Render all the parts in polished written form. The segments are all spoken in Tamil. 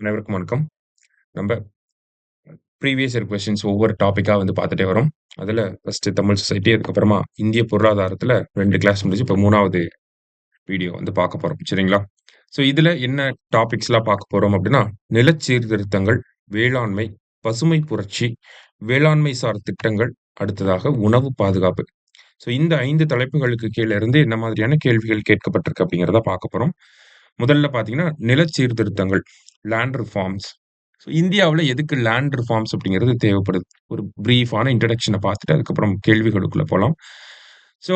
அனைவருக்கும் வணக்கம். நம்ப ப்ரீவியஸ் இயர் கொஸ்டின்ஸ் ஒவ்வொரு டாபிக்கா வந்து பார்த்துட்டே வரோம். அதுல ஃபர்ஸ்ட்டு தமிழ் சொசைட்டி, அதுக்கப்புறமா இந்திய பொருளாதாரத்துல 2 கிளாஸ் முடிஞ்சு, இப்ப 3வது வீடியோ வந்து பார்க்க போறோம். சரிங்களா? ஸோ இதுல என்ன டாபிக்ஸ்லாம் பார்க்க போறோம் அப்டின்னா, நிலச் சீர்திருத்தங்கள், வேளாண்மை, பசுமை புரட்சி, வேளாண்மை சார் திட்டங்கள், அடுத்ததாக உணவு பாதுகாப்பு. ஸோ இந்த 5 தலைப்புகளுக்கு கீழ இருந்து என்ன மாதிரியான கேள்விகள் கேட்கப்பட்டிருக்கு அப்படிங்கிறத பார்க்க போறோம். முதல்ல பார்த்தீங்கன்னா, நிலச் சீர்திருத்தங்கள், லேண்ட் ரிஃபார்ம்ஸ். ஸோ இந்தியாவுல எதுக்கு லேண்ட் ரிஃபார்ம்ஸ் அப்படிங்கிறது தேவைப்படுது? ஒரு பிரீஃபான இன்ட்ரோடக்ஷன பார்த்துட்டு, அதுக்கப்புறம் கேள்விகளுக்குள்ள போலாம். ஸோ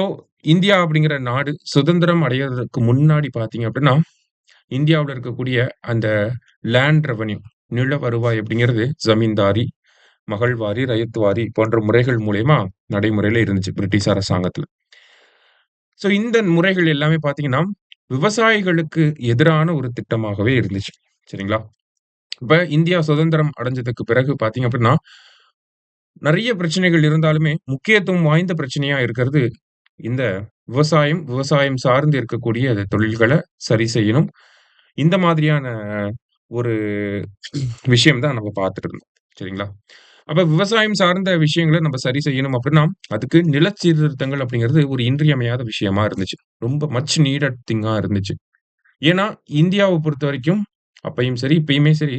இந்தியா அப்படிங்கிற நாடு சுதந்திரம் அடையறதுக்கு முன்னாடி பார்த்தீங்க அப்படின்னா, இந்தியாவுல இருக்கக்கூடிய அந்த லேண்ட் ரெவென்யூ நில வருவாய் அப்படிங்கிறது ஜமீன்தாரி, மகள்வாரி, ரயத்வாரி போன்ற முறைகள் மூலியமா நடைமுறையில இருந்துச்சு பிரிட்டிஷ் அரசாங்கத்துல. ஸோ இந்த முறைகள் எல்லாமே பார்த்தீங்கன்னா, விவசாயிகளுக்கு எதிரான ஒரு திட்டமாகவே இருந்துச்சு. சரிங்களா? இப்ப இந்தியா சுதந்திரம் அடைஞ்சதுக்கு பிறகு பார்த்தீங்க அப்படின்னா, நெறைய பிரச்சனைகள் இருந்தாலுமே, முக்கியத்துவம் வாய்ந்த பிரச்சனையா இருக்கிறது இந்த விவசாயம், விவசாயம் சார்ந்து இருக்கக்கூடிய தொழில்கள சரி செய்யணும். இந்த மாதிரியான ஒரு விஷயம் தான் நம்ம பார்த்துட்டு இருந்தோம். சரிங்களா? அப்ப விவசாயம் சார்ந்த விஷயங்கள நம்ம சரி செய்யணும் அப்படின்னா, அதுக்கு நில சீர்திருத்தங்கள் அப்படிங்கிறது ஒரு இன்றியமையாத விஷயமா இருந்துச்சு. ரொம்ப மச் நீடட் திங்கா இருந்துச்சு. ஏன்னா, இந்தியாவ பொறுத்தவரைக்கும் அப்பயும் சரி, இப்பயுமே சரி,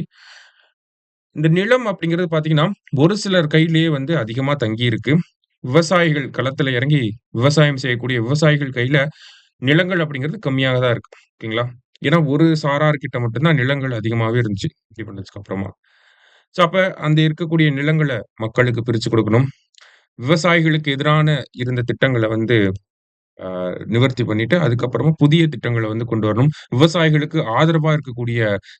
இந்த நிலம் அப்படிங்கிறது பார்த்தீங்கன்னா, ஒரு சிலர் கையிலேயே வந்து அதிகமா தங்கியிருக்கு. விவசாயிகள் களத்துல இறங்கி விவசாயம் செய்யக்கூடிய விவசாயிகள் கையில நிலங்கள் அப்படிங்கிறது கம்மியாக தான் இருக்கு. ஓகேங்களா? ஏன்னா, ஒரு சாரார் கிட்ட மட்டும் தான் நிலங்கள் அதிகமாவே இருந்துச்சு. இண்டிபெண்டன்ஸ்க்கு அப்புறமா. ஸோ, அப்ப அந்த இருக்கக்கூடிய நிலங்கள மக்களுக்கு பிரிச்சு குடுக்கணும். விவசாயிகளுக்கு எதிரான இருந்த திட்டங்கள வந்து நிவர்த்தி பண்ணிட்டு, அதுக்கப்புறமா புதிய திட்டங்கள வந்து கொண்டு வரணும். விவசாயிகளுக்கு ஆதரவா இருக்கக்கூடிய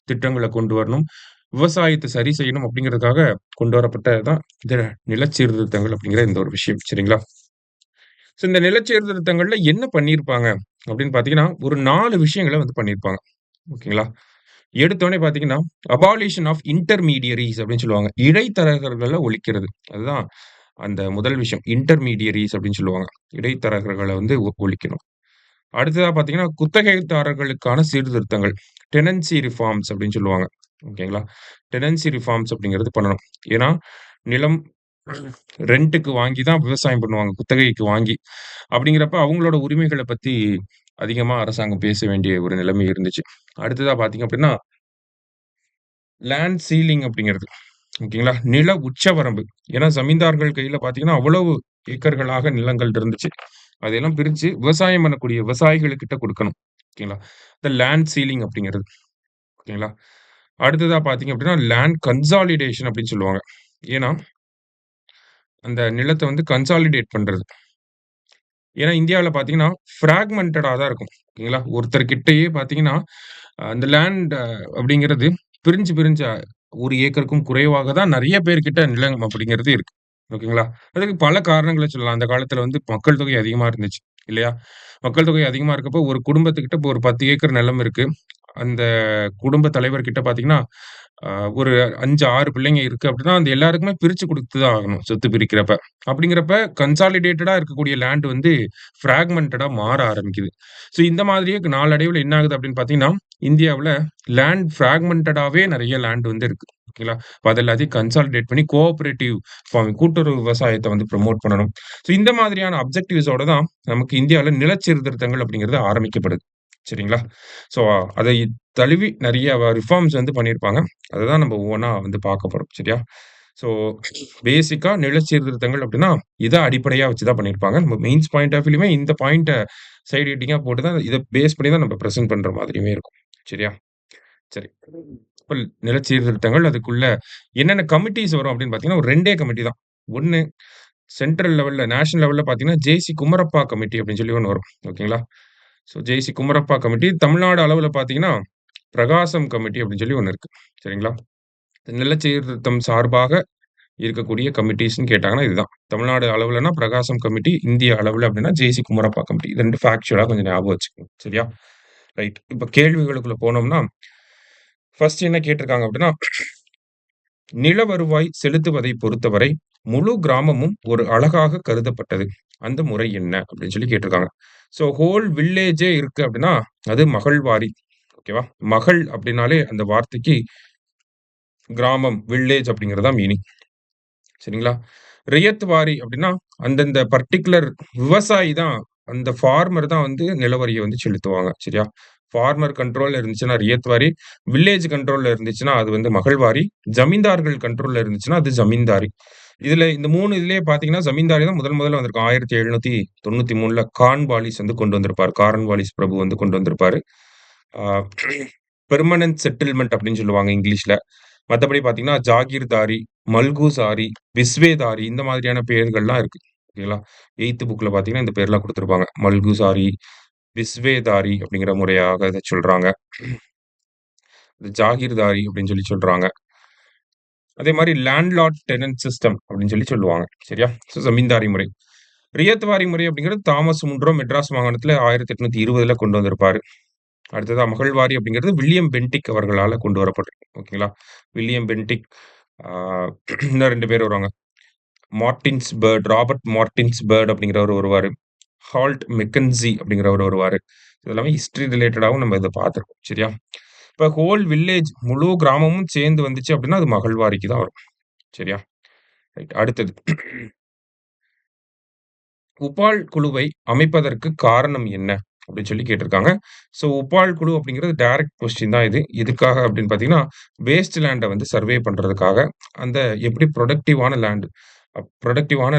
திட்டங்கள கொண்டு வரணும். விவசாயத்த சரி செய்யணும் அப்படிங்கிறதுக்காக கொண்டு வரப்பட்டது தான் இந்த நிலச் சீர்திருத்தங்கள் அப்படிங்கிற இந்த ஒரு விஷயம். சரிங்களா? ஸோ இந்த நிலச் சீர்திருத்தங்கள்ல என்ன பண்ணியிருப்பாங்க அப்படின்னு பார்த்தீங்கன்னா, ஒரு 4 விஷயங்கள வந்து பண்ணியிருப்பாங்க. ஓகேங்களா? எடுத்தோனே பார்த்தீங்கன்னா, அபாலிஷன் ஆஃப் இன்டர்மீடியரீஸ் அப்படின்னு சொல்லுவாங்க. இடைத்தரகர்கள ஒழிக்கிறது. அதுதான் அந்த முதல் விஷயம். இன்டர்மீடியரீஸ் அப்படின்னு சொல்லுவாங்க. இடைத்தரகர்கள வந்து ஒழிக்கணும். அடுத்ததா பார்த்தீங்கன்னா, குத்தகைதாரர்களுக்கான சீர்திருத்தங்கள். டெனன்சி ரிஃபார்ம்ஸ் அப்படின்னு சொல்லுவாங்க. ஓகேங்களா? டெனன்சி ரிஃபார்ம்ஸ் அப்படிங்கிறது பண்ணணும். ஏன்னா, நிலம் ரென்ட்‌க்கு வாங்கி தான் விவசாயம் பண்ணுவாங்க. குத்தகைக்கு வாங்கி. அப்படிங்கிறப்ப அவங்களோட உரிமைகள பத்தி அதிகமா அரசாங்கம் பேச வேண்டிய ஒரு நிலைமை இருந்துச்சு. அடுத்ததா பார்த்தீங்க அப்படின்னா, லேண்ட் சீலிங் அப்படிங்கிறது. ஓகேங்களா? நில உச்சவரம்பு. ஏன்னா ஜமீன்தார்கள் கையில பார்த்தீங்கன்னா, அவ்வளவு ஏக்கர்களாக நிலங்கள் இருந்துச்சு. அதையெல்லாம் பிரிச்சு விவசாயம் பண்ணக்கூடிய விவசாயிகளுக்கிட்ட குடுக்கணும். ஓகேங்களா? இந்த லேண்ட் சீலிங் அப்படிங்கிறது. ஓகேங்களா? அடுத்ததா பார்த்தீங்க அப்படின்னா, லேண்ட் கன்சாலிடேஷன் அப்படின்னு சொல்லுவாங்க. ஏன்னா, அந்த நிலத்த வந்து கன்சாலிடேட் பண்றது. ஏன்னா இந்தியாவுல பார்த்தீங்கன்னா, ஃபிராக்மென்டடா தான் இருக்கும். ஓகேங்களா? ஒருத்தர் கிட்டயே பார்த்தீங்கன்னா, அந்த லேண்ட் அப்படிங்கிறது பிரிஞ்சு பிரிஞ்சு 1 ஏக்கருக்கும் குறைவாக தான் நெறைய பேர்கிட்ட நிலம் அப்படிங்கிறது இருக்கு. ஓகேங்களா? அதுக்கு பல காரணங்கள சொல்லலாம். அந்த காலத்துல வந்து மக்கள் தொகை அதிகமா இருந்துச்சு. இல்லையா? மக்கள் தொகை அதிகமா இருக்கப்போ, ஒரு குடும்பத்துக்கிட்ட இப்போ ஒரு 10 ஏக்கர் நிலம் இருக்கு. அந்த குடும்ப தலைவர்கிட்ட பார்த்தீங்கன்னா, அ ஒரு 5, 6 பிள்ளைங்க இருக்கு அப்படின்னா, அந்த எல்லாருக்குமே பிரிச்சு குடுத்து தான் ஆகணும், சொத்து பிரிக்கிறப்ப. அப்படிங்கிறப்ப கன்சாலிடேட்டடா இருக்கக்கூடிய லேண்ட் வந்து ஃபிராக்மென்டடா மாற ஆரம்பிக்குது. ஸோ இந்த மாதிரியே நாளடைவுல என்ன ஆகுது அப்படின்னு பார்த்தீங்கன்னா, இந்தியாவுல லேண்ட் ஃபிராக்மென்டடாவே நெறைய லேண்ட் வந்து இருக்கு. ஓகேங்களா? அப்ப அது எல்லாத்தையும் கன்சாலிடேட் பண்ணி கோஆப்பரேட்டிவ் ஃபார்மிங் கூட்டுறவு விவசாயத்த வந்து ப்ரமோட் பண்ணணும். ஸோ இந்த மாதிரியான அப்ஜெக்டிவ்ஸோட தான் நமக்கு இந்தியாவுல நிலச் சீர்திருத்தங்கள் அப்படிங்கிறது ஆரம்பிக்கப்படுது. சரிங்களா? ஸோ அதை தழுவி நெறைய ரிஃபார்ம்ஸ் வந்து பண்ணியிருப்பாங்க. அததான் நம்ம ஒவ்வொன்னா வந்து பார்க்க போறோம். சரியா? ஸோ பேசிக்கா நில சீர்திருத்தங்கள் அப்டின்னா, இத அடிப்படையா வச்சு தான் பண்ணியிருப்பாங்க. நம்ம மெயின்ஸ் பாயிண்ட் ஆஃப் வியூலயுமே இந்த பாயிண்ட்ட சைட் ஹெட்டிங்கா போட்டு தான் இத பேஸ் பண்ணி தான் நம்ம பிரசன்ட் பண்ற மாதிரியுமே இருக்கும். சரியா? சரி. இப்ப நில சீர்திருத்தங்கள் அதுக்குள்ள என்னென்ன கமிட்டீஸ் வரும் அப்டின்னு பார்த்தீங்கன்னா, ஒரு 2டே கமிட்டி தான். ஒண்ணு சென்ட்ரல் லெவல்ல, நேஷனல் லெவல்ல பார்த்தீங்கன்னா, ஜே.சி. குமரப்பா கமிட்டி அப்டின்னு சொல்லி ஒண்ணு வரும். ஓகேங்களா? So J.C.. Kumarappa committee. Tamil Nadu அளவுல பார்த்தீங்கன்னா, பிரகாசம் கமிட்டி அப்படின்னு சொல்லி ஒண்ணு இருக்கு. சரிங்களா? நில சீர்திருத்தம் சார்பாக இருக்கக்கூடிய கமிட்டீஸ்ன்னு கேட்டாங்கன்னா இதுதான். தமிழ்நாடு அளவுலன்னா பிரகாசம் கமிட்டி, இந்திய அளவுல அப்படின்னா ஜே.சி. குமரப்பா கமிட்டி. இது 2 ஃபேக்சுவலா கொஞ்சம் ஞாபகம் வச்சுக்கணும். சரியா? ரைட். இப்ப கேள்விகளுக்குள்ள போனோம்னா, ஃபர்ஸ்ட் என்ன கேட்டிருக்காங்க அப்படின்னா, நில வருவாய் செலுத்துவதை பொறுத்தவரை முழு கிராமமும் ஒரு அழகாக கருதப்பட்டது. அந்த முறை என்ன? அப்படின்னு சொல்லி கேட்டிருக்காங்க. ஸோ ஹோல் வில்லேஜே இருக்கு அப்படின்னா, அது மகள்வாரி. ஓகேவா? மகள் அப்படின்னாலே அந்த வார்த்தைக்கு கிராமம், வில்லேஜ் அப்படிங்கிறது தான் மீனிங். சரிங்களா? ரயத் வாரி அப்படின்னா, அந்தந்த பர்ட்டிகுலர் விவசாயி தான் அந்த ஃபார்மர் தான் வந்து நிலவரிய வந்து செலுத்துவாங்க. சரியா? ஃபார்மர் கண்ட்ரோல்ல இருந்துச்சுன்னா ரியத் வாரி, வில்லேஜ் கண்ட்ரோல்ல இருந்துச்சுன்னா அது வந்து மகள்வாரி, ஜமீன்தார்கள் கண்ட்ரோல்ல இருந்துச்சுன்னா அது ஜமீன்தாரி. இதுல இந்த 3 இதுலயே பார்த்தீங்கன்னா, ஜமீன்தாரி தான் முதல்ல வந்திருக்கும். 1793ல கார்ன்வாலிஸ் வந்து கொண்டு வந்திருப்பார். கார்ன்வாலிஸ் பிரபு வந்து கொண்டு வந்திருப்பாரு. ஆ பெர்மனன்ட் செட்டில்மென்ட் அப்படின்னு சொல்லுவாங்க இங்கிலீஷ்ல. மத்தபடி பார்த்தீங்கன்னா, ஜாகீர்தாரி, மல்கூசாரி, பிஸ்வேதாரி இந்த மாதிரியான பெயர்கள்லாம் இருக்கு. ஓகேங்களா? 8த் புக்ல பார்த்தீங்கன்னா, இந்த பேர்லாம் குடுத்திருப்பாங்க. மல்குசாரி, பிஸ்வேதாரி அப்படிங்கிற முறையாக இத சொல்றாங்க. இது ஜாகீர்தாரி அப்படின்னு சொல்லி சொல்றாங்க. அதே மாரி லேண்ட்லார்ட் டெனன்ட் சிஸ்டம் அப்படின்னு சொல்லி சொல்லுவாங்க. சரியா? ஜமீன்தாரி முறை. ரியத்வாரி முறை அப்படிங்கிறது தாமஸ் முன்ரோ மெட்ராஸ் மாகாணத்தில 1820ல கொண்டு வந்திருப்பாரு. அடுத்ததா மகள்வாரி அப்படிங்கிறது வில்லியம் பென்டிக் அவர்களால கொண்டு வரப்பட்டது. ஓகேங்களா? வில்லியம் பென்டிக் ஆ இன்னும் 2 பேர் வருவாங்க. Martins Burt, Robert Martins Burt அப்படிங்கிறவரு வருவாரு. ஹால்ட் மெக்கன்சி அப்படிங்கிறவரு வருவாரு. இது எல்லாமே ஹிஸ்டரி ரிலேட்டடாவும் நம்ம இத பார்த்துருக்கோம். சரியா? இப்ப ஹோல் வில்லேஜ் முழு கிராமமும் சேர்ந்து வந்துச்சு அப்படின்னா, அது மகள்வாரிக்கு தான் வரும். சரியா? ரைட். அடுத்தது. உப்பால் குழுவை அமைப்பதற்கு காரணம் என்ன? அப்படின்னு சொல்லி கேட்டிருக்காங்க. ஸோ உப்பால் குழு அப்படிங்கிறது டைரக்ட் கொஸ்டின் தான் இது. எதுக்காக அப்படின்னு பார்த்தீங்கன்னா, வேஸ்ட் லேண்ட வந்து சர்வே பண்றதுக்காக, அந்த எப்படி புரொடக்டிவான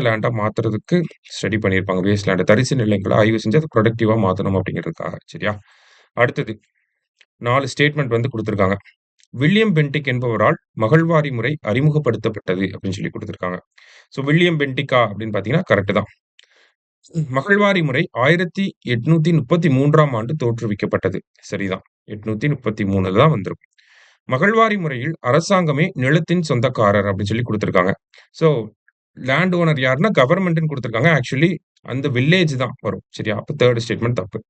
லேண்டா மாத்துறதுக்கு ஸ்டடி பண்ணியிருப்பாங்க. வேஸ்ட் லேண்ட தரிசு நிலங்கள ஆய்வு செஞ்சு அத புரொடக்டிவா மாத்தணும் அப்படிங்கிறதுக்காக. சரியா? அடுத்தது 4 ஸ்டேட்மெண்ட் வந்து குடுத்திருக்காங்க. வில்லியம் பென்டிக் என்பவரால் மகள்வாரி முறை அறிமுகப்படுத்தப்பட்டது அப்படின்னு சொல்லி குடுத்திருக்காங்க. ஸோ வில்லியம் பென்டிக்கா அப்படின்னு பார்த்தீங்கன்னா, கரெக்ட் தான். மகள்வாரி முறை 1833ஆம் ஆண்டு தோற்றுவிக்கப்பட்டது. சரிதான். 833ல தான் வந்திருக்கும். மகள்வாரி முறையில் அரசாங்கமே நிலத்தின் சொந்தக்காரர் அப்படின்னு சொல்லி குடுத்திருக்காங்க. ஸோ லேண்ட் ஓனர் யாருன்னா கவர்ன்மென்ட்ன்னு குடுத்திருக்காங்க. ஆக்சுவலி அந்த வில்லேஜ் தான் வரும். சரியா? அப்ப 3 ஸ்டேட்மெண்ட் தப்பு.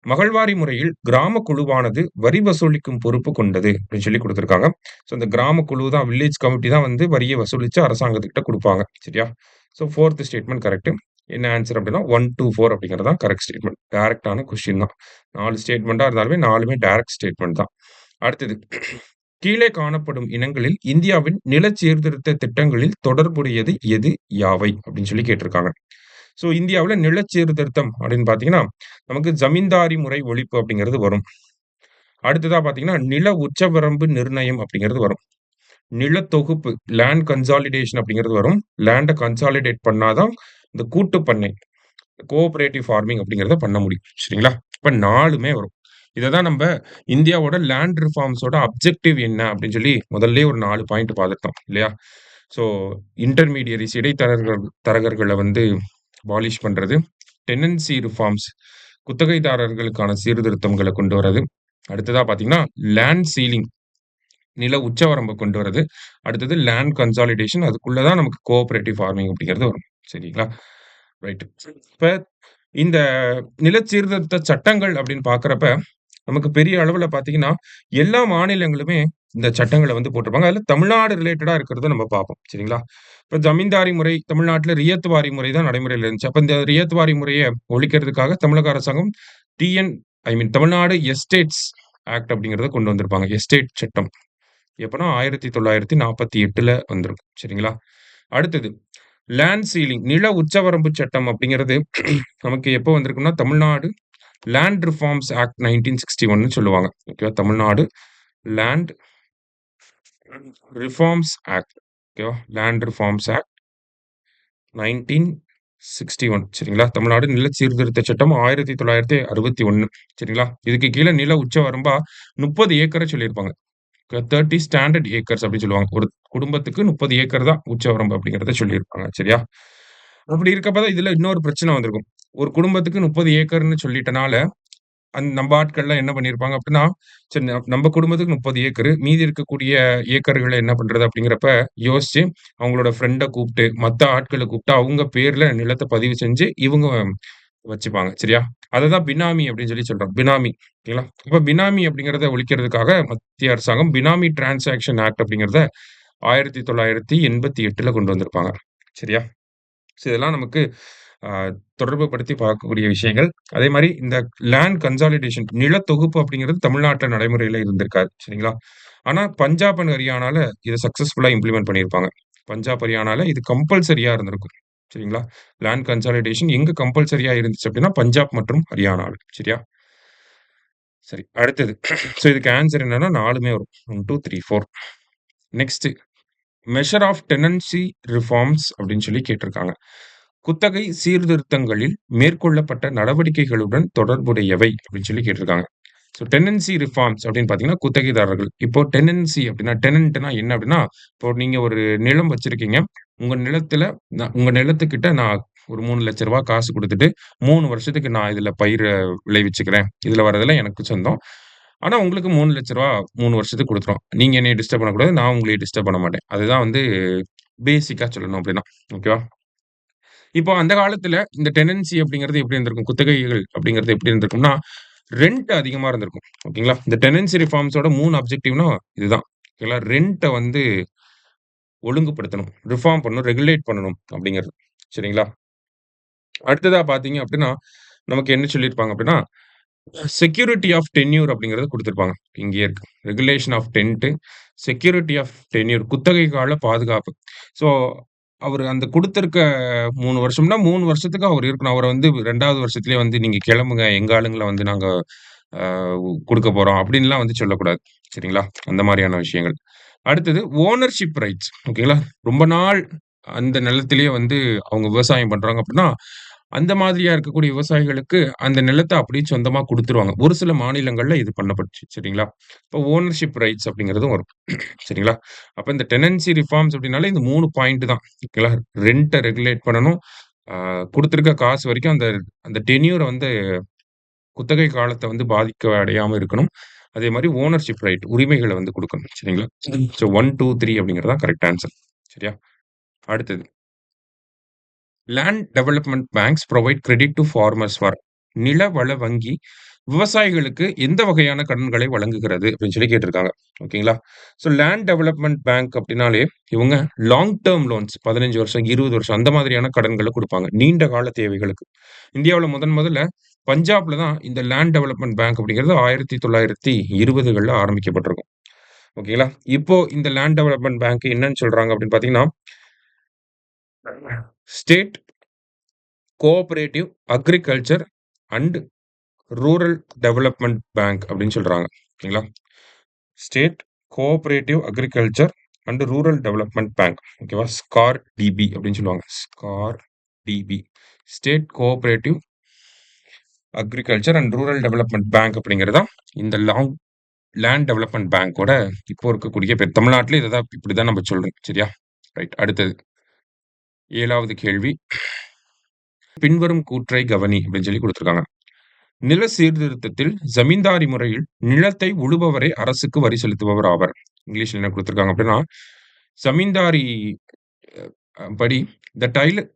மகள்வாரி முறையில் கிராம குழுவானது வரி வசூலிக்கும் பொறுப்பு கொண்டது அப்படின்னு சொல்லி குடுத்திருக்காங்க. ஸோ இந்த கிராம குழு தான் வில்லேஜ் கமிட்டி தான் வந்து வரிய வசூலிச்சு அரசாங்கத்துக்கிட்ட குடுப்பாங்க. சரியா? ஸோ 4த் ஸ்டேட்மெண்ட் கரெக்ட். என்ன ஆன்ஸர் அப்படின்னா 1, 2, 4 அப்படிங்கிறது தான் கரெக்ட் ஸ்டேட்மெண்ட். டைரக்ட்டான கொஸ்டின் தான். 4 ஸ்டேட்மெண்ட்டா இருந்தாலுமே 4மே டைரக்ட் ஸ்டேட்மெண்ட் தான். அடுத்தது. கீழே காணப்படும் இனங்களில் இந்தியாவின் நில சீர்திருத்த திட்டங்களில் தொடர்புடையது எது? யாவை? அப்படின்னு சொல்லி கேட்டிருக்காங்க. ஸோ இந்தியாவுல நில சீர்திருத்தம் அப்படின்னு பார்த்தீங்கன்னா, நமக்கு ஜமீன்தாரி முறை ஒழிப்பு அப்படிங்கிறது வரும். அடுத்ததா பார்த்தீங்கன்னா, நில உச்சவரம்பு நிர்ணயம் அப்படிங்கிறது வரும். நிலத்தொகுப்பு லேண்ட் கன்சாலிடேஷன் அப்படிங்கிறது வரும். லேண்ட கன்சாலிடேட் பண்ணா தான் இந்த கூட்டுப் பண்ணை கோஆப்பரேட்டிவ் ஃபார்மிங் அப்படிங்கிறத பண்ண முடியும். சரிங்களா? இப்ப 4மே வரும். இத தான் நம்ப இந்தியாவோட லேண்ட் ரிஃபார்ம்ஸோட அப்ஜெக்டிவ் என்ன அப்படின்னு சொல்லி முதல்லயே ஒரு 4 பாயிண்ட் பார்த்துட்டோம் இல்லையா? ஸோ இன்டர்மீடியரீஸ் இடைத்தரகர்கள வந்து அபாலிஷ் பண்றது. டெனன்சி ரிஃபார்ம்ஸ் குத்தகைதாரர்களுக்கான சீர்திருத்தங்கள கொண்டு வரது. அடுத்ததா பார்த்தீங்கன்னா, லேண்ட் சீலிங் நில உச்சவரம்ப கொண்டு வரது. அடுத்தது லேண்ட் கன்சாலிடேஷன் அதுக்குள்ள தான் நமக்கு கோஆப்பரேட்டிவ் ஃபார்மிங் அப்படிங்கிறது வரும். சரிங்களா? ரைட். இப்ப இந்த நில சீர்திருத்த சட்டங்கள் அப்படின்னு பார்க்கிறப்ப, நமக்கு பெரிய அளவுல பார்த்தீங்கன்னா, எல்லா மாநிலங்களுமே இந்த சட்டங்கள வந்து போட்டிருப்பாங்க. அதுல தமிழ்நாடு ரிலேட்டடா இருக்கிறத நம்ம பார்ப்போம். சரிங்களா? இப்ப ஜமீன்தாரி முறை தமிழ்நாட்டுல ரியத் வாரி முறை தான் நடைமுறையில இருந்துச்சு. அப்ப இந்த ரியத் வாரி முறைய ஒழிக்கிறதுக்காக தமிழக அரசாங்கம் டிஎன் ஐ மீன் தமிழ்நாடு எஸ்டேட்ஸ் ஆக்ட் அப்படிங்கிறத கொண்டு வந்திருப்பாங்க. எஸ்டேட் சட்டம். எப்பன்னா 1948ல வந்திருக்கும். சரிங்களா? அடுத்தது லேண்ட் சீலிங் நில உச்சவரம்பு சட்டம் அப்படிங்கிறது நமக்கு எப்போ வந்திருக்கும்னா, தமிழ்நாடு லேண்ட் ரிஃபார்ம்ஸ் ஆக்ட் 1961ன்னு சொல்லுவாங்க. ஓகேவா? Tamil Nadu land reforms act. ஓகேவா? லேண்ட் ரிஃபார்ம்ஸ் ஆக்ட் 1961 சரிங்களா? தமிழ்நாடு நில சீர்திருத்த சட்டம் 1961 சரிங்களா? இதுக்கு கீழ நில உச்சவரம்பா 30 ஏக்கர சொல்லியிருப்பாங்க. 30 ஸ்டாண்டர்ட் ஏக்கர்ஸ் அப்படின்னு சொல்லுவாங்க. ஒரு குடும்பத்துக்கு 30 ஏக்கர் தான் உச்சவரம்பு அப்படிங்கிறத சொல்லியிருப்பாங்க. சரியா? அப்படி இருக்கப்ப தான் இதுல இன்னொரு பிரச்சனை வந்திருக்கும். ஒரு குடும்பத்துக்கு 30 ஏக்கர்ன்னு சொல்லிட்டனால, நம்ப ஆட்கள்லாம் என்ன பண்ணியிருப்பாங்க அப்படின்னா, சரி நம்ப குடும்பத்துக்கு 30 ஏக்கரு, மீதி இருக்கக்கூடிய ஏக்கர்கள என்ன பண்றது அப்படிங்கிறப்ப யோசிச்சு, அவங்களோட ஃப்ரெண்ட கூப்ட்டு, மத்த ஆட்கள கூப்ட்டு, அவங்க பேர்ல நிலத்த பதிவு செஞ்சு, இவங்க வச்சுப்பாங்க. சரியா? அததான் பினாமி அப்படின்னு சொல்லி சொல்றோம். பினாமி. ஓகேங்களா? அப்ப பினாமி அப்படிங்கிறத ஒழிக்கிறதுக்காக மத்திய அரசாங்கம் பினாமி டிரான்சாக்ஷன் ஆக்ட் அப்படிங்கிறத 1988ல கொண்டு வந்திருப்பாங்க. சரியா? ஸோ இதெல்லாம் நமக்கு அ தொடர்பு படுத்தி பார்க்கக்கூடிய விஷயங்கள். அதே மாரி இந்த லேண்ட் கன்சாலிடேஷன் நிலத்தொகுப்பு அப்படிங்கிறது தமிழ்நாட்டுல நடைமுறையில இருந்திருக்காது. சரிங்களா? ஆனா பஞ்சாப் அண்ட் ஹரியானால இத சக்சஸ்ஃபுல்லா இம்ப்ளிமெண்ட் பண்ணியிருப்பாங்க. பஞ்சாப், ஹரியானால இது கம்பல்சரியா இருந்திருக்கும். சரிங்களா? லேண்ட் கன்சாலிடேஷன் எங்க கம்பல்சரியா இருந்துச்சு அப்டின்னா, பஞ்சாப் மற்றும் ஹரியானால. சரியா? சரி. அடுத்தது. ஸோ இதுக்கு ஆன்ஸர் என்னன்னா 4மே வரும். 1, 2, 3, 4. Next measure of tenancy reforms அப்படின்னு சொல்லி கேட்டிருக்காங்க. குத்தகை சீர்திருத்தங்களில் மேற்கொள்ளப்பட்ட நடவடிக்கைகளுடன் தொடர்புடையவை அப்படின்னு சொல்லி கேட்டிருக்காங்க. ஸோ டெனன்சி ரிஃபார்ம்ஸ் அப்படின்னு பார்த்தீங்கன்னா, குத்தகைதாரர்கள். இப்போ டெனன்சி அப்படின்னா டெனன்ட்னா என்ன அப்படின்னா, இப்போ நீங்க ஒரு நிலம் வச்சிருக்கீங்க. உங்க நிலத்துல உங்க நிலத்துக்கிட்ட நான் ஒரு ரூ. 3,00,000 காசு குடுத்துட்டு, 3 வருஷத்துக்கு நான் இதுல பயிர விளைவிச்சுக்கிறேன். இதுல வர்றதெல்லாம் எனக்கு சொந்தம். ஆனா உங்களுக்கு ரூ. 3,00,000 3 வருஷத்துக்கு குடுத்துருவோம். நீங்க என்னைய டிஸ்டர்ப் பண்ணக்கூடாது. நான் உங்களைய டிஸ்டர்ப் பண்ண மாட்டேன். அதுதான் வந்து பேசிக்கா சொல்லணும் அப்படின்னா. ஓகேவா? இப்போ அந்த காலத்துல இந்த டெனன்சி அப்படிங்கிறது எப்படி இருந்திருக்கும்? குத்தகைகள் அப்படிங்கிறது எப்படி இருந்திருக்கும்னா, ரென்ட் அதிகமா இருந்திருக்கும். ஓகேங்களா? இந்த டெனன்சி ரிஃபார்ம்ஸோட 3 அப்ஜெக்டிவ்னா இதுதான். ஓகேங்களா? ரென்ட்ட வந்து ஒழுங்குபடுத்தணும். ரிஃபார்ம் பண்ணணும், ரெகுலேட் பண்ணணும் அப்படிங்கிறது. சரிங்களா? அடுத்ததா பார்த்தீங்க அப்படின்னா, நமக்கு என்ன சொல்லியிருப்பாங்க அப்படின்னா, செக்யூரிட்டி ஆஃப் டென்யூர் அப்படிங்கிறத குடுத்திருப்பாங்க. இங்கேயே இருக்கு. Regulation of rent, security of tenure குத்தகை கால பாதுகாப்பு. ஸோ, அவரு அந்த குடுத்திருக்க 3 வருஷம்னா, 3 வருஷத்துக்கு அவர் இருக்கணும். அவர வந்து 2வது வருஷத்திலேயே வந்து நீங்க கிளம்புங்க, எங்க ஆளுங்கள வந்து நாங்க அ குடுக்க போறோம் அப்டின்லாம் வந்து சொல்லக்கூடாது. சரிங்களா? அந்த மாரியான விஷயங்கள். அடுத்தது ஓனர்ஷிப் ரைட்ஸ். ஓகேங்களா? ரொம்ப நாள் அந்த நிலத்திலேயே வந்து அவங்க விவசாயம் பண்றாங்க அப்டின்னா, அந்த மாதிரியா இருக்கக்கூடிய விவசாயிகளுக்கு அந்த நிலத்த அப்படியே சொந்தமா குடுத்துருவாங்க. ஒரு சில மாநிலங்கள்ல இது பண்ணப்பட்டுச்சு. சரிங்களா? இப்போ ஓனர்ஷிப் ரைட்ஸ் அப்படிங்கிறதும் வரும். சரிங்களா? அப்ப இந்த டெனன்சி ரிஃபார்ம்ஸ் அப்படின்னாலே இந்த 3 பாயிண்ட் தான். ஓகேங்களா? ரென்ட்ட ரெகுலேட் பண்ணணும். ஆ குடுத்திருக்க காசு வரைக்கும் அந்த அந்த டென்யூர வந்து குத்தகை காலத்த வந்து பாதிக்க அடையாம இருக்கணும். அதே மாரி ஓனர்ஷிப் ரைட் உரிமைகள வந்து குடுக்கணும். சரிங்களா? ஸோ 1, 2, 3 அப்படிங்கிறது தான் கரெக்ட் ஆன்ஸர். சரியா? அடுத்தது. Land development banks provide credit to farmers for நில வள வங்கி விவசாயிகளுக்கு எந்த வகையான கடன்களை வழங்குகிறது அப்படின்னு சொல்லி கேட்டிருக்காங்க. ஓகேங்களா? ஸோ லேண்ட் டெவலப்மென்ட் பேங்க் அப்படின்னாலே இவங்க லாங் டெர்ம் லோன்ஸ் 15 வருஷம், 20 வருஷம் அந்த மாதிரியான கடன்கள குடுப்பாங்க. நீண்ட கால தேவைகளுக்கு. இந்தியாவுல முதல்ல பஞ்சாப்ல தான் இந்த லேண்ட் டெவலப்மென்ட் பேங்க் அப்படிங்கிறது 1920கள்ல ஆரம்பிக்கப்பட்டிருக்கும். ஓகேங்களா? இப்போ இந்த லேண்ட் டெவலப்மென்ட் பேங்க் என்னன்னு சொல்றாங்க அப்படின்னு பார்த்தீங்கன்னா, state cooperative agriculture and rural development bank அப்படின்னு சொல்றாங்க. ஓகேங்களா? State cooperative agriculture and rural development bank. ஓகேவா? ஸ்கார் டிபி அப்படின்னு சொல்லுவாங்க. SCAR DB. State cooperative agriculture and rural development bank அப்படிங்கிறது தான் இந்த லேண்ட் டெவலப்மென்ட் பேங்கோட இப்போ இருக்கக்கூடிய பேர். தமிழ்நாட்டில இத தான் இப்படி தான் நம்ம சொல்றோம். சரியா? ரைட். அடுத்தது 7வது கேள்வி. பின்வரும் கூற்றை கவனி அப்படின்னு சொல்லி குடுத்திருக்காங்க. நில சீர்திருத்தத்தில் ஜமீன்தாரி முறையில் நிலத்தை உழுபவரே அரசுக்கு வரி செலுத்துபவர் ஆவர். இங்கிலீஷ்ல என்ன குடுத்திருக்காங்க அப்படின்னா, ஜமீன்தாரி படி the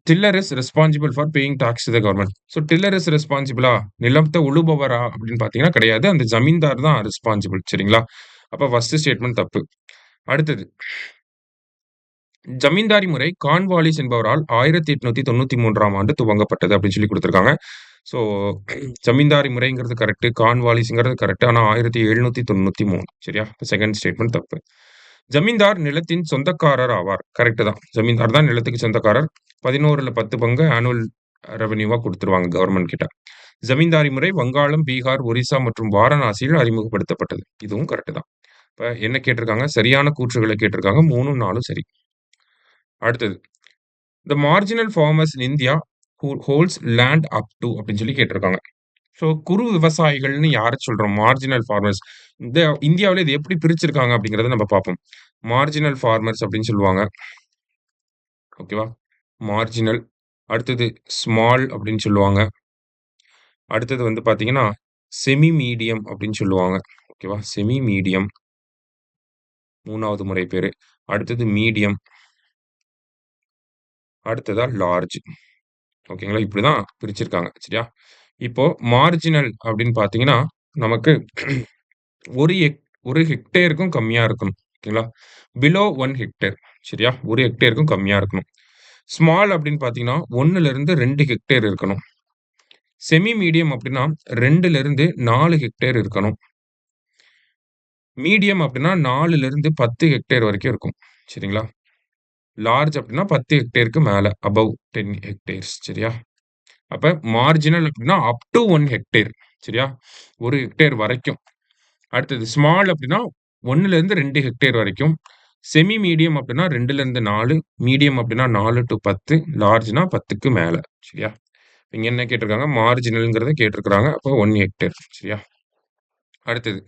tiller is responsible for paying tax to the government. So tiller is ரெஸ்பான்சிபிளா? நிலத்த உழுபவரா? அப்படின்னு பார்த்தீங்கன்னா கிடையாது. அந்த ஜமீன்தார் தான் ரெஸ்பான்சிபிள். சரிங்களா? அப்ப ஃபர்ஸ்ட் ஸ்டேட்மெண்ட் தப்பு. அடுத்தது ஜமீன்தாரி முறை கார்ன்வாலிஸ் என்பவரால் 1893ஆம் ஆண்டு துவங்கப்பட்டது அப்படின்னு சொல்லி குடுத்திருக்காங்க. ஸோ ஜமீன்தாரி முறைங்கிறது கரெக்ட். கார்ன்வாலிஸ்ங்கிறது கரெக்ட். ஆனா 1793 சரியா? செகண்ட் ஸ்டேட்மெண்ட் தப்பு. ஜமீன்தார் நிலத்தின் சொந்தக்காரர் ஆவார். கரெக்ட் தான். ஜமீன்தார் தான் நிலத்துக்கு சொந்தக்காரர். 11ல 10 பங்கு ஆனுவல் ரெவென்யூவா குடுத்துருவாங்க கவர்ன்மென்ட் கிட்ட. ஜமீன்தாரி முறை வங்காளம், பீகார், ஒரிஸ்சா மற்றும் வாரணாசியில் அறிமுகப்படுத்தப்பட்டது. இதுவும் கரெக்ட் தான். இப்ப என்ன கேட்டிருக்காங்க? சரியான கூற்றுகள கேட்டிருக்காங்க. 3ம் 4ம் சரி. அடுத்தது. The marginal farmers in India who holds land up to அப்படின்னு சொல்லி கேட்டிருக்காங்க. ஸோ குறு விவசாயிகள்னு யார சொல்றோம்? Marginal farmers. இந்த இந்தியாவுல இது எப்படி பிரிச்சிருக்காங்க அப்படிங்கிறத நம்ம பார்ப்போம். மார்ஜினல் ஃபார்மர்ஸ் அப்படின்னு சொல்லுவாங்க. ஓகேவா? மார்ஜினல். அடுத்தது ஸ்மால் அப்படின்னு சொல்லுவாங்க. அடுத்தது வந்து பார்த்தீங்கன்னா, செமி மீடியம் அப்படின்னு சொல்லுவாங்க. ஓகேவா? செமி மீடியம் 3வது முறை பேரு. அடுத்தது மீடியம். அடுத்ததா லார்ஜ். ஓகேங்களா? இப்படிதான் பிரிச்சிருக்காங்க. சரியா? இப்போ மார்ஜினல் அப்படின்னு பார்த்தீங்கன்னா, நமக்கு 1 1 ஹெக்டேருக்கும் கம்மியா இருக்கணும். ஓகேங்களா? Below 1 hectare. சரியா? 1 ஹெக்டேருக்கும் கம்மியா இருக்கணும். ஸ்மால் அப்படின்னு பார்த்தீங்கன்னா, 1லிருந்து 2 ஹெக்டேர் இருக்கணும். செமி மீடியம் அப்படின்னா 2லிருந்து 4 ஹெக்டேர் இருக்கணும். மீடியம் அப்படின்னா 4லிருந்து 10 ஹெக்டேர் வரைக்கும் இருக்கும். சரிங்களா? லார்ஜ் அப்படின்னா 10 ஹெக்டேருக்கு மேல. அபவ் 10 ஹெக்டேர்ஸ் சரியா? அப்ப மார்ஜினல் அப்படின்னா அப் டூ 1 ஹெக்டேர் சரியா? 1 ஹெக்டேர் வரைக்கும். அடுத்தது ஸ்மால் அப்படின்னா 1லிருந்து 2 ஹெக்டேர் வரைக்கும். செமி மீடியம் அப்படின்னா 2லிருந்து 4, மீடியம் அப்படின்னா 4 டூ 10, லார்ஜ்னா 10க்கு மேல. சரியா? இங்க என்ன கேட்டிருக்காங்க? மார்ஜினல்ங்கிறத கேட்டிருக்காங்க. அப்போ 1 ஹெக்டேர் சரியா? அடுத்தது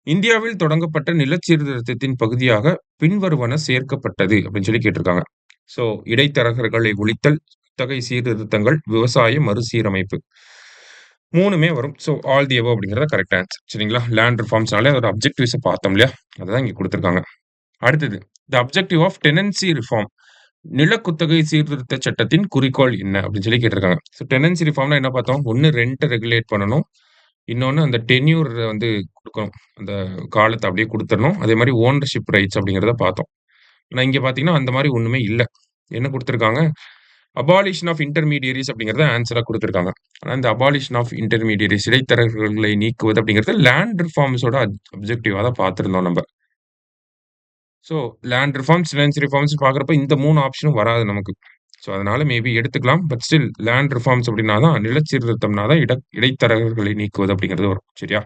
இந்தியாவில் தொடங்கப்பட்ட நிலச் சீர்திருத்தத்தின் பகுதியாக பின்வருவன சேர்க்கப்பட்டது அப்படின்னு சொல்லி கேட்டிருக்காங்க. ஸோ இடைத்தரகர்களை ஒழித்தல், குத்தகை சீர்திருத்தங்கள், விவசாய மறுசீரமைப்பு. 3மே வரும். ஸோ ஆல் தி அபோவ் அப்படிங்கிறது கரெக்ட் ஆன்ஸர். சரிங்களா? லேண்ட் ரிஃபார்ம்ஸ்னாலே அதோட அப்ஜெக்டிவ்ஸ பார்த்தோம் இல்லையா? அததான் இங்க குடுத்திருக்காங்க. அடுத்தது the objective of tenancy reform. நில குத்தகை சீர்திருத்த சட்டத்தின் குறிக்கோள் என்ன? அப்படின்னு சொல்லி கேட்டிருக்காங்க. ஸோ டெனன்சி ரிஃபார்ம்னா என்ன பார்த்தோம்? ஒண்ணு ரென்ட்ட ரெகுலேட் பண்ணணும். இன்னொன்னு அந்த டென்யூர் வந்து குடுக்கணும். அந்த காலத்த அப்படியே குடுத்துறணும். அதே மாரி ஓனர்ஷிப் ரைட்ஸ் அப்படிங்கிறத பார்த்தோம். ஆனா இங்க பார்த்தீங்கன்னா, அந்த மாரி ஒண்ணுமே இல்ல. என்ன குடுத்திருக்காங்க? அபாலிஷன் ஆஃப் இன்டர்மீடியரீஸ் அப்படிங்கிறத ஆன்ஸரா குடுத்திருக்காங்க. ஆனா இந்த அபாலிஷன் ஆஃப் இன்டர்மீடியரீஸ் இடைத்தரகர்களை நீக்குவது அப்படிங்கிறது லேண்ட் ரிஃபார்ம்ஸோட அப்ஜெக்டிவா தான் பார்த்திருந்தோம் நம்ப. So land reforms, tenancy reforms பார்க்குறப்ப இந்த 3 ஆப்ஷனும் வராது நமக்கு. ஸோ அதனால மேபி எடுத்துக்கலாம். பட் ஸ்டில் லேண்ட் ரிஃபார்ம்ஸ் அப்படின்னா தான் நிலச் சீர்திருத்தம்னா தான் இடைத்தரகர்களை நீக்குவது அப்படிங்கிறது வரும். சரியா?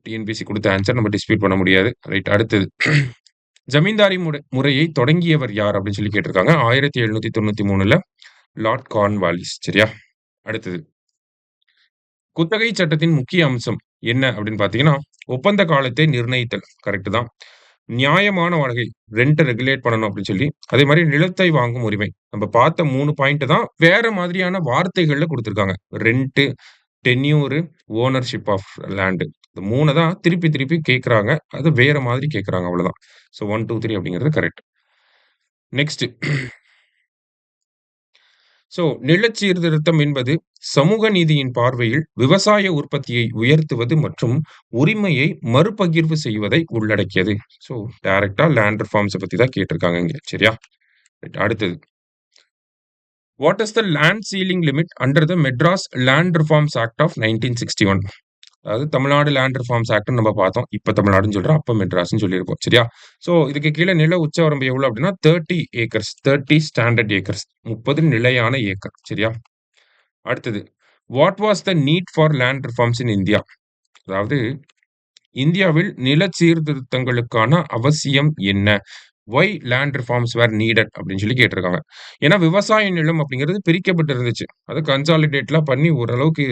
டிஎன்பிஎஸ்சி குடுத்த ஆன்ஸர் நம்ம டிஸ்பியூட் பண்ண முடியாது. ரைட் அடுத்தது. ஜமீன்தாரி முறையை தொடங்கியவர் யார்? அப்படின்னு சொல்லி கேட்டிருக்காங்க. 1793ல லார்ட் கார்ன்வாலிஸ். சரியா? அடுத்தது. குத்தகை சட்டத்தின் முக்கிய அம்சம் என்ன அப்படின்னு பார்த்தீங்கன்னா, ஒப்பந்த காலத்தை நிர்ணயித்தல். கரெக்ட் தான். நியாயமான வாடகை, ரென்ட்ட ரெகுலேட் பண்ணணும் அப்படின்னு சொல்லி, அதே மாரி நிலத்தை வாங்கும் உரிமை. நம்ம பார்த்த 3 பாயிண்ட் தான் வேற மாதிரியான வார்த்தைகள்ல குடுத்திருக்காங்க. Rent, tenure, ownership of land. இந்த 3 தான் திருப்பி திருப்பி கேட்கறாங்க. அது வேற மாதிரி கேட்கறாங்க அவ்வளவுதான். ஸோ 1, 2, 3 அப்படிங்கிறது கரெக்ட். நெக்ஸ்ட். ஸோ நிலச் சீர்திருத்தம் என்பது சமூக நீதியின் பார்வையில் விவசாய உற்பத்தியை உயர்த்துவது மற்றும் உரிமையை மறுபகிர்வு செய்வதை உள்ளடக்கியது. ஸோ டைரக்ட்டா லேண்ட் ரிஃபார்ம்ஸ பத்தி தான் கேட்டிருக்காங்க இங்க. சரியா? ரைட் அடுத்தது. What is the land ceiling limit under the Madras land reforms act of 1961? அதாவது தமிழ்நாடு லேண்ட் ரிஃபார்ம்ஸ் ஆக்ட்ன்னு நம்ம பார்த்தோம். இப்ப தமிழ்நாடுன்னு சொல்றோம். அப்ப மெட்ராஸ்ன்னு சொல்லியிருப்போம். சரியா? ஸோ இதுக்கு கீழ நில உச்சவரம்பு எவ்வளவு அப்படின்னா 30 ஏக்கர்ஸ். 30 standard acres. 30 நிலையான ஏக்கர். சரியா? அடுத்தது. What was the need for land reforms in India? அதாவது இந்தியாவில் நில சீர்திருத்தங்களுக்கான அவசியம் என்ன? ஒய் லேண்ட் ரிஃபார்ம்ஸ் வேர் நீடட் அப்படின்னு சொல்லி கேட்டிருக்காங்க. ஏன்னா விவசாய நிலம் அப்படிங்கிறது பிரிக்கப்பட்டு இருந்துச்சு. அத கன்சாலிடேட்லாம் பண்ணி ஓரளவுக்கு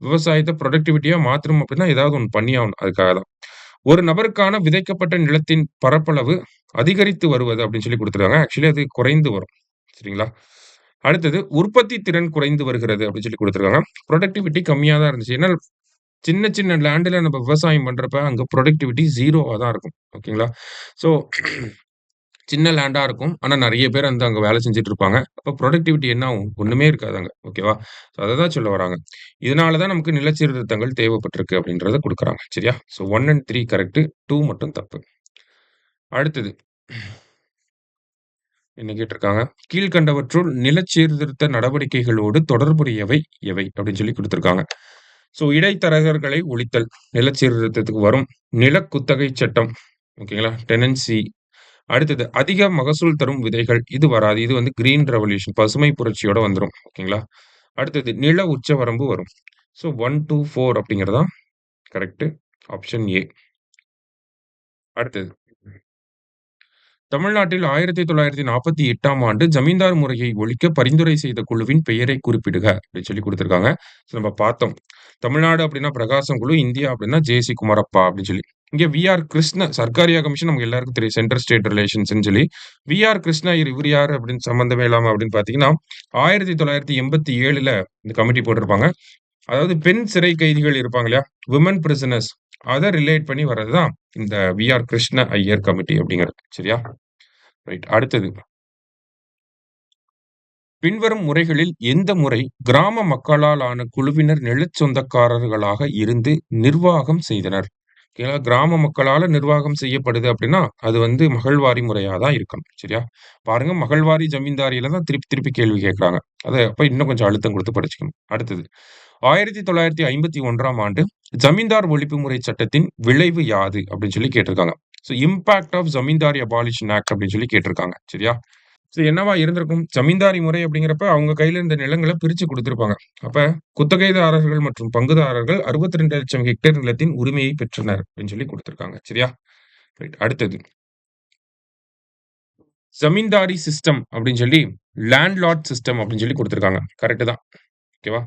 விவசாயத்த புரொடக்டிவிட்டியா மாத்தணும் அப்படின்னா ஏதாவது ஒண்ணு பண்ணியாகணும். அதுக்காக தான். ஒரு நபருக்கான விதைக்கப்பட்ட நிலத்தின் பரப்பளவு அதிகரித்து வருவது அப்படின்னு சொல்லி குடுத்துருக்காங்க. ஆக்சுவலி அது குறைந்து வரும். சரிங்களா? அடுத்தது உற்பத்தி திறன் குறைந்து வருகிறது அப்படின்னு சொல்லி குடுத்துருக்காங்க. புரொடக்டிவிட்டி கம்மியா தான் இருந்துச்சு. ஏன்னா சின்ன சின்ன லேண்ட்ல நம்ம விவசாயம் பண்றப்ப அங்க புரொடக்டிவிட்டி 0வா தான் இருக்கும். ஓகேங்களா? ஸோ சின்ன லேண்டா இருக்கும். ஆனா நெறைய பேர் வந்து அங்க வேலை செஞ்சுட்டு இருப்பாங்க. அப்ப புரொடக்டிவிட்டி என்ன ஆகும்? ஒண்ணுமே இருக்காது அங்க. ஓகேவா? ஸோ அததான் சொல்ல வராங்க. இதனால தான் நமக்கு நில சீர்திருத்தங்கள் தேவைப்பட்டிருக்கு அப்படின்றத குடுக்குறாங்க. சரியா? So 1 and 3 correct. 2 மட்டும் தப்பு. அடுத்தது. என்ன கேட்டிருக்காங்க? கீழ்க்கண்டவற்றுள் நிலச் சீர்திருத்த நடவடிக்கைகளோடு தொடர்புடையவை எவை? அப்படின்னு சொல்லி குடுத்திருக்காங்க. ஸோ இடைத்தரகர்களை ஒழித்தல் நிலச் சீர்திருத்தத்துக்கு வரும். நிலக் குத்தகை சட்டம். ஓகேங்களா? டெனன்சி. அடுத்தது அதிக மகசூல் தரும் விதைகள். இது வராது. இது வந்து கிரீன் ரெவல்யூஷன் பசுமை புரட்சியோட வந்துரும். ஓகேங்களா? அடுத்தது நில உச்சவரம்பு வரும். ஸோ 1, 2, 4 அப்படிங்கிறது தான் கரெக்ட். Option A. அடுத்தது. தமிழ்நாட்டில் 1948ஆம் ஆண்டு ஜமீன்தார் முறையை ஒழிக்க பரிந்துரை செய்த குழுவின் பெயரை குறிப்பிடுக அப்படின்னு சொல்லி குடுத்திருக்காங்க. ஸோ நம்ம பார்த்தோம். தமிழ்நாடு அப்படின்னா பிரகாசம் குழு, இந்தியா அப்படின்னா ஜே.சி. குமாரப்பா அப்படின்னு சொல்லி. இங்க வி.ஆர். கிருஷ்ண சர்க்காரியா கமிஷன் நமக்கு எல்லாருக்கும் தெரியும். சென்ட்ரல் ஸ்டேட் ரிலேஷன்ஸ்ன்னு சொல்லி. வி.ஆர். கிருஷ்ண இவர் யாரு அப்படின்னு சம்பந்தமே இல்லாம அப்படின்னு பார்த்தீங்கன்னா, 1987ல இந்த கமிட்டி போட்டிருப்பாங்க. அதாவது பெண் சிறை கைதிகள் இருப்பாங்க இல்லையா? விமன் பிரிசனர்ஸ் அத ரிலேட் பண்ணி வர்றது தான் இந்த வி.ஆர். கிருஷ்ண ஐயர் கமிட்டி அப்படிங்கிறது. சரியா? ரைட். அடுத்தது. பின்வரும் முறைகளில் எந்த முறை கிராம மக்களால் ஆன குழுவினர் நிலச் சொந்தக்காரர்களாக இருந்து நிர்வாகம் செய்தனர்? ஓகேங்களா? கிராம மக்களால நிர்வாகம் செய்யப்படுது அப்படின்னா, அது வந்து மகள்வாரி முறையா தான் இருக்கணும். சரியா? பாருங்க மகள்வாரி ஜமீன்தாரியில தான் திருப்பி திருப்பி கேள்வி கேட்கறாங்க. அத அப்ப இன்னும் கொஞ்சம் அழுத்தம் குடுத்து படிச்சுக்கணும். அடுத்தது. 1951ஆம் ஆண்டு ஜமீன்தார் ஒழிப்பு முறை சட்டத்தின் விளைவு யாது அப்படின்னு சொல்லி கேட்டிருக்காங்க. So impact of zamindari abolition act அப்படின்னு சொல்லி கேட்டிருக்காங்க. சரியா? ஸோ என்னவா இருந்திருக்கும்? ஜமீன்தாரி முறை அப்படிங்கிறப்ப அவங்க கையில இருந்த நிலங்கள பிரிச்சு குடுத்திருப்பாங்க. அப்ப குத்தகைதாரர்கள் மற்றும் பங்குதாரர்கள் 62,00,000 ஹெக்டேர் நிலத்தின் உரிமையை பெற்றனர் அப்படின்னு சொல்லி குடுத்திருக்காங்க. சரியா? ரைட். அடுத்தது. ஜமீன்தாரி சிஸ்டம் அப்படின்னு சொல்லி லேண்ட்லார்ட் சிஸ்டம் அப்படின்னு சொல்லி குடுத்திருக்காங்க. கரெக்ட் தான். ஓகேவா?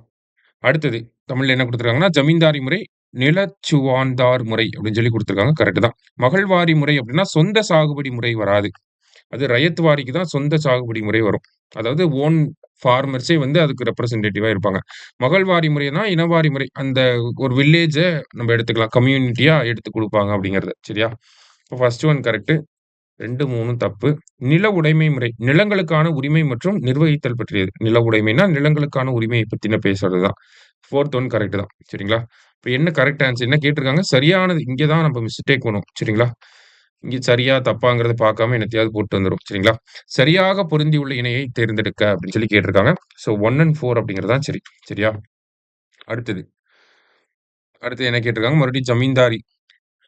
அடுத்தது தமிழ்ல என்ன குடுத்திருக்காங்கன்னா, ஜமீன்தாரி முறை, நிலச்சுவான்தார் முறை அப்படின்னு சொல்லி குடுத்திருக்காங்க. கரெக்ட் தான். மகள்வாரி முறை அப்படின்னா சொந்த சாகுபடி முறை வராது. அது ரயத் வாரிக்கு தான் சொந்த சாகுபடி முறை வரும். அதாவது ஓன் ஃபார்மர்ஸே வந்து அதுக்கு ரெப்ரசன்டேட்டிவா இருப்பாங்க. மகள்வாரி முறைனா இனவாரி முறை. அந்த ஒரு வில்லேஜ நம்ம எடுத்துக்கலாம். கம்யூனிட்டியா எடுத்து குடுப்பாங்க அப்படிங்கிறது. சரியா? இப்போ ஃபர்ஸ்ட் ஒன் கரெக்ட். 2, 3 தப்பு. நில உடைமை முறை. நிலங்களுக்கான உரிமை மற்றும் நிர்வகித்தல் பற்றியது. நில உடைமைன்னா நிலங்களுக்கான உரிமைய பத்தின பேசுறது தான். 4த் ஒன் கரெக்ட் தான். சரிங்களா? இப்ப என்ன கரெக்ட் ஆன்ஸர் என்ன கேட்டிருக்காங்க? சரியானது இங்க தான் நம்ம மிஸ்டேக் பண்ணுவோம். சரிங்களா? இங்க சரியா, தப்பாங்கிறத பார்க்காம என்னத்தையாவது போட்டு வந்துரும். சரிங்களா? சரியாக பொருந்தியுள்ள இணையை தேர்ந்தெடுக்க அப்படின்னு சொல்லி கேட்டிருக்காங்க. ஸோ 1 அண்ட் 4 அப்படிங்கிறது தான் சரி. சரியா? அடுத்தது. அடுத்து என்ன கேட்டிருக்காங்க? மறுபடியும் ஜமீன்தாரி.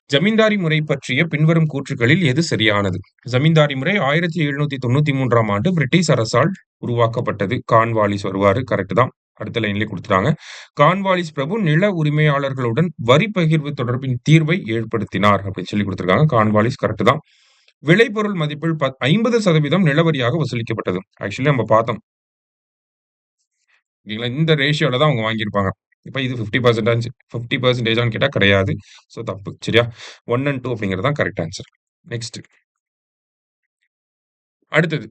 ஜமீன்தாரி முறை பற்றிய பின்வரும் கூற்றுக்களில் எது சரியானது? ஜமீன்தாரி முறை 1793ஆம் ஆண்டு பிரிட்டிஷ் அரசால் உருவாக்கப்பட்டது. கார்ன்வாலிஸ் வருவாரு. கரெக்ட் தான். அடுத்த லைன்லயே குடுத்துட்டாங்க. கார்ன்வாலிஸ் பிரபு நில உரிமையாளர்களுடன் வரி பகிர்வு தொடர்பின் தீர்வை ஏற்படுத்தினார் அப்படின்னு சொல்லி குடுத்திருக்காங்க. கார்ன்வாலிஸ் கரெக்ட் தான். விளைபொருள் மதிப்பில் 50% நிலவரியாக வசூலிக்கப்பட்டது. ஆக்சுவலி நம்ம பார்த்தோம். ஓகேங்களா? இந்த ரேஷியோல தான் அவங்க வாங்கியிருப்பாங்க. இப்ப இது 50% 50% கேட்டா கிடையாது. சோ தப்பு. சரியா? 1 அண்ட் 2 அப்படிங்கிறது தான் கரெக்ட் ஆன்ஸர். நெக்ஸ்ட். அடுத்தது.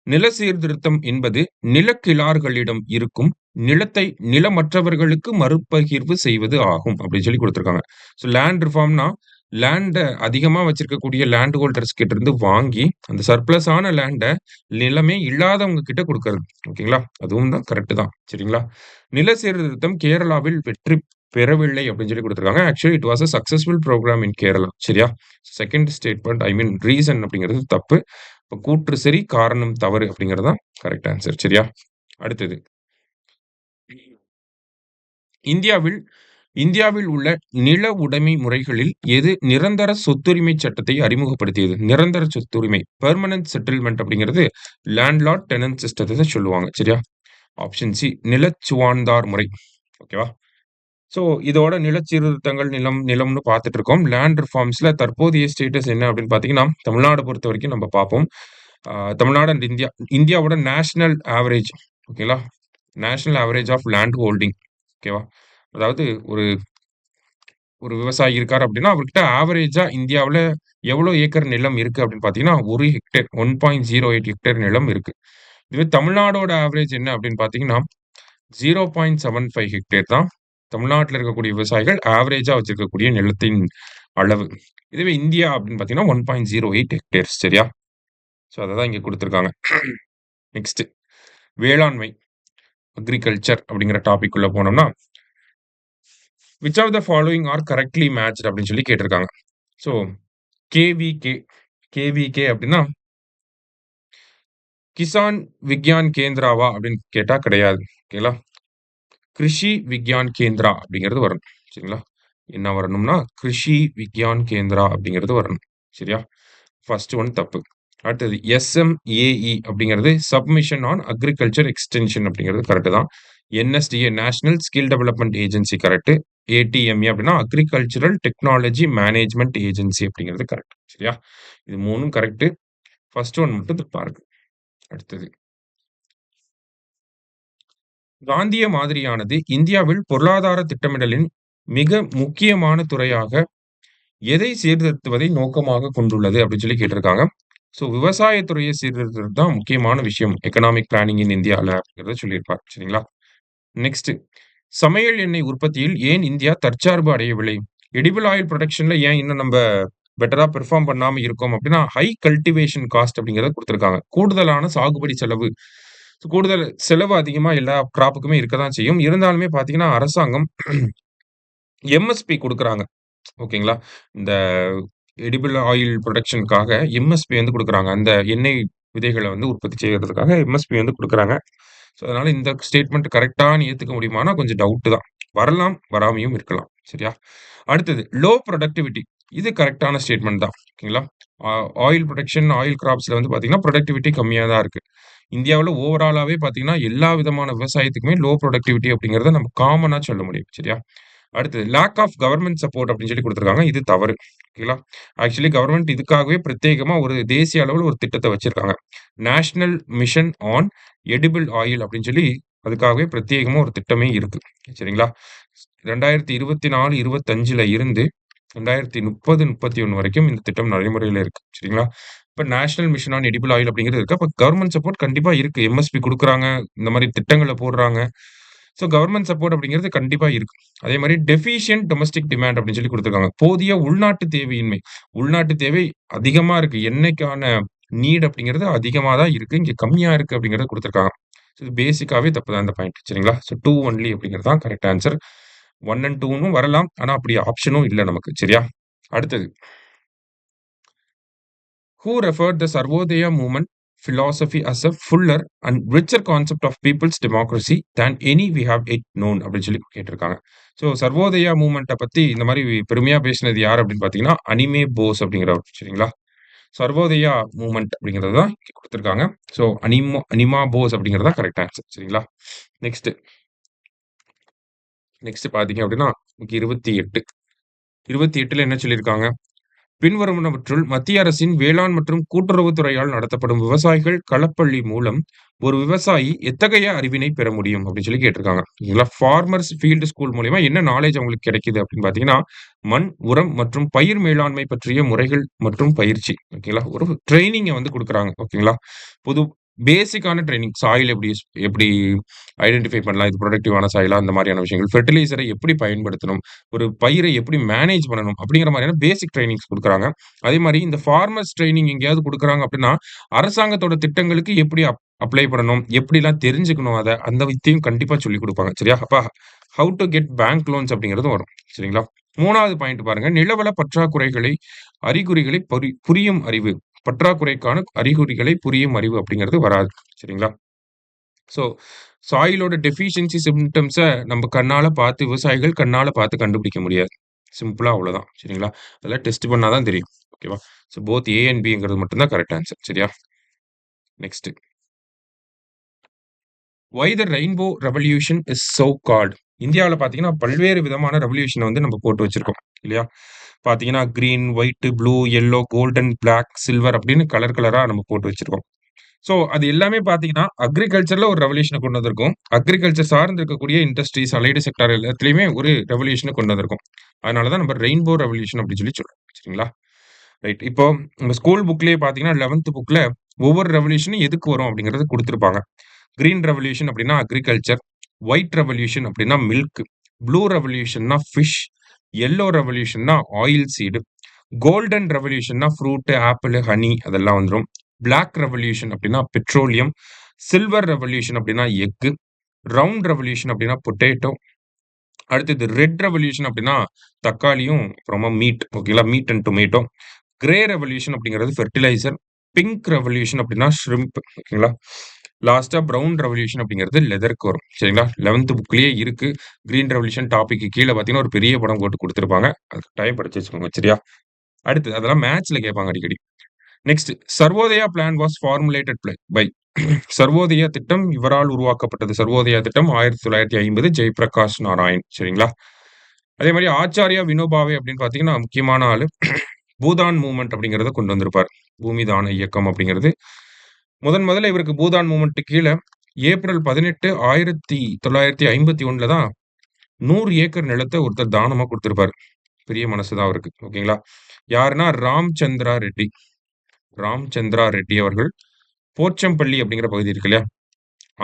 நில சீர்திருத்தம் என்பது நிலக்கிழார்களிடம் இருக்கும் நிலத்தை நிலமற்றவர்களுக்கு மறுபகிர்வு செய்வது ஆகும் அப்படின்னு சொல்லி குடுத்திருக்காங்க. ஸோ லேண்ட் ரிஃபார்ம்னா லேண்ட அதிகமா வச்சிருக்கக்கூடிய லேண்ட் ஹோல்டர்ஸ் கிட்ட இருந்து வாங்கி அந்த சர்ப்ளஸ் ஆன லேண்ட நிலமே இல்லாதவங்க கிட்ட குடுக்கறது. ஓகேங்களா? அதுவும் தான் கரெக்ட் தான். சரிங்களா? நில சீர்திருத்தம் கேரளாவில் வெற்றி பெறவில்லை அப்படின்னு சொல்லி குடுத்திருக்காங்க. Actually it was a successful program in Kerala. சரியா? Second statement I mean reason அப்படிங்கிறது தப்பு. இப்ப கூற்று சரி, காரணம் தவறு அப்படிங்கிறது தான் கரெக்ட் ஆன்ஸர். சரியா? அடுத்தது. இந்தியாவில் இந்தியாவில் உள்ள நில உடைமை முறைகளில் எது நிரந்தர சொத்துரிமை சட்டத்தை அறிமுகப்படுத்தியது? நிரந்தர சொத்துரிமை பெர்மனன்ட் செட்டில்மென்ட் அப்படிங்கிறது லேண்ட்லார்ட் டெனன்ட் சிஸ்டத்த தான் சொல்லுவாங்க. சரியா? ஆப்ஷன் சி நிலச்சுவான்தார் முறை. ஓகேவா? ஸோ இதோட நிலச்சீர்திருத்தங்கள், நிலம்னு பார்த்துட்டு இருக்கோம். லேண்ட் ரிஃபார்ம்ஸ்ல தற்போதைய ஸ்டேட்டஸ் என்ன அப்படின்னு பார்த்தீங்கன்னா, தமிழ்நாட பொறுத்தவரைக்கும் நம்ம பார்ப்போம். தமிழ்நாடு அண்ட் இந்தியா இந்தியாவோட நேஷனல் ஆவரேஜ் ஓகேங்களா? National average of land holding ஓகேவா? அதாவது ஒரு ஒரு விவசாயி இருக்காரு அப்படின்னா, அவர்கிட்ட ஆவரேஜா இந்தியாவுல எவ்வளோ ஏக்கர் நிலம் இருக்கு அப்படின்னு பார்த்தீங்கன்னா, 1 ஹெக்டேர் 1.08 ஹெக்டேர் நிலம் இருக்கு. இதுவே தமிழ்நாடோட ஆவரேஜ் என்ன அப்படின்னு பார்த்தீங்கன்னா, 0.75 ஹெக்டேர் தான் தமிழ்நாட்டுல இருக்கக்கூடிய விவசாயிகள் ஆவரேஜா வச்சிருக்கக்கூடிய நிலத்தின் அளவு. இதுவே இந்தியா அப்படின்னு பார்த்தீங்கன்னா, 1.08 ஹெக்டேர்ஸ் சரியா? ஸோ அததான் இங்க குடுத்திருக்காங்க. நெக்ஸ்ட் வேளாண்மை, அக்ரிகல்ச்சர் அப்படிங்கிற டாபிக் உள்ள போனோம்னா, which of the following are correctly matched அப்படின்னு சொல்லி கேட்டிருக்காங்க. ஸோ கேவிகே கேவிகே அப்படின்னா, கிசான் விக்யான் கேந்திராவா அப்படின்னு கேட்டா கிடையாது. ஓகேங்களா? கிருஷி விக்யான் கேந்திரா அப்படிங்கிறது வரணும். சரிங்களா? என்ன வரணும்னா, கிருஷி விக்யான் கேந்திரா அப்படிங்கிறது வரணும். சரியா? ஃபர்ஸ்ட் ஒன் தப்பு. அடுத்தது எஸ்எம்ஏஇ அப்படிங்கிறது சப்மிஷன் ஆன் அக்ரிகல்ச்சர் எக்ஸ்டென்ஷன் அப்படிங்கிறது கரெக்ட் தான். NSDA national skill development agency correct. ATMA அப்படின்னா அக்ரிகல்ச்சரல் டெக்னாலஜி மேனேஜ்மெண்ட் ஏஜென்சி அப்படிங்கிறது கரெக்ட். சரியா? இது 3ம் கரெக்ட். ஃபர்ஸ்ட் ஒன் மட்டும் தப்பா இருக்கு. அடுத்தது. காந்திய மாதிரியானது இந்தியாவில் பொருளாதார திட்டமிடலின் மிக முக்கியமான துறையாக எதை சீர்திருத்துவதை நோக்கமாக கொண்டுள்ளது அப்படின்னு சொல்லி கேட்டிருக்காங்க. ஸோ விவசாயத்துறையை சீர்திருத்துறது தான் முக்கியமான விஷயம். எக்கனாமிக் பிளானிங் இன் இந்தியால அப்படிங்கிறத சொல்லியிருப்பார். சரிங்களா? நெக்ஸ்ட் சமையல் எண்ணெய் உற்பத்தியில் ஏன் இந்தியா தற்சார்பு அடையவில்லை? எடிபிள் ஆயில் புரொடக்ஷன்ல ஏன் இன்னும் நம்ம பெட்டரா பெர்ஃபார்ம் பண்ணாம இருக்கோம் அப்படின்னா, ஹை கல்டிவேஷன் காஸ்ட் அப்படிங்கிறத குடுத்திருக்காங்க. கூடுதலான சாகுபடி செலவு. கூடுதல் செலவு அதிகமா எல்லா கிராப்புக்குமே இருக்க தான் செய்யும். இருந்தாலுமே பார்த்தீங்கன்னா, அரசாங்கம் எம்எஸ்பி குடுக்குறாங்க. ஓகேங்களா? இந்த எடிபிள் ஆயில் புரொடக்ஷன்க்காக எம்எஸ்பி வந்து குடுக்குறாங்க. அந்த எண்ணெய் விதைகள வந்து உற்பத்தி செய்றதுக்காக எம்எஸ்பி வந்து குடுக்குறாங்க. ஸோ, அதனால இந்த ஸ்டேட்மெண்ட் கரெக்ட்டான்னு ஏத்துக்க முடியுமான்னா கொஞ்சம் டவுட் தான். வரலாம், வராமயும் இருக்கலாம். சரியா? அடுத்தது லோ புரொடக்டிவிட்டி. இது கரெக்ட்டான ஸ்டேட்மெண்ட் தான். ஓகேங்களா? ஆ ஆயில் புரொடக்ஷன், ஆயில் கிராப்ஸ்ல வந்து பார்த்தீங்கன்னா, புரொடக்டிவிட்டி கம்மியா தான் இருக்கு. இந்தியாவுல ஓவராலாவே பார்த்தீங்கன்னா, எல்லா விதமான விவசாயத்துக்குமே லோ புரொடக்டிவிட்டி அப்படிங்கிறத நம்ம காமனா சொல்ல முடியும். சரியா? அடுத்தது லேக் ஆஃப் கவர்ன்மென்ட் சப்போர்ட் அப்படின்னு சொல்லி குடுத்துருக்காங்க. இது தவறு. ஓகேங்களா? ஆக்சுவலி கவர்ன்மென்ட் இதுக்காகவே பிரத்யேகமா ஒரு தேசிய அளவுல ஒரு திட்டத்த வச்சிருக்காங்க. National mission on edible oil அப்படின்னு சொல்லி அதுக்காகவே பிரத்யேகமா ஒரு திட்டமே இருக்கு. சரிங்களா? 2024, 25ல இருந்து 2030, 31 வரைக்கும் இந்த திட்டம் நடைமுறையில இருக்கு. சரிங்களா? இப்ப national mission on edible oil அப்படிங்கிறது இருக்கு. அப்ப கவர்ன்மென்ட் சப்போர்ட் கண்டிப்பா இருக்கு. எம்எஸ்பி குடுக்குறாங்க. இந்த மாரி திட்டங்கள போடுறாங்க. ஸோ கவர்ன்மென்ட் சப்போர்ட் அப்படிங்கிறது கண்டிப்பா இருக்கு. அதே மாரி டெஃபிஷியன்ட் டொமஸ்டிக் டிமாண்ட் அப்படின்னு சொல்லி குடுத்துருக்காங்க. போதிய உள்நாட்டு தேவையின்மை. உள்நாட்டு தேவை அதிகமா இருக்கு. எண்ணெய்க்கான நீட் அப்படிங்கிறது அதிகமா தான் இருக்கு. இங்க கம்மியா இருக்கு அப்படிங்கிறத குடுத்துருக்காங்க. ஸோ இது பேசிக்காவே தப்பு தான் இந்த பாயிண்ட். சரிங்களா? ஸோ 2 ஒன்லி அப்படிங்கிறது தான் கரெக்ட் ஆன்ஸர். 1 அண்ட் 2ன்னும் வரலாம். ஆனா அப்படி ஆப்ஷனும் இல்ல நமக்கு. சரியா? அடுத்தது. Who referred the Sarvodaya movement philosophy as a fuller and richer concept of people's democracy than any we have yet known அப்படின்னு சொல்லி கேட்டிருக்காங்க. ஸோ சர்வோதயா மூவ்மெண்ட்ட பத்தி இந்த மாரி பெருமையா பேசினது யார் அப்படின்னு பார்த்தீங்கன்னா, அனிமே போஸ் அப்படிங்கிறவர். சரிங்களா? சர்வோதயா மூவ்மெண்ட் அப்படிங்கிறது தான் இங்க குடுத்திருக்காங்க. ஸோ அனிமா போஸ் அப்படிங்கிறது தான் கரெக்ட் ஆன்ஸர். சரிங்களா? நெக்ஸ்ட் நெக்ஸ்ட் பார்த்தீங்க அப்படின்னா, 28 28ல என்ன சொல்லியிருக்காங்க? பின்வருவனவற்றுள் மத்திய அரசின் வேளாண் மற்றும் கூட்டுறவுத் துறையால் நடத்தப்படும் விவசாயிகள் களப்பள்ளி மூலம் ஒரு விவசாயி எத்தகைய அறிவினை பெற முடியும் அப்படின்னு சொல்லி கேட்டிருக்காங்க. இதுல ஃபார்மர்ஸ் ஃபீல்டு ஸ்கூல் மூலியமா என்ன நாலேஜ் அவங்களுக்கு கிடைக்குது அப்படின்னு பார்த்தீங்கன்னா, மண், உரம் மற்றும் பயிர் மேலாண்மை பற்றிய முறைகள் மற்றும் பயிற்சி. ஓகேங்களா? ஒரு ட்ரெய்னிங்க வந்து குடுக்குறாங்க. ஓகேங்களா? புது பேசிக்கான ட்ரெய்னிங். சாயில் எப்படி ஐடென்டிஃபை பண்ணலாம். இது புரொடக்டிவான சாயிலா? அந்த மாரியான விஷயங்கள். ஃபெர்டிலைசரை எப்படி பயன்படுத்தணும்? ஒரு பயிரை எப்படி மேனேஜ் பண்ணணும்? அப்படிங்கிற மாரியான பேசிக் ட்ரெய்னிங்ஸ் குடுக்குறாங்க. அதே மாரி இந்த ஃபார்மர்ஸ் ட்ரெய்னிங் எங்கேயாவது குடுக்குறாங்க அப்படின்னா, அரசாங்கத்தோட திட்டங்களுக்கு எப்படி அப்ளை பண்ணணும்? எப்படிலாம் தெரிஞ்சுக்கணும் அத? அந்த வித்தையும் கண்டிப்பா சொல்லிக் குடுப்பாங்க. சரியா? அப்ப how to get bank loans அப்படிங்கிறதும் வரும். சரிங்களா? 3வது பாயிண்ட் பாருங்க. நிலவள பற்றாக்குறைகளை அறிகுறிகளை புரியும் அறிவு. பற்றாக்குறைக்கான அறிகுறிகளை புரியும் அறிவு அப்படிங்கிறது வராது. சரிங்களா? ஸோ சாயிலோட டெஃபிஷியன்சி சிம்ப்டம்ஸ நம்ம கண்ணால பார்த்து விவசாயிகள் கண்ணால பார்த்து கண்டுபிடிக்க முடியாது. சிம்பிளா அவ்வளோதான். சரிங்களா? அதெல்லாம் டெஸ்ட் பண்ணா தான் தெரியும். ஓகேவா? ஸோ போத் ஏ அண்ட் பிங்கிறது மட்டும் தான் கரெக்ட் ஆன்ஸர். சரியா? Next. Why the rainbow revolution is so called. இந்தியாவுல பார்த்தீங்கன்னா, பல்வேறு விதமான ரெவல்யூஷன வந்து நம்ம போட்டு வச்சிருக்கோம். இல்லையா? பார்த்தீங்கன்னா, green, white, blue, yellow, golden, black, silver அப்படின்னு கலர் கலரா நம்ம போட்டு வச்சிருக்கோம். ஸோ அது எல்லாமே பார்த்தீங்கன்னா, அக்ரிகல்ச்சர்ல ஒரு ரெவல்யூஷன கொண்டு வந்திருக்கும். அக்ரிகல்ச்சர் சார்ந்து இருக்கக்கூடிய இண்டஸ்ட்ரீஸ், அலைடு செக்டார் எல்லாத்துலயுமே ஒரு ரெவல்யூஷன கொண்டு வந்திருக்கும். அதனால தான் நம்ம ரெயின்போ ரெவல்யூஷன் அப்படின்னு சொல்லி சொல்றோம். சரிங்களா? ரைட். இப்போ உங்க ஸ்கூல் புக்லயே பார்த்தீங்கன்னா, 11த் புக்ல ஒவ்வொரு ரெவல்யூஷனும் எதுக்கு வரும் அப்படிங்கிறது குடுத்திருப்பாங்க. கிரீன் ரெவல்யூஷன் அப்படின்னா அக்ரிகல்ச்சர், ஒயிட் ரெவல்யூஷன் அப்படின்னா மில்க், ப்ளூ ரெவல்யூஷன்னா ஃபிஷ், எல்லோ ரெவல்யூஷன்னா ஆயில் சீடு, கோல்டன் ரெவல்யூஷன்னா ஃப்ரூட், ஆப்பிள், ஹனி அதெல்லாம் வந்துரும். பிளாக் ரெவல்யூஷன் அப்படின்னா பெட்ரோலியம், சில்வர் ரெவல்யூஷன் அப்படின்னா எக்கு, ரவுண்ட் ரெவல்யூஷன் அப்படின்னா பொட்டேட்டோ, அடுத்தது ரெட் ரெவல்யூஷன் அப்படின்னா தக்காளியும், அப்புறமா மீட். ஓகேங்களா? Meat and tomato. Grey revolution அப்படிங்கிறது ஃபெர்டிலைசர். பிங்க் ரெவல்யூஷன் அப்படின்னா ஷ்ரிம்ப். ஓகேங்களா? லாஸ்ட்டா ப்ரவுன் ரெவல்யூஷன் அப்படிங்கிறது லெதருக்கு வரும். சரிங்களா? 11த் புக்லயே இருக்கு. கிரீன் ரெவல்யூஷன் டாபிக்கு கீழ பார்த்தீங்கன்னா, ஒரு பெரிய படம் போட்டு குடுத்திருப்பாங்க. அது கட்டாயம் படிச்சு வச்சுக்கோங்க. சரியா? அடுத்து அதெல்லாம் மேத்ஸ்ல கேட்பாங்க அடிக்கடி. Next Sarvodaya plan was formulated by. Sarvodaya திட்டம் இவரால் உருவாக்கப்பட்டது. சர்வோதயா திட்டம் 1950 ஜெயப்பிரகாஷ் நாராயண். சரிங்களா? அதே மாரி ஆச்சார்யா வினோபாவே அப்படின்னு பார்த்தீங்கன்னா, முக்கியமான ஆளு. பூதான் மூவ்மெண்ட் அப்படிங்கிறத கொண்டு வந்திருப்பார். பூமி தான இயக்கம் அப்படிங்கிறது. முதல்ல இவருக்கு பூதான் மூவ்மெண்ட் கீழ ஏப்ரல் 18, 1951ல தான் 100 ஏக்கர் நிலத்த ஒருத்தர் தானமா குடுத்திருப்பாரு. பெரிய மனசு தான் அவருக்கு. ஓகேங்களா? யாருன்னா ராம்சந்திரா ரெட்டி. ராம்சந்திரா ரெட்டி அவர்கள் போச்சம்பள்ளி அப்படிங்கிற பகுதி இருக்கு இல்லையா?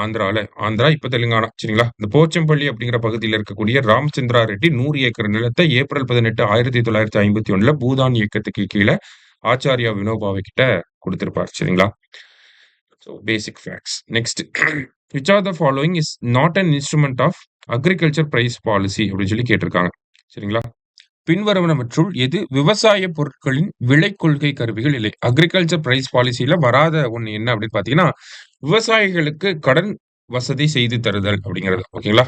ஆந்திரா இப்ப தெலுங்கானா. சரிங்களா? இந்த போச்சம்பள்ளி அப்படிங்கிற பகுதியில இருக்கக்கூடிய ராமச்சந்திரா ரெட்டி 100 ஏக்கர் நிலத்த ஏப்ரல் 18, 1951ல பூதான் இயக்கத்துக்கு கீழ ஆச்சார்யா வினோபாவே கிட்ட குடுத்திருப்பார். சரிங்களா? So basic facts. Next. Which are the following is not an instrument of agriculture price policy அப்படின்னு சொல்லி கேட்டிருக்காங்க. சரிங்களா? பின்வருவனவற்றுள் எது விவசாய பொருட்களின் விலை கொள்கை கருவிகள் இல்லை. அக்ரிகல்ச்சர் பிரைஸ் பாலிசில வராத ஒண்ணு என்ன அப்படின்னு பார்த்தீங்கன்னா, விவசாயிகளுக்கு கடன் வசதி செய்து தருதல் அப்படிங்கிறது. ஓகேங்களா?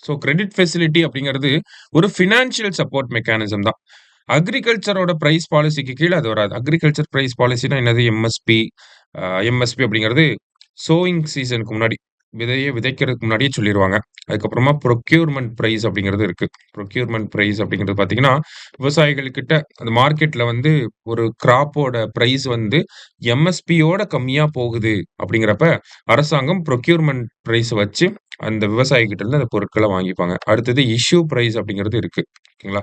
ஸோ கிரெடிட் ஃபெசிலிட்டி அப்படிங்கிறது ஒரு ஃபினான்ஷியல் சப்போர்ட் மெக்கானிசம் தான். அக்ரிகல்ச்சரோட பிரைஸ் பாலிசிக்கு கீழ அது வராது. அக்ரிகல்ச்சர் பிரைஸ் பாலிசினா என்னது? எம்எஸ்பி. எம்எஸ்பி அப்படிங்கிறது சோயிங் சீசனுக்கு முன்னாடி, விதைய விதைக்கிறதுக்கு முன்னாடியே சொல்லிருவாங்க. அதுக்கப்புறமா ப்ரொக்யூர்மென்ட் பிரைஸ் அப்படிங்கிறது இருக்கு. ப்ரொக்யூர்மென்ட் பிரைஸ் அப்படிங்கிறது பார்த்தீங்கன்னா, விவசாயிகள் கிட்ட அந்த மார்க்கெட்ல வந்து ஒரு கிராப்போட பிரைஸ் வந்து எம்எஸ்பியோட கம்மியா போகுது அப்படிங்கிறப்ப, அரசாங்கம் ப்ரொக்யூர்மென்ட் பிரைஸ் வச்சு அந்த விவசாயிகிட்ட இருந்து அந்த பொருட்கள வாங்கிப்பாங்க. அடுத்தது இஷ்யூ பிரைஸ் அப்படிங்கிறது இருக்கு. ஓகேங்களா?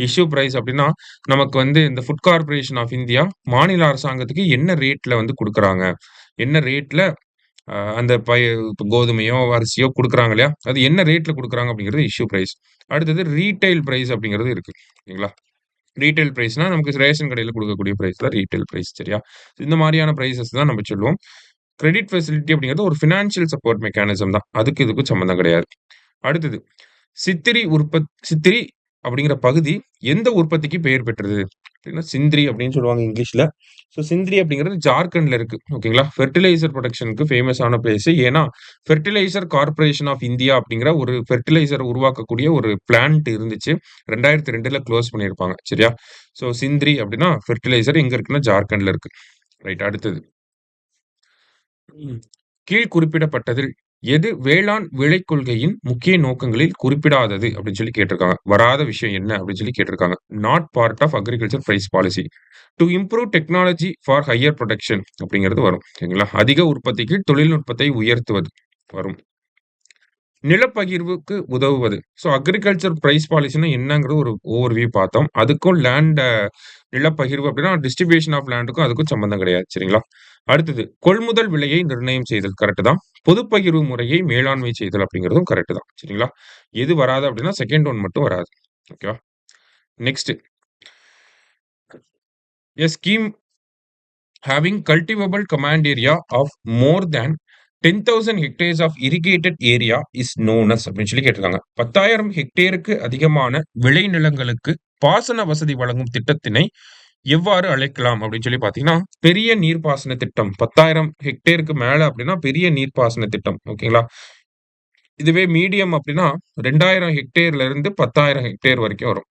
இஷ்யூ பிரைஸ் அப்படின்னா, நமக்கு வந்து இந்த ஃபுட் கார்ப்பரேஷன் ஆஃப் இந்தியா மாநில அரசாங்கத்துக்கு என்ன ரேட்ல வந்து குடுக்குறாங்க? என்ன ரேட்ல அந்த இப்ப கோதுமையோ, அரிசியோ குடுக்குறாங்க இல்லையா? அது என்ன ரேட்ல குடுக்குறாங்க அப்படிங்கிறது இஷ்யூ பிரைஸ். அடுத்தது ரீட்டெயில் பிரைஸ் அப்படிங்கிறது இருக்கு. ஓகேங்களா? ரீட்டெயில் பிரைஸ்னா நமக்கு ரேஷன் கடையில குடுக்கக்கூடிய பிரைஸ் தான் ரீட்டெயில் பிரைஸ் சரியா? இந்த மாரியான பிரைஸஸ் தான் நம்ம சொல்லுவோம். கிரெடிட் ஃபெசிலிட்டி அப்படிங்கிறது ஒரு பினான்சியல் சப்போர்ட் மெக்கானிசம் தான். அதுக்கு இதுக்கும் சம்மந்தம் கிடையாது. அடுத்தது சித்திரி அப்படிங்கிற பகுதி எந்த உற்பத்திக்கு பெயர் பெற்றது? அப்படின்னா சிந்திரி அப்படின்னு சொல்லுவாங்க இங்கிலீஷ்ல. ஸோ சிந்திரி அப்படிங்கிறது ஜார்க்கண்ட்ல இருக்கு. ஓகேங்களா? ஃபெர்டிலைசர் புரொடக்ஷனுக்கு ஃபேமஸான பிளேஸ். ஏன்னா, ஃபெர்டிலைசர் கார்ப்பரேஷன் ஆஃப் இந்தியா அப்படிங்கிற ஒரு ஃபெர்டிலைசர் உருவாக்கக்கூடிய ஒரு பிளான்ட் இருந்துச்சு. 2002ல குளோஸ் பண்ணியிருப்பாங்க. சரியா? ஸோ சிந்திரி அப்படின்னா ஃபெர்டிலைசர் எங்க இருக்குன்னா ஜார்க்கண்ட்ல இருக்கு. ரைட் அடுத்தது. ம். கீழ் குறிப்பிடப்பட்டதில் எது வேளாண் விளைக் கொள்கையின் முக்கிய நோக்கங்களில் குறிப்பிடாதது அப்படின்னு சொல்லி கேட்டிருக்காங்க. வராத விஷயம் என்ன அப்படின்னு சொல்லி கேட்டிருக்காங்க. Not part of agriculture price policy. To improve technology for higher production அப்படிங்கிறது வரும். சரிங்களா? அதிக உற்பத்திக்கு தொழில்நுட்பத்தை உயர்த்துவது வரும். நிலப்பகிர்வுக்கு உதவுவது. ஸோ அக்ரிகல்ச்சர் பிரைஸ் பாலிசின்னா என்னங்கிறது ஒரு ஓவர்வியூ பார்த்தோம். அதுக்கும் நிலப்பகிர்வு அப்படின்னா டிஸ்ட்ரிபியூஷன் ஆஃப் லேண்டுக்கும் அதுக்கும் சம்மந்தம் கிடையாது. சரிங்களா? அடுத்தது கொள்முதல் விலையை நிர்ணயம் செய்தல் கரெக்ட் தான். பொதுப்பகிர்வு முறையை மேலாண்மை செய்தல் அப்படிங்கிறதும் கரெக்ட் தான். சரிங்களா? எது வராது அப்படின்னா செகண்ட் ஒன் மட்டும் வராது. ஓகேவா? Next a scheme having cultivable command area of more than 10,000 hectares of irrigated area is known as அப்படின்னு சொல்லி கேட்டிருக்காங்க. 10,000 ஹெக்டேருக்கு அதிகமான விளைநிலங்களுக்கு பாசன வசதி வழங்கும் திட்டத்தினை எவ்வாறு அழைக்கலாம் அப்படின்னு சொல்லி பார்த்தீங்கன்னா, பெரிய நீர்ப்பாசன திட்டம். 10,000 ஹெக்டேருக்கு மேல அப்படின்னா பெரிய நீர்ப்பாசன திட்டம். ஓகேங்களா? இதுவே மீடியம் அப்படின்னா 2,000 ஹெக்டேர்ல இருந்து 10,000 ஹெக்டேர் வரைக்கும் வரும்.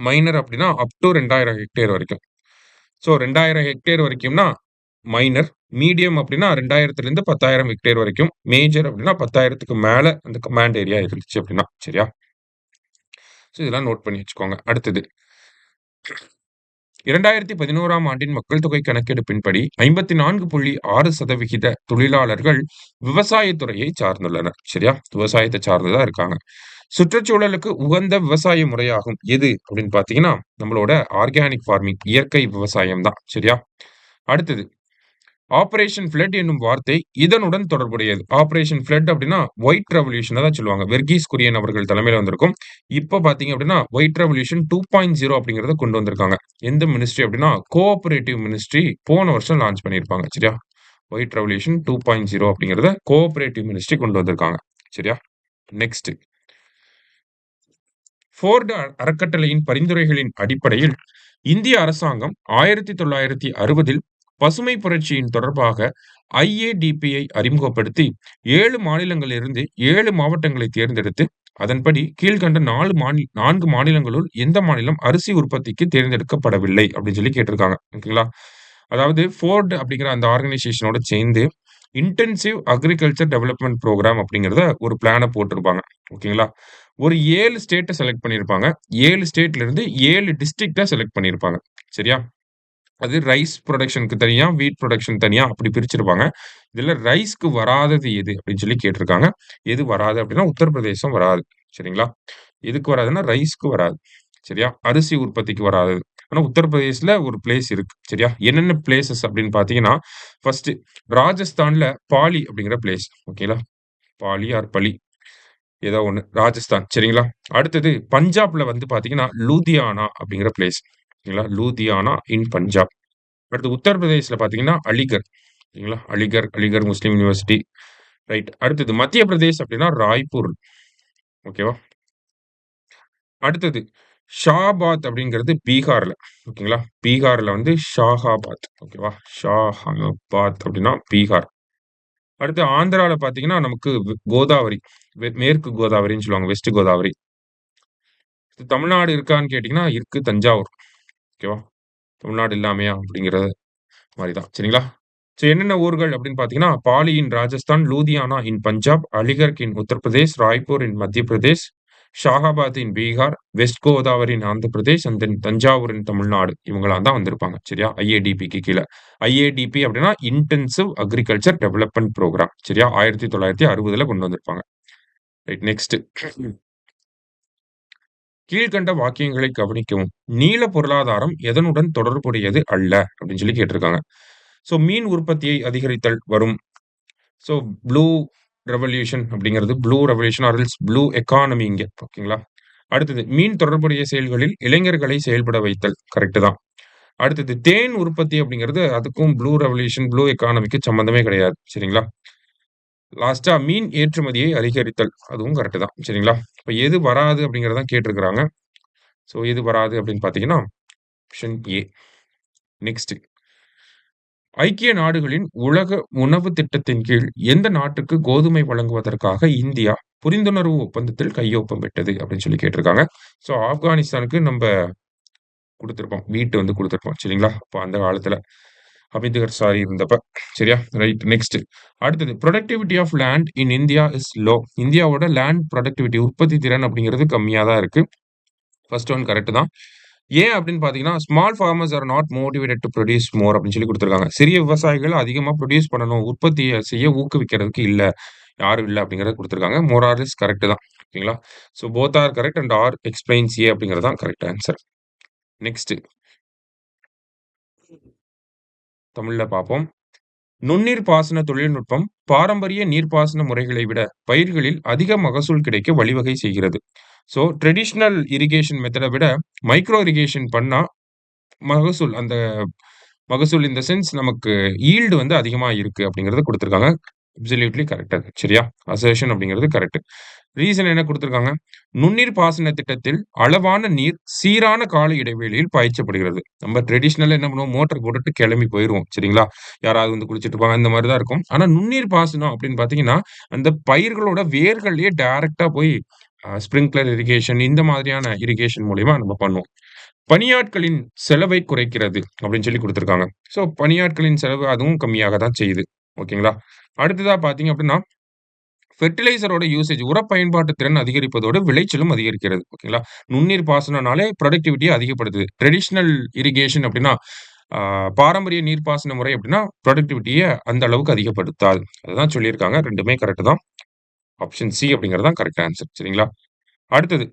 மைனர் அப்படின்னா அப் டூ 2,000 ஹெக்டேர் வரைக்கும். ஸோ 2,000 ஹெக்டேர் வரைக்கும்னா மைனர். மீடியம் அப்படின்னா 2,000லிருந்து 10,000 ஹெக்டேர் வரைக்கும். மேஜர் அப்படின்னா 10,000க்கு மேல அந்த கமாண்ட் ஏரியா இருந்துச்சு அப்படின்னா. சரியா? ஸோ இதெல்லாம் நோட் பண்ணி வச்சுக்கோங்க. அடுத்தது 2011ஆம் ஆண்டின் மக்கள் தொகை கணக்கெடுப்பின்படி 54.6% தொழிலாளர்கள் விவசாயத் துறையை சார்ந்துள்ளனர். சரியா? விவசாயத்த சார்ந்து தான் இருக்காங்க. சுற்றுச்சூழலுக்கு உகந்த விவசாய முறையாகும் எது அப்படின்னு பார்த்தீங்கன்னா, நம்மளோட ஆர்கானிக் ஃபார்மிங் இயற்கை விவசாயம் தான். சரியா? அடுத்தது ஆப்பரேஷன் ஃப்ளட் என்னும் வார்த்தை இதனுடன் தொடர்புடையது. ஆப்பரேஷன் ஃப்ளட் அப்படின்னா ஒயிட் ரெவல்யூஷன தான் சொல்லுவாங்க. வெர்கீஸ் குரியன் அவர்கள் தலைமையில வந்திருக்கும். இப்ப பார்த்தீங்க அப்படின்னா, ஒயிட் ரெவல்யூஷன் 2.0 அப்படிங்கிறத கொண்டு வந்திருக்காங்க. எந்த மினிஸ்ட்ரி அப்படின்னா, கோஆப்பரேட்டிவ் மினிஸ்ட்ரி போன வருஷம் லான்ச் பண்ணியிருப்பாங்க. சரியா? ஒயிட் ரெவல்யூஷன் 2.0 அப்படிங்கிறத கோஆப்பரேட்டிவ் மினிஸ்ட்ரி கொண்டு வந்திருக்காங்க. சரியா? நெக்ஸ்ட் ஃபோர்டு அறக்கட்டளையின் பரிந்துரைகளின் அடிப்படையில் இந்திய அரசாங்கம் 1960இல் பசுமை புரட்சியின் தொடர்பாக ஐஏடிபியை அறிமுகப்படுத்தி 7 மாநிலங்களிலிருந்து 7 மாவட்டங்களை தேர்ந்தெடுத்து அதன்படி கீழ்கண்ட 4 மாநிலங்களுள் எந்த மாநிலம் அரிசி உற்பத்திக்கு தேர்ந்தெடுக்கப்படவில்லை அப்படின்னு சொல்லி கேட்டிருக்காங்க. ஓகேங்களா? அதாவது ஃபோர்டு அப்படிங்கிற அந்த ஆர்கனைசேஷனோட சேர்ந்து இன்டென்சிவ் அக்ரிகல்ச்சர் டெவலப்மென்ட் புரோகிராம் அப்படிங்கிறத ஒரு பிளான போட்டிருப்பாங்க. ஓகேங்களா? ஒரு 7 ஸ்டேட்ட செலக்ட் பண்ணியிருப்பாங்க. 7 ஸ்டேட்ல இருந்து 7 டிஸ்ட்ரிக்ட்ட செலக்ட் பண்ணியிருப்பாங்க. சரியா? அது ரைஸ் புரொடக்ஷனுக்கு தனியா, வீட் புரொடக்ஷன் தனியா அப்படி பிரிச்சிருப்பாங்க. இதுல ரைஸ்க்கு வராதது எது அப்படின்னு சொல்லி கேட்டிருக்காங்க. எது வராது அப்படின்னா உத்தரப்பிரதேசம் வராது. சரிங்களா? எதுக்கு வராதுன்னா ரைஸ்க்கு வராது. சரியா? அரிசி உற்பத்திக்கு வராதது. ஆனா உத்தரப்பிரதேஷ்ல ஒரு பிளேஸ் இருக்கு. சரியா? என்னென்ன பிளேஸஸ் அப்படின்னு பார்த்தீங்கன்னா, ஃபர்ஸ்ட் ராஜஸ்தான்ல பாலி அப்படிங்கிற பிளேஸ். ஓகேங்களா? பாலி ஆர் பலி ஏதோ ஒண்ணு. ராஜஸ்தான். சரிங்களா? அடுத்தது பஞ்சாப்ல வந்து பார்த்தீங்கன்னா, லூதியானா அப்படிங்கிற பிளேஸ். ஓகேங்களா? லூதியானா இன் பஞ்சாப். அடுத்து உத்தரப்பிரதேஷ்ல பார்த்தீங்கன்னா, அலிகர். சரிங்களா? அலிகர் முஸ்லீம் யுனிவர்சிட்டி. ரைட். அடுத்தது மத்திய பிரதேஷ் அப்படின்னா ராய்ப்பூர். ஓகேவா? அடுத்தது ஷாபாத் அப்படிங்கிறது பீகார்ல. ஓகேங்களா? பீகார்ல வந்து ஷாகாபாத். ஓகேவா? ஷாஹாபாத் அப்படின்னா பீகார். அடுத்து ஆந்திரால பார்த்தீங்கன்னா, நமக்கு கோதாவரி. மேற்கு கோதாவரின்னு சொல்லுவாங்க. வெஸ்ட் கோதாவரி. தமிழ்நாடு இருக்கான்னு கேட்டீங்கன்னா, இருக்கு தஞ்சாவூர். ஓகேவா? தமிழ்நாடு இல்லாமையா? அப்படிங்கிற மாரி தான். சரிங்களா? என்னென்ன ஊர்கள் அப்படின்னு பார்த்தீங்கன்னா, Pali in Rajasthan, Ludhiana in Punjab, Aligarh in Uttar Pradesh, Raipur in Madhya Pradesh, Shahabad in Bihar, west Godavari in Andhra Pradesh and தென் தஞ்சாவூர் இன் தமிழ்நாடு. இவங்கலாம் தான் வந்திருப்பாங்க. சரியா? ஐஏடிபிக்கு கீழ. ஐஏடிபி அப்படின்னா இன்டென்சிவ் அக்ரிகல்ச்சர் டெவலப்மென்ட் புரோகிராம். சரியா? 1960ல கொண்டு வந்திருப்பாங்க. Right next. கீழ்க்கண்ட வாக்கியங்களை கவனிக்கவும். நீல பொருளாதாரம் எதனுடன் தொடர்புடையது அல்ல? அப்படின்னு சொல்லி கேட்டிருக்காங்க. மீன் உற்பத்தியை அதிகரித்தல் வரும். ஸோ ப்ளூ ரெவல்யூஷன் அப்படிங்கிறது blue revolution or else blue economy இங்க. ஓகேங்களா? அடுத்தது மீன் தொடர்புடைய செயல்களில் இளைஞர்களை செயல்பட வைத்தல். கரெக்ட் தான். அடுத்தது தேன் உற்பத்தி அப்படிங்கிறது அதுக்கும் ப்ளூ ரெவல்யூஷன், ப்ளூ எக்கானமிக்கு சம்மந்தமே கிடையாது. சரிங்களா? லாஸ்ட்டா மீன் ஏற்றுமதியை அதிகரித்தல். அதுவும் கரெக்ட் தான். சரிங்களா? இப்ப எது வராது அப்படிங்கிறத தான் கேட்டிருக்கிறாங்க. எது வராது அப்படின்னு பார்த்தீங்கன்னா, ஆப்ஷன் ஏ. நெக்ஸ்ட். ஐக்கிய நாடுகளின் உலக உணவு திட்டத்தின் கீழ் எந்த நாட்டுக்கு கோதுமை வழங்குவதற்காக இந்தியா புரிந்துணர்வு ஒப்பந்தத்தில் கையொப்பமிட்டது அப்படின்னு சொல்லி கேட்டிருக்காங்க. ஆப்கானிஸ்தானுக்கு நம்ம குடுத்திருப்போம். வீட் வந்து குடுத்திருப்போம். சரிங்களா? அப்ப அந்த காலத்துல அமிர்தசரஸ் இருந்தப்ப. சரியா? Right next. அடுத்தது productivity of land in India is low. இந்தியாவோட லேண்ட் புரொடக்டிவிட்டி உற்பத்தி திறன் அப்படிங்கிறது கம்மியா தான் இருக்கு. ஃபர்ஸ்ட் ஒன் கரெக்ட் தான். ஏன் அப்படின்னு பார்த்தீங்கன்னா, small farmers are not motivated to produce more அப்படின்னு சொல்லி குடுத்துருக்காங்க. சிறிய விவசாயிகள் அதிகமா புரொடியூஸ் பண்ணணும். உற்பத்திய செய்ய ஊக்குவிக்கிறதுக்கு இல்ல. யாரும் இல்ல அப்படிங்கிறத குடுத்துருக்காங்க. மோர் ஆர் லெஸ் கரெக்ட் தான். ஓகேங்களா? Both are correct and R explains A அப்படிங்கிறது தான் கரெக்ட் ஆன்சர். நெக்ஸ்ட். தமிழ்ல பார்ப்போம். நுண்ணீர் பாசன தொழில்நுட்பம் பாரம்பரிய நீர்ப்பாசன முறைகளை விட பயிர்களில் அதிக மகசூல் கிடைக்க வழிவகை செய்கிறது. ட்ரெடிஷனல் இரிகேஷன் மெத்தட விட மைக்ரோ இரிகேஷன் பண்ணா மகசூல் அந்த மகசூல் இன் த சென்ஸ் நமக்கு ஈல்டு வந்து அதிகமா இருக்கு அப்படிங்கிறத குடுத்திருக்காங்க. அப்சல்யூட்லி கரெக்ட் அது. சரியா? அசர்ஷன் அப்படிங்கிறது கரெக்ட். ரீசன் என்ன குடுத்திருக்காங்க? நுண்ணீர் பாசன திட்டத்தில் அளவான நீர் சீரான கால இடைவெளியில் பாய்ச்சப்படுகிறது. நம்ம ட்ரெடிஷனலா என்ன பண்ணுவோம்? மோட்டார் போட்டுட்டு கிளம்பி போயிருவோம். சரிங்களா? யாராவது வந்து குளிச்சுட்டு இருப்பாங்க. அந்த மாரி தான் இருக்கும். ஆனா நுண்ணீர் பாசனம் அப்படின்னு பார்த்தீங்கன்னா, அந்த பயிர்களோட வேர்கள்லயே டைரக்ட்டா போய் ஸ்ப்ரிங்க்லர் இரிகேஷன் இந்த மாதிரியான இரிகேஷன் மூலியமா நம்ம பண்ணுவோம். பணியாட்களின் செலவை குறைக்கிறது அப்படின்னு சொல்லி குடுத்திருக்காங்க. பணியாட்களின் செலவு அதுவும் கம்மியாக தான் செய்யுது. ஓகேங்களா? அடுத்ததா பார்த்தீங்க அப்படின்னா, ஃபெர்டிலைசரோட யூசேஜ் உர பயன்பாட்டு திறன் அதிகரிப்பதோடு விளைச்சலும் அதிகரிக்கிறது. ஓகேங்களா? நுண்ணீர் பாசனம்னாலே புரொடக்டிவிட்டிய அதிகப்படுத்துது. ட்ரெடிஷனல் இரிகேஷன் அப்படின்னா, ஆ பாரம்பரிய நீர்ப்பாசன முறை அப்படின்னா, புரொடக்டிவிட்டிய அந்த அளவுக்கு அதிகப்படுத்தாது. அததான் சொல்லியிருக்காங்க. 2மே கரெக்ட் தான். ஆப்ஷன் சி அப்படிங்கிறது தான் கரெக்ட் ஆன்சர். சரிங்களா? அடுத்தது.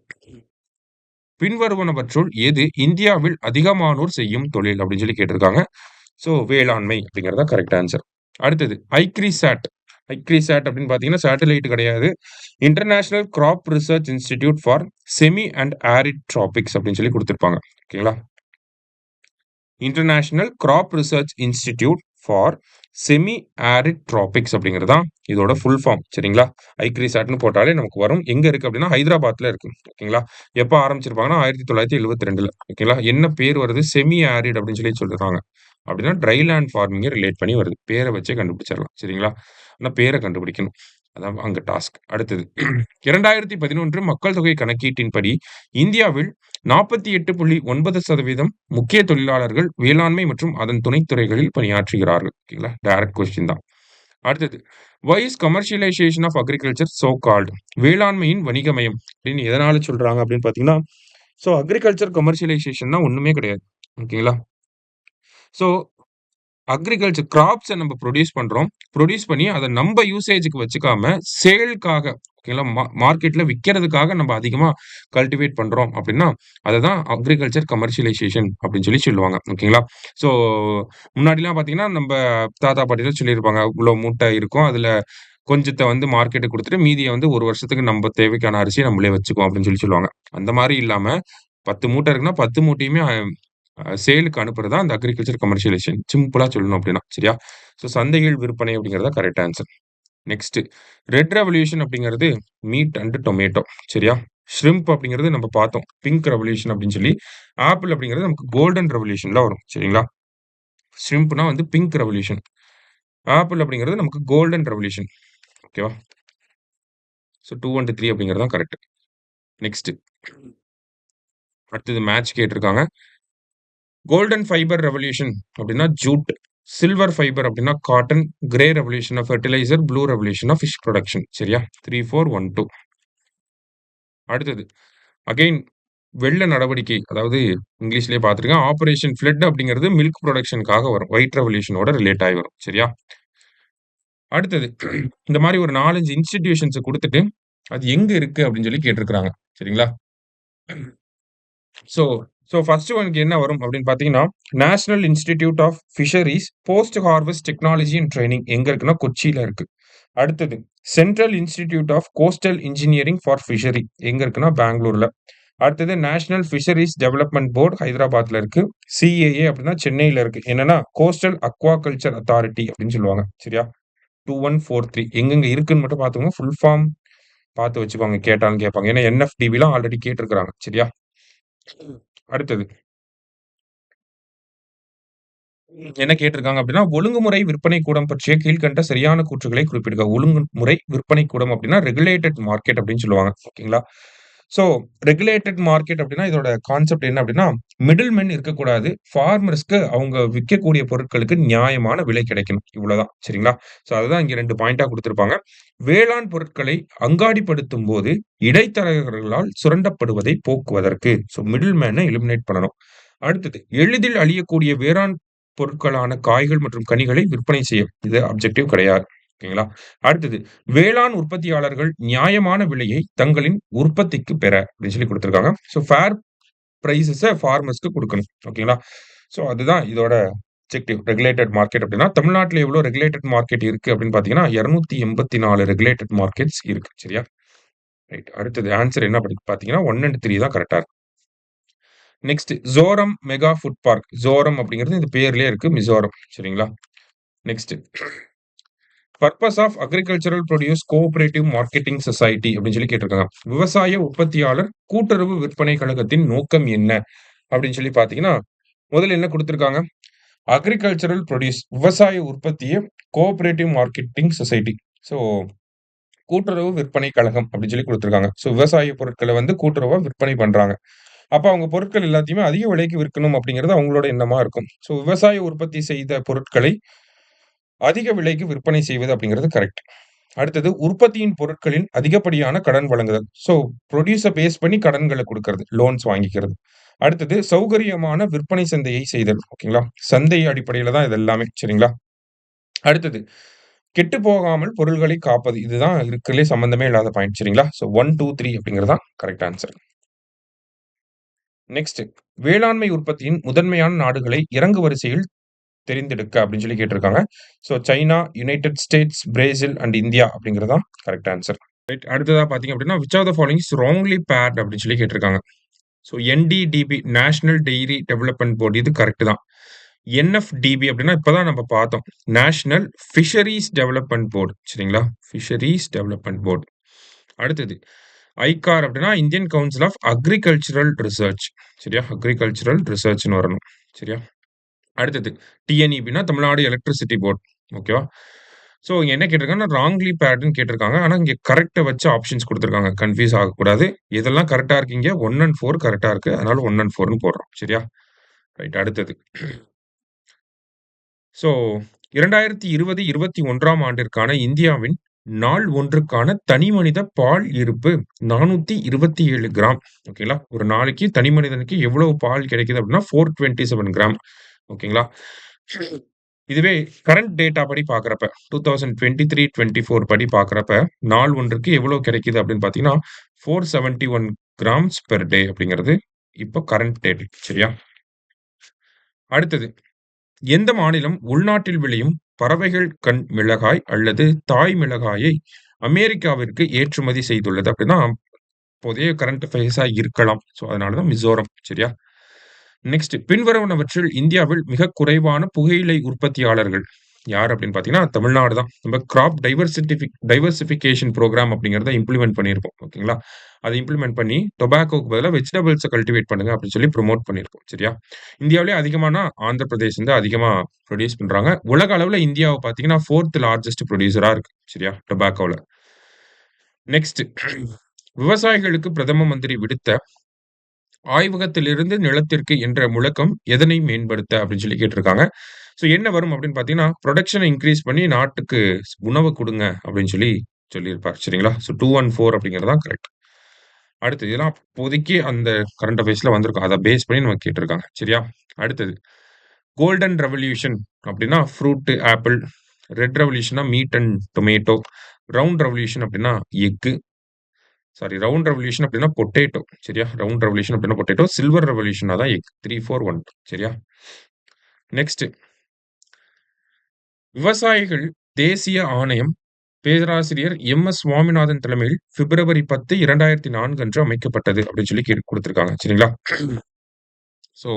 பின்வருவனவற்றுள் எது இந்தியாவில் அதிகமானோர் செய்யும் தொழில் அப்படின்னு சொல்லி கேட்டிருக்காங்க. வேளாண்மை அப்படிங்கிறது தான் கரெக்ட் ஆன்சர். அடுத்தது ஐக்ரிசாட். ஐக்ரிசாட் அப்படின்னு பார்த்தீங்கன்னா, சேட்டலைட் கிடையாது. International crop research institute for semi and arid tropics அப்படின்னு சொல்லி குடுத்திருப்பாங்க. ஓகேங்களா? International crop research institute for semi arid tropics அப்படிங்கிறது தான் இதோட ஃபுல் ஃபார்ம். சரிங்களா? ஐக்ரிசாட்ன்னு போட்டாலே நமக்கு வரும். எங்க இருக்கு அப்படின்னா, ஹைதராபாத்ல இருக்கு. ஓகேங்களா? எப்ப ஆரம்பிச்சிருப்பாங்கன்னா, 1972ல. ஓகேங்களா? என்ன பேர் வருது? செமி ஆரிட் அப்படின்னு சொல்லி சொல்லிருக்காங்க. அப்படின்னா ட்ரை லேண்ட் ஃபார்மிங்க ரிலேட் பண்ணி வருது. பேர வச்சே கண்டுபிடிச்சிடலாம். சரிங்களா? ஆனா பேர கண்டுபிடிக்கணும். அதான் அங்க டாஸ்க். அடுத்தது 2011 மக்கள் தொகை கணக்கீட்டின்படி இந்தியாவில் 48.9% முக்கிய தொழிலாளர்கள் வேளாண்மை மற்றும் அதன் துணைத் துறைகளில் பணியாற்றுகிறார்கள். ஓகேங்களா? டைரக்ட் கொஸ்டின் தான். அடுத்தது why is commercialisation of agriculture so called? வேளாண்மையின் வணிகமயம் அப்படின்னு எதனால சொல்றாங்க அப்படின்னு பார்த்தீங்கன்னா, அக்ரிகல்ச்சர் கமர்ஷியலைசேஷன்னா ஒண்ணுமே கிடையாது. ஓகேங்களா? ஸோ அக்ரிகல்ச்சர் கிராப்ஸ நம்ம புரொடியூஸ் பண்றோம். புரொடியூஸ் பண்ணி அத நம்ப யூசேஜ்க்கு வச்சுக்காம, சேல்க்காக ஓகேங்களா, மார்க்கெட்ல விக்கிறதுக்காக நம்ம அதிகமா கல்டிவேட் பண்றோம் அப்படின்னா, அததான் அக்ரிகல்ச்சர் கமர்ஷியலைசேஷன் அப்படின்னு சொல்லி சொல்லுவாங்க. ஓகேங்களா? ஸோ முன்னாடிலாம் பார்த்தீங்கன்னா, நம்ப தாத்தா, பாட்டிலாம் சொல்லியிருப்பாங்க. இவ்ளோ மூட்டை இருக்கும். அதுல கொஞ்சத்த வந்து மார்க்கெட்டுக்கு குடுத்துட்டு, மீதிய வந்து 1 வருஷத்துக்கு நம்ப தேவைக்கான அரிசிய நம்மளே வச்சுக்குவோம் அப்படின்னு சொல்லி சொல்லுவாங்க. அந்த மாரி இல்லாம 10 மூட்டை இருக்குன்னா, 10 மூட்டையுமே சேலுக்கு அனுப்புறது தான் அந்த அக்ரிகல்ச்சர் கமர்ஷியலைசேஷன். சிம்பிளா சொல்லணும் அப்டின்னா. சரியா? சந்தையில் விற்பனை அப்படிங்கிறது தான் correct answer. Next. Red revolution அப்படிங்கிறது மீட் அண்ட் டொமேட்டோ. சரியா? ஷ்ரிம்ப் அப்படிங்கிறது நம்ம பார்த்தோம். பிங்க் ரெவல்யூஷன் அப்படின்னு சொல்லி. ஆப்பிள் அப்படிங்கிறது நமக்கு கோல்டன் ரெவல்யூஷன்ல வரும். சரிங்களா? ஷ்ரிம்ப்னா வந்து பிங்க் ரெவல்யூஷன். ஆப்பிள் அப்படிங்கிறது நமக்கு கோல்டன் ரெவல்யூஷன். ஓகேவா? ஸோ 2 அண்ட் 3 அப்படிங்கிறது தான் கரெக்ட். நெக்ஸ்ட் அடுத்தது மேட்ச் கேட்டிருக்காங்க. கோல்டன் ஃபைபர் ரெவல்யூஷன் அப்படின்னா ஜூட், சில்வர் ஃபைபர் அப்படின்னா cotton, grey revolution of fertiliser, blue revolution of fish production. சரியா? 3, 4, 1, 2. அடுத்தது அகைன் வெள்ள நடவடிக்கை, அதாவது இங்கிலீஷ்லயே பார்த்துருக்கேன். ஆப்பரேஷன் ஃப்ளட் அப்படிங்கிறது மில்க் ப்ரொடக்ஷனுக்காக வரும். ஒயிட் ரெவல்யூஷனோட ரிலேட் ஆகி வரும். சரியா? அடுத்தது இந்த மாரி ஒரு 4, 5 இன்ஸ்டிடியூஷன்ஸ குடுத்துட்டு, அது எங்க இருக்கு அப்படின்னு சொல்லி கேட்டிருக்காங்க. சரிங்களா? ஸோ ஸோ ஃபர்ஸ்ட் ஒன்க்கு என்ன வரும் அப்படின்னு பார்த்தீங்கன்னா, national institute of fisheries post harvest technology and training எங்க இருக்குன்னா, கொச்சியில இருக்கு. அடுத்தது central institute of coastal engineering for fishery எங்க இருக்குன்னா, பெங்களூர்ல. அடுத்தது நேஷனல் ஃபிஷரீஸ் டெவலப்மென்ட் போர்ட் ஹைதராபாத்ல இருக்கு. சிஏஏ அப்படின்னா சென்னையில இருக்கு. என்னன்னா கோஸ்டல் அக்வாகல்ச்சர் அத்தாரிட்டி அப்படின்னு சொல்லுவாங்க. சரியா? 2143 எங்கெங்க இருக்குன்னு மட்டும் பார்த்துக்கோங்க. ஃபுல் ஃபார்ம் பார்த்து வச்சுக்கோங்க. கேட்டாலும் கேட்பாங்க. ஏன்னா என்எஃப்டிபிலாம் ஆல்ரெடி கேட்டிருக்காங்க. சரியா? அடுத்தது என்ன கேட்டிருக்காங்க அப்படின்னா, ஒழுங்குமுறை விற்பனை கூடம் பற்றிய கீழ்க்கண்ட சரியான கூற்றுகளை குறிப்பிடுக. ஒழுங்குமுறை விற்பனை கூடம் அப்படின்னா, ரெகுலேட்டட் மார்க்கெட் அப்படின்னு சொல்லுவாங்க. ஓகேங்களா? ஸோ ரெகுலேட்டட் மார்க்கெட் அப்படின்னா, இதோட கான்செப்ட் என்ன அப்படின்னா, மிடில் மென் இருக்கக்கூடாது. ஃபார்மர்ஸ்க்கு அவங்க விக்கக்கூடிய பொருட்களுக்கு நியாயமான விலை கிடைக்கணும். இவ்வளவுதான். சரிங்களா? ஸோ அதுதான் இங்க 2 பாயிண்டா குடுத்திருப்பாங்க. வேளாண் பொருட்களை அங்காடிப்படுத்தும்போது, இடைத்தரகர்களால் சுரண்டப்படுவதை போக்குவதற்கு. ஸோ மிடில் மேன எலிமினேட் பண்ணணும். அடுத்தது எளிதில் அழியக்கூடிய வேளாண் பொருட்களான காய்கள் மற்றும் கனிகளை விற்பனை செய்ய. இது அப்ஜெக்டிவ் கிடையாது. ஓகேங்களா? அடுத்தது வேளாண் உற்பத்தியாளர்கள் நியாயமான விலையை தங்களின் உற்பத்திக்கு பெற அப்படின்னு சொல்லி குடுத்திருக்காங்க. ஸோ ஃபேர் பிரைஸஸ ஃபார்மர்ஸ்க்கு குடுக்கணும். ஓகேங்களா? ஸோ அதுதான் இதோட அப்ஜெக்டிவ். ரெகுலேட்டட் மார்க்கெட் அப்படின்னா, தமிழ்நாட்டுல எவ்வளோ ரெகுலேட்டட் மார்க்கெட் இருக்கு அப்படின்னு பார்த்தீங்கன்னா, 284 ரெகுலேட்டட் மார்க்கெட்ஸ் இருக்கு. சரியா? ரைட். அடுத்தது ஆன்ஸர் என்ன பார்த்தீங்கன்னா, 1 அண்ட் 3 தான் கரெக்ட்டா இருக்கு. Next Zoram mega food park. Zoram அப்படிங்கிறது இந்த பேர்லயே இருக்கு. மிசோரம். சரிங்களா? Next purpose of agricultural produce cooperative marketing society அப்படின்னு சொல்லி கேட்டிருக்காங்க. விவசாய உற்பத்தியாளர் கூட்டுறவு விற்பனை கழகத்தின் நோக்கம் என்ன அப்படின்னு சொல்லி பார்த்தீங்கன்னா, முதல்ல என்ன குடுத்திருக்காங்க? அக்ரிகல்ச்சரல் ப்ரொடியூஸ் விவசாய உற்பத்திய கோஆப்பரேட்டிவ் மார்க்கெட்டிங் சொசைட்டி. ஸோ கூட்டுறவு விற்பனை கழகம் அப்படின்னு சொல்லி குடுத்திருக்காங்க. ஸோ விவசாய பொருட்கள வந்து கூட்டுறவா விற்பனை பண்றாங்க. அப்ப அவங்க பொருட்கள் எல்லாத்தையுமே அதிக விலைக்கு விற்கணும் அப்படிங்கிறது அவங்களோட எண்ணமா இருக்கும். ஸோ விவசாய உற்பத்தி செய்த பொருட்களை அதிக விலைக்கு விற்பனை செய்வது அப்படிங்கிறது கரெக்ட். அடுத்தது உற்பத்தியின் பொருட்களின் அதிகப்படியான கடன் வழங்குதல். ஸோ புரொடியூஸ பேஸ் பண்ணி கடன்கள குடுக்கறது. லோன்ஸ் வாங்கிக்கிறது. அடுத்தது சௌகரியமான விற்பனை சந்தையை செய்தல். ஓகேங்களா? சந்தை அடிப்படையில தான் இது எல்லாமே. சரிங்களா? அடுத்தது கெட்டுப் போகாமல் பொருள்களை காப்பது. இதுதான் இருக்கறதுலயே சம்பந்தமே இல்லாத பாயிண்ட். சரிங்களா? ஸோ 1, 2, 3 அப்படிங்கிறது தான் கரெக்ட் ஆன்ஸர். நெக்ஸ்ட் வேளாண்மை உற்பத்தியின் முதன்மையான நாடுகளை இறங்கு வரிசையில் தெரிந்தெடுக்க அப்படின்னு சொல்லி கேட்டிருக்காங்க. So China, United States, Brazil and India அப்படிங்கிறது தான் கரெக்ட் ஆன்ஸர். ரைட். அடுத்ததா பார்த்தீங்க அப்படின்னா, which of the following is wrongly paired அப்படின்னு சொல்லி கேட்டிருக்காங்க. So NDDB national dairy development board இது கரெக்ட் தான். என்எஃப்டிபி அப்படின்னா இப்பதான் நம்ம பார்த்தோம். National fisheries development board. சரிங்களா? Fisheries development board. அடுத்தது ஐகார் அப்படின்னா Indian council of agricultural research. சரியா? அக்ரிகல்ச்சரல் ரிசர்ச்னு வரணும். சரியா? அடுத்தது டிஎன்இபின்னா தமிழ்நாடு எலக்ட்ரிசிட்டி போர்ட். ஓகேவா? ஸோ இங்க என்ன கேட்டிருக்காங்கன்னா, ராங்லி பேர்டுன்னு கேட்டிருக்காங்க. ஆனா இங்க கரெக்ட்ட வச்சு ஆப்ஷன்ஸ் குடுத்திருக்காங்க. கன்ஃப்யூஸ் ஆகக்கூடாது. எதெல்லாம் கரெக்ட்டா இருக்கு இங்க 1 அண்ட் 4 கரெக்ட்டா இருக்கு. அதனால 1 அண்ட் 4ன்னு போடுறோம். சரியா? ரைட். அடுத்தது ஸோ 2020, 21ஆம் ஆண்டிற்கான இந்தியாவின் நாள் ஒன்றுக்கான தனிமனித பால் இருப்பு 427 கிராம். ஓகேங்களா? ஒரு நாளைக்கு தனி மனிதனுக்கு எவ்வளவு பால் கிடைக்குது அப்படின்னா 427 கிராம். ஓகேங்களா? இதுவே கரண்ட் டேட்டா படி பார்க்கிறப்ப 2023, 24 படி பார்க்கிறப்ப நாள் ஒன்றுக்கு எவ்வளவு கிடைக்குது அப்படின்னு பார்த்தீங்கன்னா 471 கிராம்ஸ் பெர் டே அப்படிங்கிறது இப்போ கரண்ட் டேட். சரியா? அடுத்தது எந்த மாநிலம் உள்நாட்டில் விளையும் பறவைகள் கண் மிளகாய் அல்லது தாய் மிளகாயை அமெரிக்காவிற்கு ஏற்றுமதி செய்துள்ளது அப்படின்னா புதிய கரண்ட் அஃபேர்ஸா இருக்கலாம். ஸோ அதனால தான் மிசோரம். சரியா? நெக்ஸ்ட் பின்வருவனவற்றில் இந்தியாவில் மிக குறைவான புகையிலை உற்பத்தியாளர்கள். யார் அப்படின்னு பார்த்தீங்கன்னா, தமிழ்நாடு தான். நம்ம கிராப் டைவர்சிஃபிகேஷன் புரோகிராம் அப்படிங்கிறத இம்ப்ளிமெண்ட் பண்ணியிருக்கோம். ஓகேங்களா? அத இம்ப்ளிமெண்ட் பண்ணி டொபாக்கோக்கு பதிலா வெஜிடபிள்ஸ கல்டிவேட் பண்ணுங்க அப்படின்னு சொல்லி புரமோட் பண்ணியிருக்கோம். சரியா? இந்தியாவிலேயே அதிகமானா ஆந்திர பிரதேஷ் வந்து அதிகமா புரொடியூஸ் பண்றாங்க. உலக அளவுல இந்தியாவ பார்த்தீங்கன்னா, 4த் லார்ஜஸ்ட் புரொடியூசரா இருக்கு. சரியா? டொபாக்கோல. நெக்ஸ்ட் விவசாயிகளுக்கு பிரதம மந்திரி விடுத்த ஆய்வகத்திலிருந்து நிலத்திற்கு என்ற முழக்கம் எதனை மேம்படுத்த அப்படின்னு சொல்லி கேட்டிருக்காங்க. ஸோ என்ன வரும் அப்படின்னு பார்த்தீங்கன்னா, புரொடக்ஷன இன்கிரீஸ் பண்ணி நாட்டுக்கு உணவு குடுங்க அப்படின்னு சொல்லி சொல்லியிருப்பார். சரிங்களா? ஸோ 214 அப்படிங்கிறது தான் கரெக்ட். அடுத்து இதெல்லாம் அப்போதைக்கு அந்த கரண்ட் அஃபேர்ஸ்ல வந்திருக்கும். அத பேஸ் பண்ணி நமக்கு கேட்டிருக்காங்க. சரியா? அடுத்தது கோல்டன் ரெவல்யூஷன் அப்படின்னா ஃப்ரூட், ஆப்பிள். ரெட் ரெவல்யூஷன்னா meat and tomato. Brown revolution அப்படின்னா எக். சாரி ரவுண்ட் ரெவல்யூஷன் அப்படின்னா பொட்டேட்டோ. சரியா? ரவுண்ட் ரெவல்யூஷன் அப்படின்னா பொட்டேட்டோ. சில்வர் ரெவல்யூஷன்னா தான் எக். 3, 4, 1 சரியா? நெக்ஸ்ட் விவசாயிகள் தேசிய ஆணையம் பேராசிரியர் எம்.எஸ். சுவாமிநாதன் தலைமையில் பிப்ரவரி 10, 2004 அன்று அமைக்கப்பட்டது அப்படின்னு சொல்லி குடுத்திருக்காங்க. சரிங்களா? ஸோ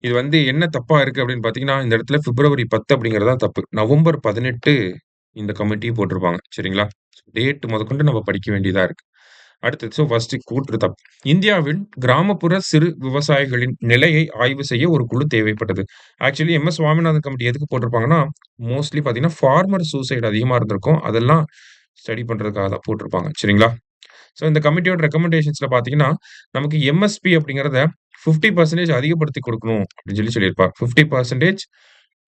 இது வந்து என்ன தப்பா இருக்கு அப்படின்னு பார்த்தீங்கன்னா, இந்த இடத்துல பிப்ரவரி 10 அப்படிங்கிறது தான் தப்பு. நவம்பர் 18 இந்த கமிட்டி போட்டிருப்பாங்க. சரிங்களா? டேட் முதற்கொண்டு நம்ம படிக்க வேண்டியதா இருக்கு. அடுத்தது ஃபர்ஸ்ட் கூற்று தப்பு. இந்தியாவில் கிராமப்புற சிறு விவசாயிகளின் நிலையை ஆய்வு செய்ய ஒரு குழு தேவைப்பட்டது. Actually MS. சுவாமிநாதன் கமிட்டி எதுக்கு போட்டிருப்பாங்கன்னா, மோஸ்ட்லி பார்த்தீங்கன்னா, ஃபார்மர் சூசைட் அதிகமா இருந்திருக்கும். அதெல்லாம் ஸ்டடி பண்றதுக்காக தான் போட்டிருப்பாங்க. சரிங்களா? ஸோ இந்த கமிட்டியோட ரெக்கமெண்டேஷன்ஸ்ல பார்த்தீங்கன்னா, நமக்கு எம்.எஸ்.பி அப்படிங்கிறத 50% அதிகப்படுத்தி கொடுக்கணும் அப்படின்னு சொல்லி சொல்லியிருப்பார். 50%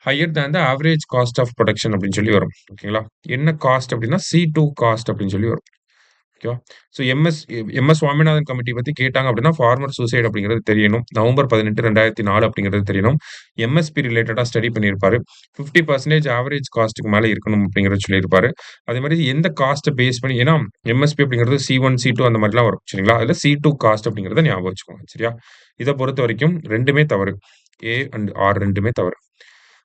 higher than the average cost of production அப்படின்னு சொல்லி வரும். ஓகேங்களா? என்ன காஸ்ட் அப்படின்னா, C2 காஸ்ட் அப்படின்னு சொல்லி வரும். ஓகேவா? So MS. சுவாமிநாதன் கமிட்டி பத்தி கேட்டாங்க அப்படின்னா, ஃபார்மர் சூசைட் அப்படிங்கிறது தெரியணும். நவம்பர் 18, 2004 அப்படிங்கிறது தெரியணும். எம்.எஸ்.பி ரிலேட்டடா ஸ்டடி பண்ணியிருப்பாரு. 50% ஆவரேஜ் காஸ்ட்க்கு மேல இருக்கணும் அப்படிங்கிறத சொல்லியிருப்பாரு. அதே மாரி எந்த காஸ்ட்ட பேஸ் பண்ணி ஏன்னா எம்.எஸ்.பி அப்படிங்கிறது C1, C2 அந்த மாரிலாம் வரும். சரிங்களா? அதுல C2 காஸ்ட் அப்படிங்கிறத ஞாபகம் வச்சுக்கோங்க. சரியா? இத பொறுத்தவரைக்கும் 2மே தவறு. ஏ அண்ட் ஆர் 2மே தவறு.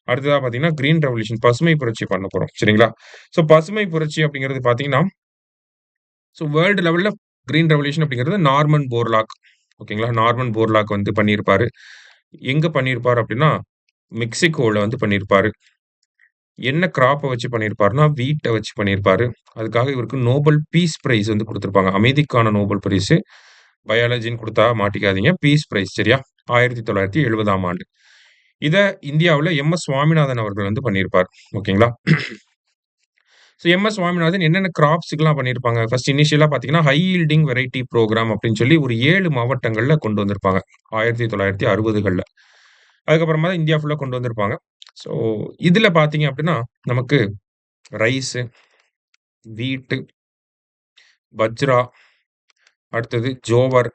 அடுத்ததா பார்த்தீங்கன்னா, கிரீன் ரெவல்யூஷன் பசுமை புரட்சி பண்ண போறோம். சரிங்களா? ஸோ பசுமை புரட்சி அப்படிங்கிறது பார்த்தீங்கன்னா ஸோ வேர்ல்டு லெவல்ல கிரீன் ரெவல்யூஷன் அப்படிங்கிறது நார்மன் போர்லாக். ஓகேங்களா? நார்மன் போர்லாக் வந்து பண்ணியிருப்பாரு. எங்க பண்ணியிருப்பாரு அப்படின்னா, மெக்சிகோல வந்து பண்ணியிருப்பாரு. என்ன கிராப்ப வச்சு பண்ணியிருப்பாருன்னா, வீட்ட வச்சு பண்ணியிருப்பாரு. அதுக்காக இவருக்கு நோபல் பீஸ் பிரைஸ் வந்து குடுத்திருப்பாங்க. அமைதிக்கான நோபல் பரிசு. பயாலஜின்னு குடுத்தா மாட்டிக்காதீங்க. பீஸ் பிரைஸ் சரியா? 1970ஆம் ஆண்டு. இத இந்தியாவுல எம்.எஸ். சுவாமிநாதன் அவர்கள் வந்து பண்ணியிருப்பார். ஓகேங்களா? So MS. சுவாமிநாதன் என்னென்ன கிராப்ஸ்க்குலாம் பண்ணியிருப்பாங்க. ஃபர்ஸ்ட் இனிஷியலா பார்த்தீங்கன்னா, ஹை யீல்டிங் வெரைட்டி புரோகிராம் அப்படின்னு சொல்லி ஒரு 7 மாவட்டங்கள்ல கொண்டு வந்திருப்பாங்க. 1960கள்ல. அதுக்கப்புறமா தான் இந்தியா ஃபுல்லா கொண்டு வந்திருப்பாங்க. ஸோ இதுல பார்த்தீங்க அப்படின்னா, நமக்கு ரைஸு, வீட்டு, பஜ்ரா, அடுத்தது ஜோவர்,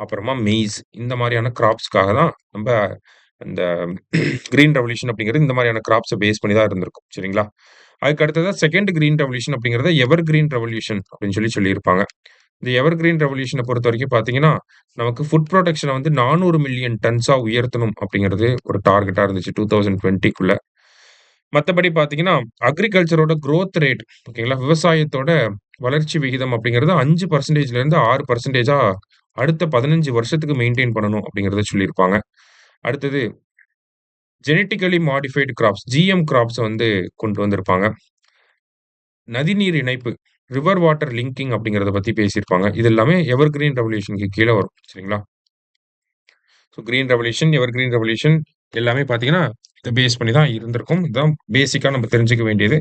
அப்புறமா மெய்ஸ் இந்த மாரியான கிராப்ஸ்க்காக தான் நம்ப இந்த கிரீன் ரெவல்யூஷன் அப்படிங்கிறது இந்த மாரியான கிராப்ஸ பேஸ் பண்ணி தான் இருந்திருக்கும். சரிங்களா? அதுக்கு அடுத்ததா 2ண்ட் கிரீன் ரெவல்யூஷன் அப்படிங்கிறத எவர் கிரீன் ரெவல்யூஷன் அப்படின்னு சொல்லி சொல்லியிருப்பாங்க. இந்த எவர் கிரீன் ரெவல்யூஷன பொறுத்தவரைக்கும் பார்த்தீங்கன்னா, நமக்கு ஃபுட் புரொடக்ஷன வந்து 400 மில்லியன் டன்ஸா உயர்த்தணும் அப்படிங்கிறது ஒரு டார்கெட்டா இருந்துச்சு 2020க்குள்ள. மத்தபடி பார்த்தீங்கன்னா, அக்ரிகல்ச்சரோட குரோத் ரேட் ஓகேங்களா? விவசாயத்தோட வளர்ச்சி விகிதம் அப்படிங்கிறது 5%லேருந்து 6%ஆ அடுத்த 15 வருஷத்துக்கு மெயின்டெயின் பண்ணணும் அப்படிங்கிறத சொல்லியிருப்பாங்க. அடுத்தது ஜெனடிக்கலி மாடிஃபைட் கிராப்ஸ் ஜிஎம் கிராப்ஸ வந்து கொண்டு வந்திருப்பாங்க. நதிநீர் இணைப்பு ரிவர் வாட்டர் லிங்கிங் அப்படிங்கிறத பத்தி பேசியிருப்பாங்க. இது எல்லாமே எவர் கிரீன் ரெவல்யூஷனுக்கு கீழ வரும். சரிங்களா? ஸோ கிரீன் ரெவல்யூஷன், எவர் கிரீன் ரெவல்யூஷன் எல்லாமே பார்த்தீங்கன்னா, இத பேஸ் பண்ணி தான் இருந்திருக்கும். இதுதான் பேசிக்கா நம்ம தெரிஞ்சுக்க வேண்டியது.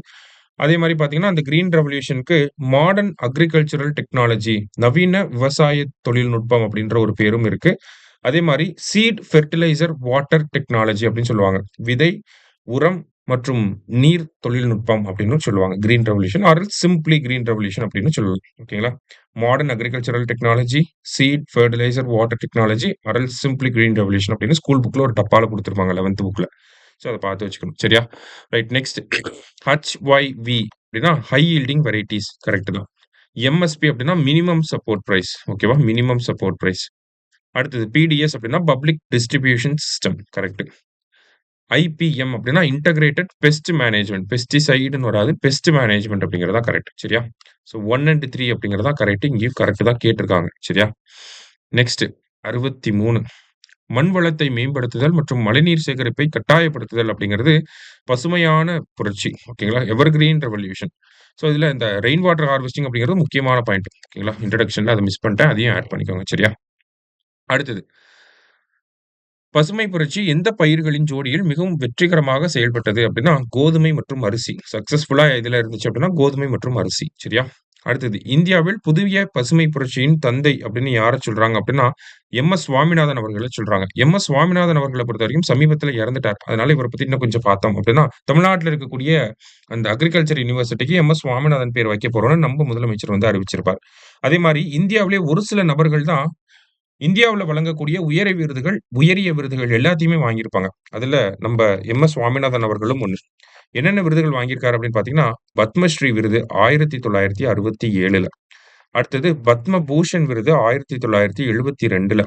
அதே மாரி பார்த்தீங்கன்னா, அந்த கிரீன் ரெவல்யூஷனுக்கு மாடர்ன் அக்ரிகல்ச்சுரல் டெக்னாலஜி நவீன விவசாய தொழில்நுட்பம் அப்படின்ற ஒரு பேரும் இருக்கு. அதே மாரி சீட் ஃபெர்டிலைசர் வாட்டர் டெக்னாலஜி அப்படின்னு சொல்லுவாங்க. விதை, உரம் மற்றும் நீர் தொழில்நுட்பம் அப்படின்னு சொல்லுவாங்க. Green revolution or simply green revolution அப்படின்னு சொல்லலாம். ஓகேங்களா? Modern agricultural technology, seed, fertiliser, water technology or simply green revolution அப்படின்னு ஸ்கூல் புக்ல ஒரு டப்பால குடுத்திருப்பாங்க 11த் புக்ல. ஸோ அத பார்த்து வச்சுக்கணும். சரியா? ரைட் நெக்ஸ்ட் HYV அப்படின்னா ஹை யீல்டிங் வெரைட்டீஸ் கரெக்ட் தான். MSP அப்படின்னா மினிமம் சப்போர்ட் பிரைஸ். ஓகேவா? Minimum support price. அடுத்தது PDS அப்படின்னா public distribution system correct. IPM அப்படின்னா இன்டகிரேட்டட் பெஸ்ட் மேனேஜ்மென்ட். பெஸ்டிசைடுன்னு வராது. பெஸ்ட் மேனேஜ்மென்ட் அப்படிங்கிறது தான் கரெக்ட். சரியா? ஸோ 1 அண்ட் 3 அப்படிங்கிறது தான் கரெக்ட். இங்கேயும் கரெக்ட் தான் கேட்டிருக்காங்க. சரியா? நெக்ஸ்ட் 63 மண் வளத்தை மேம்படுத்துதல் மற்றும் மழைநீர் சேகரிப்பை கட்டாயப்படுத்துதல் அப்படிங்கிறது பசுமையான புரட்சி. ஓகேங்களா? Evergreen revolution. ஸோ, இதுல இந்த ரெயின் வாட்டர் ஹார்வெஸ்டிங் அப்படிங்கிறது முக்கியமான பாயிண்ட். ஓகேங்களா? இன்ட்ரோடக்ஷன்ல அத மிஸ் பண்ணிட்டேன். அதையும் ஆட் பண்ணிக்கோங்க. சரியா? அடுத்தது. பசுமை புரட்சி எந்த பயிர்களின் ஜோடியில் மிகவும் வெற்றிகரமாக செயல்பட்டது அப்படின்னா, கோதுமை மற்றும் அரிசி. சக்சஸ்ஃபுல்லா எதுல இருந்துச்சு அப்படின்னா, கோதுமை மற்றும் அரிசி. சரியா? அடுத்தது இந்தியாவில் புதிய பசுமை புரட்சியின் தந்தை அப்படின்னு யார சொல்றாங்க அப்படின்னா, எம்.எஸ். சுவாமிநாதன் அவர்கள சொல்றாங்க. எம்.எஸ். சுவாமிநாதன் அவர்கள பொறுத்தவரைக்கும் சமீபத்தில இறந்துட்டார். அதனால இவர பத்தி இன்னும் கொஞ்சம் பார்த்தோம் அப்படின்னா, தமிழ்நாட்டில இருக்கக்கூடிய அந்த அக்ரிகல்ச்சர் யுனிவர்சிட்டிக்கு எம்.எஸ். சுவாமிநாதன் பேர் வைக்க போறோம்னு நம்ம முதலமைச்சர் வந்து அறிவிச்சிருப்பார். அதே மாரி இந்தியாவிலே ஒரு சில நபர்கள் தான் இந்தியாவுல வழங்கக்கூடிய உயரிய விருதுகள் எல்லாத்தையுமே வாங்கியிருப்பாங்க. அதுல நம்ப எம்.எஸ். சுவாமிநாதன் அவர்களும் ஒண்ணு. என்னென்ன விருதுகள் வாங்கியிருக்காரு அப்படின்னு பார்த்தீங்கன்னா, பத்மஸ்ரீ விருது 1967ல. அடுத்தது பத்ம பூஷன் விருது 1972ல.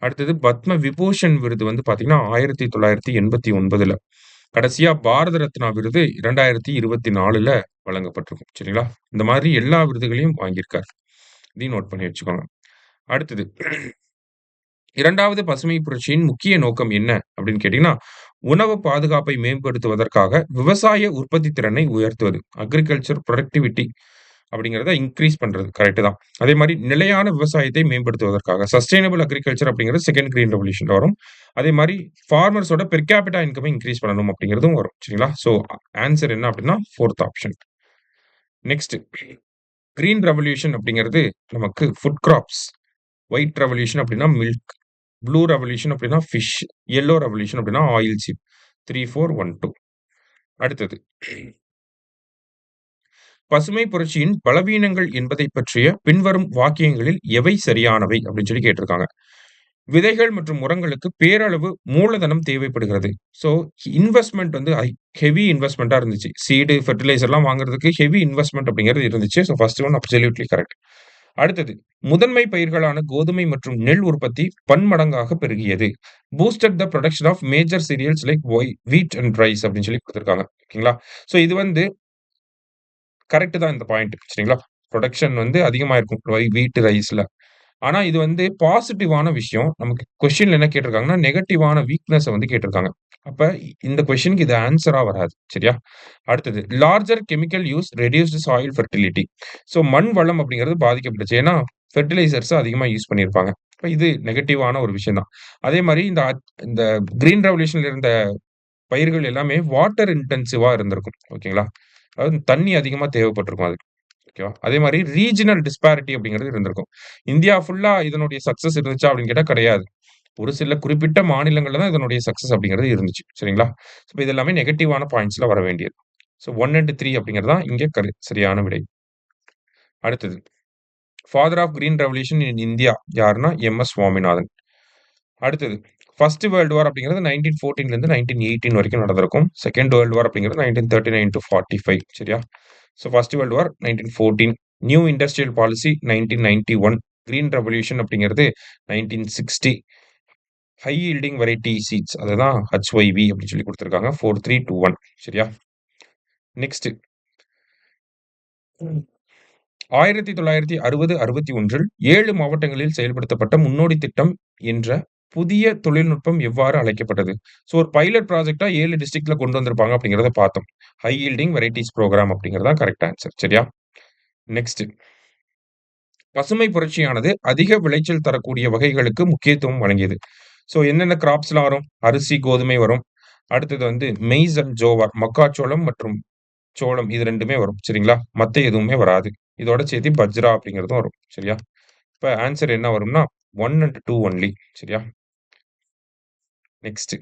அடுத்தது பத்ம விபூஷன் விருது வந்து பார்த்தீங்கன்னா, 1989ல. கடைசியா பாரத ரத்னா விருது 2024ல வழங்கப்பட்டிருக்கும். சரிங்களா? இந்த மாதிரி எல்லா விருதுகளையும் வாங்கியிருக்காரு. இதையும் நோட் பண்ணி வச்சுக்கோங்க. அடுத்தது 2வது பசுமை புரட்சியின் முக்கிய நோக்கம் என்ன அப்படின்னு கேட்டீங்கன்னா, உணவு பாதுகாப்பை மேம்படுத்துவதற்காக விவசாய உற்பத்தி திறனை உயர்த்துவது. அக்ரிகல்ச்சர் புரொடக்டிவிட்டி அப்படிங்கிறத இன்கிரீஸ் பண்றது. கரெக்ட் தான். அதே மாரி நிலையான விவசாயத்தை மேம்படுத்துவதற்காக சஸ்டெய்னபிள் அக்ரிகல்ச்சர் அப்படிங்கிறது 2ண்ட் கிரீன் ரெவல்யூஷன்ல வரும். அதே மாரி ஃபார்மர்ஸோட பெர் கேப்பிட்டா இன்கம இன்கிரீஸ் பண்ணணும் அப்படிங்கிறதும் வரும். சரிங்களா? ஸோ ஆன்ஸர் என்ன அப்படின்னா 4த் ஆப்ஷன். நெக்ஸ்ட் கிரீன் ரெவல்யூஷன் அப்படிங்கிறது நமக்கு ஃபுட் கிராப்ஸ். ஒயிட் ரெவல்யூஷன் அப்படின்னா மில்க். ப்ளூ ரெவல்யூஷன் அப்படின்னா ஃபிஷ். yellow ரெவல்யூஷன் அப்படின்னா ஆயில் சீப். 3, 4, 1, 2. அடுத்தது. பசுமை புரட்சியின் பலவீனங்கள் என்பதைப் பற்றிய பின்வரும் வாக்கியங்களில் எவை சரியானவை அப்படின்னு சொல்லி கேட்டிருக்காங்க. விதைகள் மற்றும் உரங்களுக்கு பேரளவு மூலதனம் தேவைப்படுகிறது. ஸோ இன்வெஸ்ட்மென்ட் வந்து ஹெவி இன்வெஸ்ட்மென்ட்டா இருந்துச்சு. சீடு, ஃபெர்டிலைசர்லாம் வாங்குறதுக்கு ஹெவி இன்வெஸ்ட்மென்ட் அப்படிங்கிறது இருந்துச்சு. So first one absolutely correct. அடுத்தது முதன்மை பயிர்களான கோதுமை மற்றும் நெல் உற்பத்தி பன்மடங்காக பெருகியது. Boosted the production of major cereals like wheat and rice அப்படின்னு சொல்லி குடுத்திருக்காங்க. ஓகேங்களா? ஸோ இது வந்து கரெக்ட் தான் இந்த பாயிண்ட். சரிங்களா? புரொடக்ஷன் வந்து அதிகமா இருக்கும். வீட், ரைஸ்ல. ஆனா இது வந்து பாசிட்டிவான விஷயம். நமக்கு கொஸ்டின்ல என்ன கேட்டிருக்காங்கன்னா, நெகட்டிவான வீக்னஸ வந்து கேட்டிருக்காங்க. அப்ப இந்த கொஸ்டினுக்கு இது ஆன்ஸரா வராது. சரியா? அடுத்தது larger chemical use reduced soil fertility. So மண் வளம் அப்படிங்கிறது பாதிக்கப்பட்டுச்சு. ஏன்னா ஃபெர்டிலைசர்ஸ அதிகமா யூஸ் பண்ணியிருப்பாங்க. இப்ப இது நெகட்டிவான ஒரு விஷயம் தான். அதே மாரி இந்த கிரீன் ரெவல்யூஷன்ல இருந்த பயிர்கள் எல்லாமே வாட்டர் இன்டென்சிவா இருந்திருக்கும். ஓகேங்களா? அதாவது தண்ணி அதிகமா தேவைப்பட்டிருக்கும் அதுக்கு. ஓகேவா? அதே மாரி ரீஜினல் டிஸ்பாரிட்டி அப்படிங்கிறது இருந்திருக்கும். இந்தியா ஃபுல்லா இதனுடைய சக்சஸ் இருந்துச்சா அப்படின்னு கேட்டா கிடையாது. ஒரு சில குறிப்பிட்ட மாநிலங்கள்ல தான் இதனுடைய சக்சஸ் அப்படிங்கிறது இருந்துச்சு. சரிங்களா? இப்ப இது எல்லாமே நெகட்டிவான பாயிண்ட்ஸ்ல வர வேண்டியது. ஸோ 1 அண்ட் 3 அப்படிங்கிறது தான் இங்க சரியான விடை. அடுத்தது. Father of green revolution in India யாருன்னா எம்.எஸ். சுவாமிநாதன். அடுத்தது. ஃபர்ஸ்ட் வேர்ல்ட் வார் அப்படிங்கிறது 1914லேருந்து 1918 வரைக்கும் நடந்திருக்கும். செகண்ட் வேர்ல்ட் வார் அப்படிங்கிறது 1939 டூ 45 சரியா? So first world war 1914. New industrial policy 1991. Green revolution அப்படிங்கிறது 1960. ஹை யீல்டிங் வெரைட்டி சீட்ஸ் அதுதான் HYV அப்படின்னு சொல்லி குடுத்திருக்காங்க. 4, 3, 2, 1 சரியா? நெக்ஸ்ட். 1960, 61ல் 7 மாவட்டங்களில் செயல்படுத்தப்பட்ட முன்னோடி திட்டம் என்ற புதிய தொழில்நுட்பம் எவ்வாறு அழைக்கப்பட்டது? ஸோ ஒரு பைலட் ப்ராஜெக்ட்டா 7 டிஸ்ட்ரிக்ட்ல கொண்டு வந்திருப்பாங்க அப்படிங்கிறத பார்த்தோம். ஹை யீல்டிங் வெரைட்டீஸ் புரோகிராம் அப்படிங்கிறது தான் கரெக்ட் ஆன்ஸர். சரியா? நெக்ஸ்ட். பசுமை புரட்சியானது அதிக விளைச்சல் தரக்கூடிய வகைகளுக்கு முக்கியத்துவம் வழங்கியது. ஸோ என்னென்ன கிராப்ஸ்லாம் வரும்? அரிசி, கோதுமை வரும். அடுத்தது வந்து மெய்ஸ் அண்ட் ஜோவார் மக்காச்சோளம் மற்றும் சோளம் இது 2மே வரும். சரிங்களா? மத்த எதுவுமே வராது. இதோட சேர்த்து பஜ்ரா அப்படிங்கிறதும் வரும். சரியா? இப்ப ஆன்ஸர் என்ன வரும்னா 1 அண்ட் 2 ஒன்லி. சரியா? Next.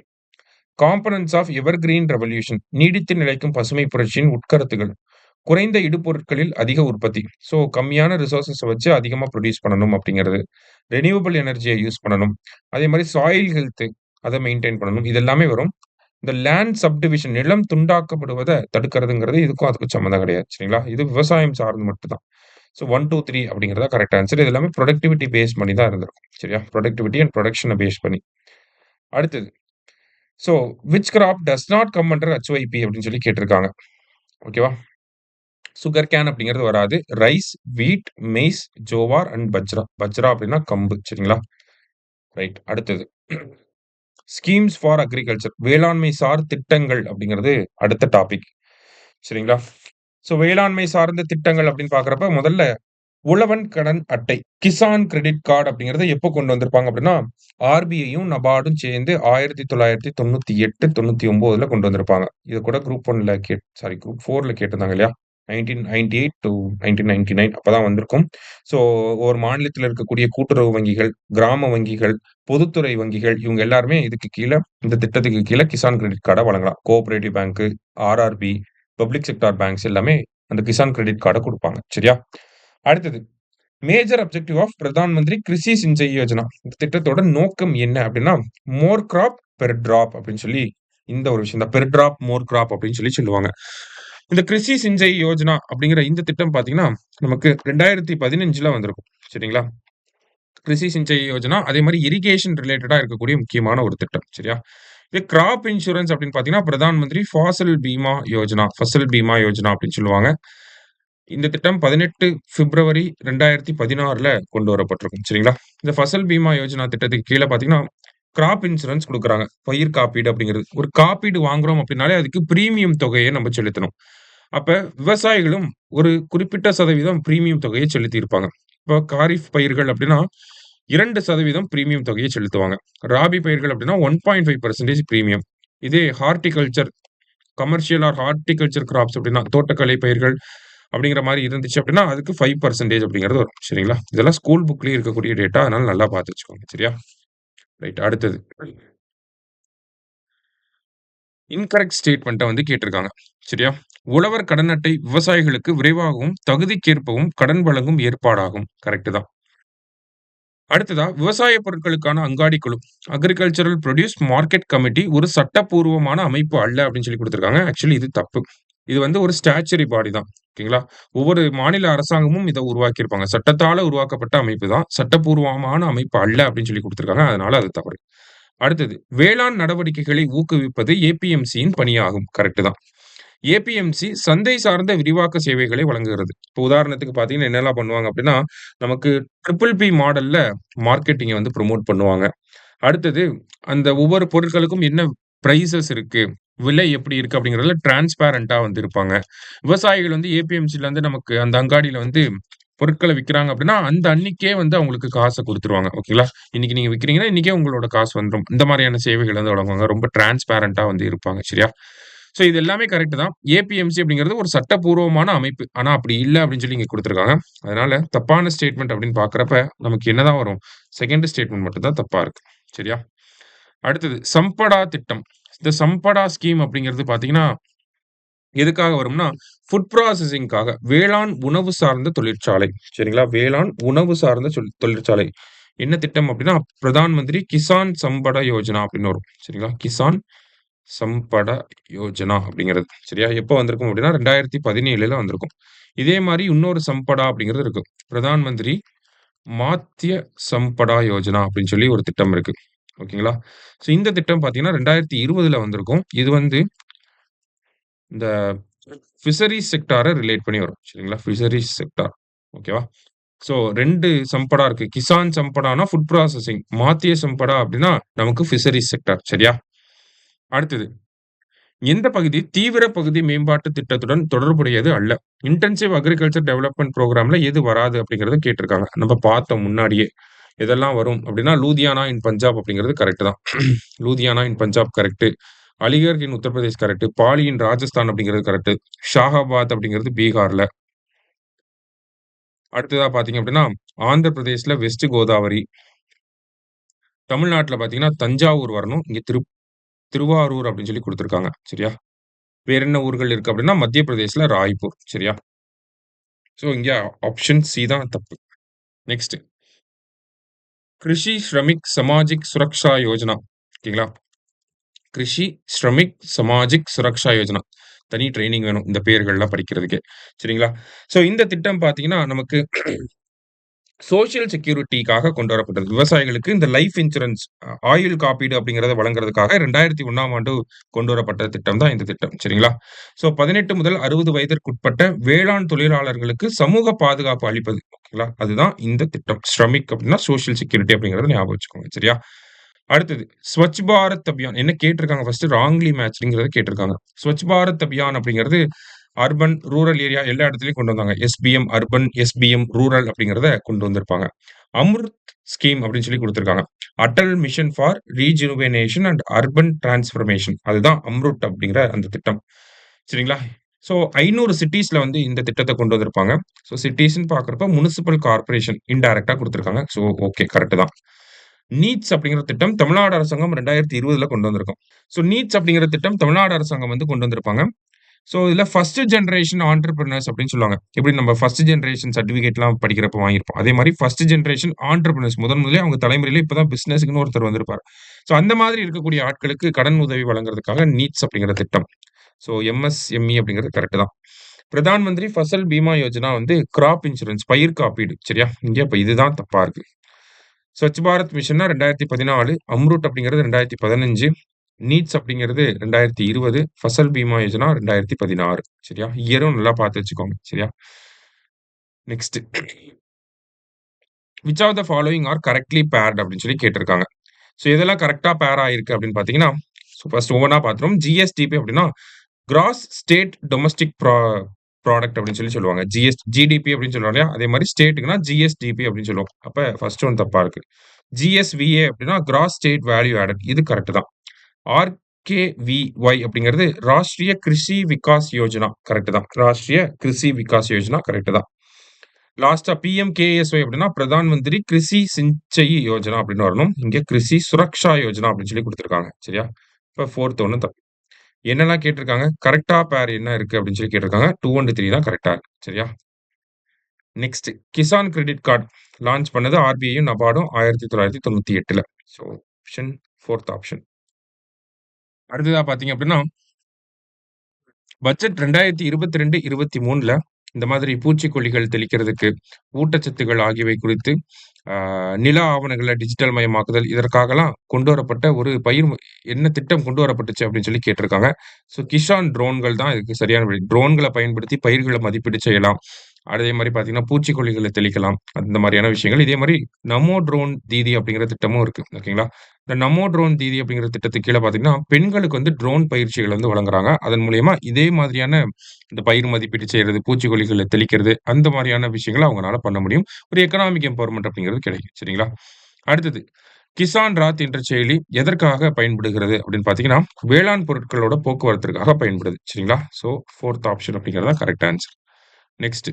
Components of evergreen revolution நீடித்து நிலைக்கும் பசுமை புரட்சியின் உட்கருத்துகள். குறைந்த இடுபொருட்களில் அதிக உற்பத்தி. ஸோ கம்மியான ரிசோர்ஸஸ வச்சு அதிகமா புரொடியூஸ் பண்ணணும் அப்படிங்கிறது. ரெனியூவபிள் எனர்ஜிய யூஸ் பண்ணணும். அதே மாரி சாயில் ஹெல்த் அத மெயின்டெயின் பண்ணணும். இது எல்லாமே வரும். இந்த லேண்ட் சப்டிவிஷன் நிலம் துண்டாக்கப்படுவத தடுக்கிறதுங்கிறது இதுக்கும் அதுக்கும் சம்மந்தம் கிடையாது. சரிங்களா? இது விவசாயம் சார்ந்து மட்டும் தான். ஸோ 1, 2, 3 அப்படிங்கிறது தான் கரெக்ட் ஆன்ஸர். இது எல்லாமே புரொடக்டிவிட்டி பேஸ் பண்ணி தான் இருந்திருக்கும். சரியா? புரொடக்டிவிட்டி அண்ட் புரொடக்ஷன பேஸ் பண்ணி. அடுத்தது. So which crop does not come under HYP அப்படின்னு சொல்லி கேட்டிருக்காங்க. ஓகேவா? சுகர் கேன் அப்படிங்கிறது வராது. ரைஸ், வீட், மெய்ஸ், ஜோவார் அண்ட் பஜ்ரா. பஜ்ரா அப்படின்னா கம்பு. சரிங்களா? ரைட். அடுத்தது. ஸ்கீம்ஸ் ஃபார் அக்ரிகல்ச்சர் வேளாண்மை சார் திட்டங்கள் அப்படிங்கிறது அடுத்த டாபிக். சரிங்களா? ஸோ வேளாண்மை சார்ந்த திட்டங்கள் அப்படின்னு பார்க்குறப்ப முதல்ல உழவன் கடன் அட்டை, கிசான் கிரெடிட் கார்டு அப்படிங்கிறத எப்போ கொண்டு வந்திருப்பாங்க அப்படின்னா, ஆர்பிஐயும், நபார்டும் சேர்ந்து 1998, 99ல கொண்டு வந்திருப்பாங்க. இத கூட குரூப் 1ல குரூப் 4ல கேட்டிருந்தாங்க இல்லையா? 1998 டூ 1999 அப்பதான் வந்திருக்கும். ஸோ ஒரு மாநிலத்தில இருக்கக்கூடிய கூட்டுறவு வங்கிகள், கிராம வங்கிகள், பொதுத்துறை வங்கிகள் இவங்க எல்லாருமே இதுக்கு கீழ இந்த திட்டத்துக்கு கீழ கிசான் கிரெடிட் கார்ட வழங்கலாம். Cooperative bank, RRB, public sector banks எல்லாமே அந்த கிசான் கிரெடிட் கார்ட குடுப்பாங்க. சரியா? அடுத்தது major objective of Pradhan Mantri Krishi சிஞ்சய் Yojana. இந்த திட்டத்தோட நோக்கம் என்ன அப்படின்னா, மோர் கிராப் பெர் டிராப் அப்படின்னு சொல்லி இந்த ஒரு விஷயம் தான். பெர் டிராப் மோர் கிராப் அப்படின்னு சொல்லி சொல்லுவாங்க. இந்த கிருஷி சிஞ்சய் யோஜனா அப்படிங்கிற இந்த திட்டம் பார்த்தீங்கன்னா, நமக்கு 2015ல வந்திருக்கும். சரிங்களா? கிருஷி சிஞ்சய் யோஜனா அதே மாரி இரிகேஷன் ரிலேட்டடா இருக்கக்கூடிய முக்கியமான ஒரு திட்டம். சரியா? இது கிராப் இன்சூரன்ஸ் அப்படின்னு பார்த்தீங்கன்னா, பிரதான் மந்திரி ஃபசல் பீமா யோஜனா அப்படின்னு சொல்லுவாங்க. இந்த திட்டம் 18 பிப்ரவரி 2016ல கொண்டு வரப்பட்டிருக்கும். சரிங்களா? இந்த ஃபசல் பீமா யோஜனா திட்டத்துக்கு கீழ பார்த்தீங்கன்னா, கிராப் இன்சூரன்ஸ் குடுக்குறாங்க. பயிர் காப்பீடு அப்படிங்கிறது. ஒரு காப்பீடு வாங்குறோம் அப்படின்னாலே, அதுக்கு பிரீமியம் தொகைய நம்ம செலுத்தணும். அப்ப விவசாயிகளும் ஒரு குறிப்பிட்ட சதவீதம் பிரீமியம் தொகையை செலுத்தியிருப்பாங்க. இப்போ காரிஃப் பயிர்கள் அப்படின்னா, 2% பிரீமியம் தொகையை செலுத்துவாங்க. ராபி பயிர்கள் அப்படின்னா 1.5% பிரீமியம். இதே கமர்ஷியல் ஆர் ஹார்டிகல்ச்சர் கிராப்ஸ் அப்படின்னா, தோட்டக்கலை பயிர்கள் அப்படிங்கிற மாரி இருந்துச்சு அப்படின்னா, அதுக்கு 5% அப்படிங்கிறது வரும். சரிங்களா? இதெல்லாம் ஸ்கூல் புக்லயே இருக்கக்கூடிய டேட்டா. அதனால நல்லா பார்த்து வச்சுக்கோங்க. சரியா? ரைட். அடுத்தது. இன்கரெக்ட் ஸ்டேட்மெண்ட்ட வந்து கேட்டிருக்காங்க. சரியா? உழவர் கடன் அட்டை விவசாயிகளுக்கு விரைவாகவும், தகுதிக்கேற்பவும் கடன் வழங்கும் ஏற்பாடாகும். கரெக்ட் தான். அடுத்ததா விவசாய பொருட்களுக்கான அங்காடி குழு. அக்ரிகல்ச்சரல் புரொடியூஸ் மார்க்கெட் கமிட்டி ஒரு சட்டப்பூர்வமான அமைப்பு அல்ல அப்படின்னு சொல்லி குடுத்திருக்காங்க. ஆக்சுவலி இது தப்பு. இது வந்து ஒரு ஸ்டாச்சுரி பாடி தான். ஓகேங்களா? ஒவ்வொரு மாநில அரசாங்கமும் இத உருவாக்கியிருப்பாங்க. சட்டத்தால உருவாக்கப்பட்ட அமைப்பு தான். சட்டப்பூர்வமான அமைப்பு அல்ல அப்படின்னு சொல்லி குடுத்திருக்காங்க. அதனால அது தவறு. அடுத்தது வேளாண் நடவடிக்கைகளை ஊக்குவிப்பது ஏபிஎம்சியின் பணியாகும். கரெக்ட் தான். ஏபிஎம்சி சந்தை சார்ந்த விரிவாக்க சேவைகளை வழங்குகிறது. இப்போ உதாரணத்துக்கு பார்த்தீங்கன்னா, என்னலாம் பண்ணுவாங்க அப்படின்னா, நமக்கு ட்ரிபிள் பி மாடல்ல மார்க்கெட்டிங்க வந்து புரமோட் பண்ணுவாங்க. அடுத்தது அந்த ஒவ்வொரு பொருட்களுக்கும் என்ன பிரைஸஸ் இருக்கு, விலை எப்படி இருக்கு அப்படிங்கிறதுல டிரான்ஸ்பேரன்ட்டா வந்து இருப்பாங்க. விவசாயிகள் வந்து ஏபிஎம்சில வந்து நமக்கு அந்த அங்காடியில வந்து பொருட்கள விக்கிறாங்க அப்படின்னா, அந்த அன்னைக்கே வந்து அவங்களுக்கு காச குடுத்துருவாங்க. ஓகேங்களா? இன்னைக்கு நீங்க விக்கிறீங்கன்னா, இன்னைக்கே உங்களோட காசு வந்துரும். இந்த மாரியான சேவைகள் வந்து வழங்குவாங்க. ரொம்ப டிரான்ஸ்பேரன்ட்டா வந்து இருப்பாங்க. சரியா? ஸோ இது எல்லாமே கரெக்ட் தான். ஏபிஎம்சி அப்படிங்கிறது ஒரு சட்டப்பூர்வமான அமைப்பு. ஆனா அப்படி இல்ல அப்படின்னு சொல்லி இங்க குடுத்துருக்காங்க. அதனால தப்பான ஸ்டேட்மெண்ட் அப்படின்னு பார்க்கிறப்ப, நமக்கு என்னதான் வரும்? 2 ஸ்டேட்மெண்ட் மட்டும் தான் தப்பா இருக்கு. சரியா? அடுத்தது சம்படா திட்டம். இந்த சம்படா ஸ்கீம் அப்படிங்கிறது பார்த்தீங்கன்னா, எதுக்காக வரும்னா, ஃபுட் ப்ராசஸிங்க்காக வேளாண் உணவு சார்ந்த தொழிற்சாலை. சரிங்களா? வேளாண் உணவு சார்ந்த தொழிற்சாலை. என்ன திட்டம் அப்படின்னா, பிரதான் மந்திரி கிசான் சம்பட யோஜனா அப்படின்னு வரும். சரிங்களா? கிசான் சம்பட யோஜனா அப்படிங்கிறது. சரியா? எப்போ வந்திருக்கும் அப்படின்னா 2017ல வந்திருக்கும். இதே மாரி இன்னொரு சம்படா அப்படிங்கிறது இருக்கு. பிரதான் மந்திரி மாத்ய சம்படா யோஜனா அப்படின்னு சொல்லி ஒரு திட்டம் இருக்கு. ஓகேங்களா? ஸோ இந்த திட்டம் பார்த்தீங்கன்னா 2020ல வந்திருக்கும். இது வந்து இந்த ஃபிஷரீஸ் செக்டார ரிலேட் பண்ணி வரும். சரிங்களா? ஃபிஷரீஸ் செக்டார். ஓகேவா? ஸோ 2 சம்படா இருக்கு. கிசான் சம்படானா ஃபுட் ப்ராசஸிங். மாத்திய சம்படா அப்படின்னா நமக்கு ஃபிஷரீஸ் செக்டார். சரியா? அடுத்தது எந்த பகுதி தீவிர பகுதி மேம்பாட்டு திட்டத்துடன் தொடர்புடையது அல்ல? இன்டென்சிவ் அக்ரிகல்ச்சர் டெவலப்மென்ட் புரோகிராம்ல எது வராது அப்படிங்கிறத கேட்டிருக்காங்க. நம்ம பார்த்தோம் முன்னாடியே. எதெல்லாம் வரும் அப்படின்னா, லூதியானா இன் பஞ்சாப் அப்படிங்கிறது கரெக்ட் தான். Ludhiana in Punjab correct. Aligarh in Uttar Pradesh correct. Poly in Rajasthan அப்படிங்கிறது கரெக்ட். ஷாகாபாத் அப்படிங்கிறது பீகார்ல. அடுத்ததா பார்த்தீங்க அப்படின்னா, ஆந்திர பிரதேஷ்ல வெஸ்ட் கோதாவரி. தமிழ்நாட்டுல பார்த்தீங்கன்னா, தஞ்சாவூர் வரணும். இங்க திருவாரூர் அப்படின்னு சொல்லி குடுத்துருக்காங்க. சரியா? வேற என்ன ஊர்கள் இருக்கு அப்படின்னா, மத்திய பிரதேஷ்ல ராய்ப்பூர். சரியா? ஸோ, இங்க ஆப்ஷன் சி தான் தப்பு. நெக்ஸ்ட் கிருஷி ஸ்ரமிக் சமாஜிக் சுரக்ஷா யோஜனா. ஓகேங்களா? கிருஷி ஸ்ரமிக் சமாஜிக் சுரக்ஷா யோஜனா. தனி ட்ரெய்னிங் வேணும். இந்த பேர்கள்லாம் படிக்கிறதுக்கே. சரிங்களா? ஸோ, இந்த திட்டம் பார்த்தீங்கன்னா, நமக்கு சோசியல் செக்யூரிட்டிக்காக கொண்டு வரப்பட்டது. விவசாயிகளுக்கு இந்த லைஃப் இன்சூரன்ஸ் ஆயுள் காப்பீடு அப்படிங்கிறத வழங்குறதுக்காக 2001ஆம் ஆண்டு கொண்டு வரப்பட்ட திட்டம் தான் இந்த திட்டம். சரிங்களா? ஸோ 18 முதல் 60 வயதிற்குட்பட்ட வேளாண் தொழிலாளர்களுக்கு சமூக பாதுகாப்பு அளிப்பது. ஓகேங்களா? அதுதான் இந்த திட்டம். ஷ்ரமிக் அப்படின்னா சோசியல் செக்யூரிட்டி அப்படிங்கிறத ஞாபகம் வச்சுக்கோங்க. சரியா? அடுத்தது ஸ்வச் பாரத் அபியான் என்ன கேட்டிருக்காங்க ஃபர்ஸ்ட் ராங்லி மேட்ச்ங்கிறத கேட்டிருக்காங்க. ஸ்வச் பாரத் அபியான் அப்படிங்கிறது அர்பன், ரூரல் ஏரியா எல்லா இடத்துலயும் கொண்டு வந்தாங்க. எஸ்பிஎம் அர்பன், எஸ்பிஎம் ரூரல் அப்படிங்கிறத கொண்டு வந்திருப்பாங்க. அம்ருத் ஸ்கீம் அப்படின்னு சொல்லி குடுத்திருக்காங்க. Atal mission for rejuvenation and urban transformation. அதுதான் அம்ருத் அப்படிங்கிற அந்த திட்டம். சரிங்களா? ஸோ 500 சிட்டீஸ்ல வந்து இந்த திட்டத்த கொண்டு வந்திருப்பாங்க. ஸோ சிட்டீஸ்ன்னு பார்க்கிறப்ப முனிசிபல் கார்ப்பரேஷன் இன்டைரக்ட்டா குடுத்திருக்காங்க. ஸோ ஓகே கரெக்ட் தான். நீட்ஸ் அப்படிங்கிற திட்டம் தமிழ்நாடு அரசாங்கம் 2020ல கொண்டு வந்திருக்கும். ஸோ நீட்ஸ் அப்படிங்கிற திட்டம் தமிழ்நாடு அரசாங்கம் வந்து கொண்டு வந்திருப்பாங்க. ஸோ இதுல ஃபர்ஸ்ட் ஜெனரேஷன் ஆன்டர்பிரினர்ஸ் அப்படின்னு சொல்லுவாங்க. எப்படி நம்ம ஃபர்ஸ்ட் ஜெனரேஷன் சர்டிபிகேட்லாம் படிக்கிறப்ப வாங்கியிருப்போம். அதே மாரி ஃபர்ஸ்ட் ஜெனரேஷன் ஆன்டர்பிரினர்ஸ் முதல்ல அவங்க தலைமுறையில இப்ப தான் பிசினஸ்க்குன்னு ஒருத்தர் வந்திருப்பாரு. ஸோ அந்த மாதிரி இருக்கக்கூடிய ஆட்களுக்கு கடன் உதவி வழங்குறதுக்காக நீட்ஸ் அப்படிங்கிற திட்டம். ஸோ எம்எஸ்எம்இ அப்படிங்கிறது கரெக்ட் தான். பிரதான் மந்திரி ஃபசல் பீமா யோஜனா வந்து கிராப் இன்சூரன்ஸ் பயிர் காப்பீடு. சரியா? இங்க இப்ப இதுதான் தப்பா இருக்கு. ஸ்வச் பாரத் மிஷன்னா 2014, அம்ருட் அப்படிங்கிறது 2015, நீட்ஸ் அப்படிங்கிறது 2020, ஃபசல் பீமா யோஜனா 2016. சரியா? இயரும் நல்லா பார்த்து வச்சுக்கோங்க. சரியா? Next. Which of the following are correctly paired அப்படின்னு சொல்லி கேட்டிருக்காங்க. ஸோ எதெல்லாம் கரெக்ட்டா பேர் ஆயிருக்கு அப்படின்னு பார்த்தீங்கன்னா, ஸோ ஃபர்ஸ்ட் ஒவ்வொன்னா பார்த்துருவோம். ஜிஎஸ்டிபி அப்படின்னா, கிராஸ் ஸ்டேட் டொமஸ்டிக் ப்ராடக்ட் அப்படின்னு சொல்லி சொல்லுவாங்க. ஜிடிபி அப்படின்னு சொல்லுவாங்க இல்லையா? அதே மாரி ஸ்டேட்க்குன்னா ஜிஎஸ்டிபி அப்படின்னு சொல்லுவோம். அப்ப ஃபர்ஸ்ட் ஒன் தப்பா இருக்கு. ஜிஎஸ்விஏ அப்படின்னா கிராஸ் ஸ்டேட் வேல்யூ ஆடட் இது கரெக்ட் தான். ஆர்கேவிஒய் அப்படிங்கிறது ராஷ்டிரிய கிருஷி விகாஸ் யோஜனா கரெக்ட் தான். ராஷ்டிரிய கிருஷி விகாஸ் யோஜனா கரெக்ட் தான். லாஸ்ட்டா பிஎம்கேஎஸ்ஒய் அப்படின்னா பிரதான் மந்திரி கிருஷி சிஞ்சயி யோஜனா அப்படின்னு வரணும். இங்க கிருஷி சுரக்ஷா யோஜனா அப்படின்னு சொல்லி குடுத்திருக்காங்க. சரியா? இப்ப 4த் ஒண்ணு தப்பு. என்னலாம் கேட்டிருக்காங்க? கரெக்ட்டா பேர் என்ன இருக்கு அப்படின்னு சொல்லி கேட்டிருக்காங்க. 2 அண்ட் 3 தான் கரெக்ட்டா இருக்கு. சரியா? Next Kisan credit card launch பண்ணது ஆர்பிஐயும், நபார்டும் 1998ல. ஸோ ஆப்ஷன் 4த் ஆப்ஷன். அடுத்ததா பார்த்தீங்க அப்படின்னா, பட்ஜெட் 2022, 23ல இந்த மாதிரி பூச்சிக்கொல்லிகள் தெளிக்கிறதுக்கு, ஊட்டச்சத்துக்கள் ஆகியவை குறித்து அ நில ஆவணங்கள டிஜிட்டல் மயமாக்குதல் இதற்காகலாம் கொண்டு வரப்பட்ட ஒரு என்ன திட்டம் கொண்டு வரப்பட்டுச்சு அப்படின்னு சொல்லி கேட்டிருக்காங்க. ஸோ கிஷான் ட்ரோன்கள் தான் இதுக்கு சரியான விடை. ட்ரோன்கள பயன்படுத்தி பயிர்கள மதிப்பீடு செய்யலாம். அதே மாரி பார்த்தீங்கன்னா, பூச்சிக்கொல்லிகள தெளிக்கலாம். அந்த மாரியான விஷயங்கள். இதே மாரி நமோ ட்ரோன் தீதி அப்படிங்கிற திட்டமும் இருக்கு. ஓகேங்களா? இந்த நமோ ட்ரோன் தீதி அப்படிங்கிற திட்டத்துக்கு கீழ பார்த்தீங்கன்னா, பெண்களுக்கு வந்து ட்ரோன் பயிற்சிகள் வந்து வழங்குறாங்க. அதன் மூலியமா இதே மாதிரியான இந்த பயிர் மதிப்பீடு செய்றது, பூச்சிக்கொல்லிகள தெளிக்கிறது, அந்த மாரியான விஷயங்கள அவங்கனால பண்ண முடியும். ஒரு எக்கனாமிக் எம்பவர்மென்ட் அப்படிங்கிறது கிடைக்கும். சரிங்களா? அடுத்தது கிசான் ராத் என்ற செயலி எதற்காக பயன்படுகிறது அப்படின்னு பார்த்தீங்கன்னா, வேளாண் பொருட்களோட போக்குவரத்திற்காக பயன்படுது. சரிங்களா? ஸோ 4த் ஆப்ஷன் அப்படிங்கிறது தான் correct answer. Next.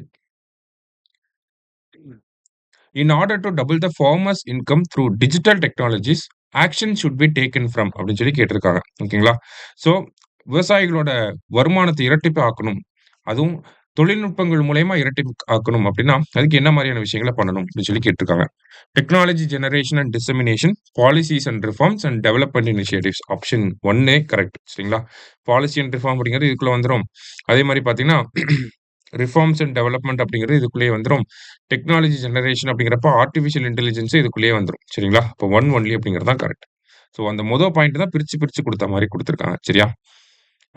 In order to double the farmers income through digital technologies, action should be taken from அப்படின்னு சொல்லி கேட்டிருக்காங்க. ஓகேங்களா? ஸோ விவசாயிகளோட வருமானத்த இரட்டிப்பு ஆக்கணும். அதுவும் தொழில்நுட்பங்கள் மூலியமா இரட்டிப்பு ஆக்கணும் அப்படின்னா, அதுக்கு என்ன மாரியான விஷயங்கள பண்ணணும் அப்படின்னு சொல்லி கேட்டிருக்காங்க. Technology generation and dissemination, policies and reforms and development initiatives. Option 1 correct. சரிங்களா? பாலிசி அண்ட் ரிஃபார்ம் அப்படிங்கிறது இதுக்குள்ள வந்துரும். அதே மாரி பார்த்தீங்கன்னா, ரிஃபார்ம்ஸ் அண்ட் டெவலப்மென்ட் அப்படிங்கிறது இதுக்குள்ளேயே வந்துரும். டெக்னாலஜி ஜெனரேஷன் அப்படிங்கிறப்ப ஆர்டிபிஷியல் இன்டெலிஜென்ஸ் இதுக்குள்ளேயே வந்துரும். சரிங்களா? அப்ப 1 ஒன்லி அப்படிங்கிறது தான் கரெக்ட். ஸோ அந்த பாயிண்ட் தான் பிரிச்சு, பிரிச்சு குடுத்த மாரி குடுத்திருக்காங்க. சரியா?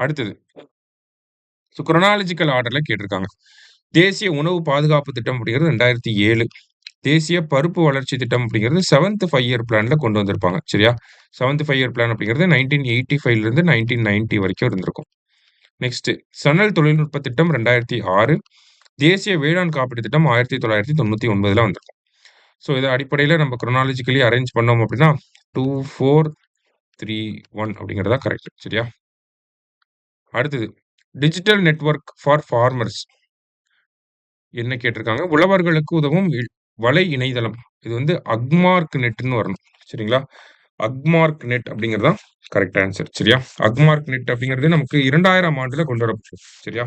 அடுத்தது. ஸோ குரோனாலஜிக்கல் ஆர்டர்ல கேட்டிருக்காங்க. தேசிய உணவு பாதுகாப்பு திட்டம் அப்படிங்கிறது 2007. தேசிய பருப்பு வளர்ச்சி திட்டம் அப்படிங்கிறது 7த் 5 இயர் பிளான்ல கொண்டு வந்திருப்பாங்க. சரியா? 7த் 5 இயர் பிளான் அப்படிங்கிறது 1985ல இருந்து 1990 வரைக்கும் இருந்திருக்கும். நெக்ஸ்ட் சணல் தொழில்நுட்ப திட்டம் 2006. தேசிய வேளாண் காப்பீடு திட்டம் 1999ல வந்திருக்கும். ஸோ இத அடிப்படையில நம்ம குரோனாலஜிக்கலி அரேஞ்ச் பண்ணோம் அப்படின்னா 2, 4, 3, 1 அப்படிங்கிறது தான் கரெக்ட். சரியா? அடுத்தது டிஜிட்டல் நெட்வொர்க் ஃபார் ஃபார்மர்ஸ் என்ன கேட்டிருக்காங்க? உழவர்களுக்கு உதவும் வலை இணையதளம். இது வந்து அக்மார்க் நெட்ன்னு வரணும். சரிங்களா? அக்மார்க் நெட் அப்படிங்கிறது தான் கரெக்ட் ஆன்ஸர். சரியா? அக்மார்க் நெட் அப்படிங்கிறது நமக்கு 2000ஆம் ஆண்டுல கொண்டு வரப்பட்டது. சரியா?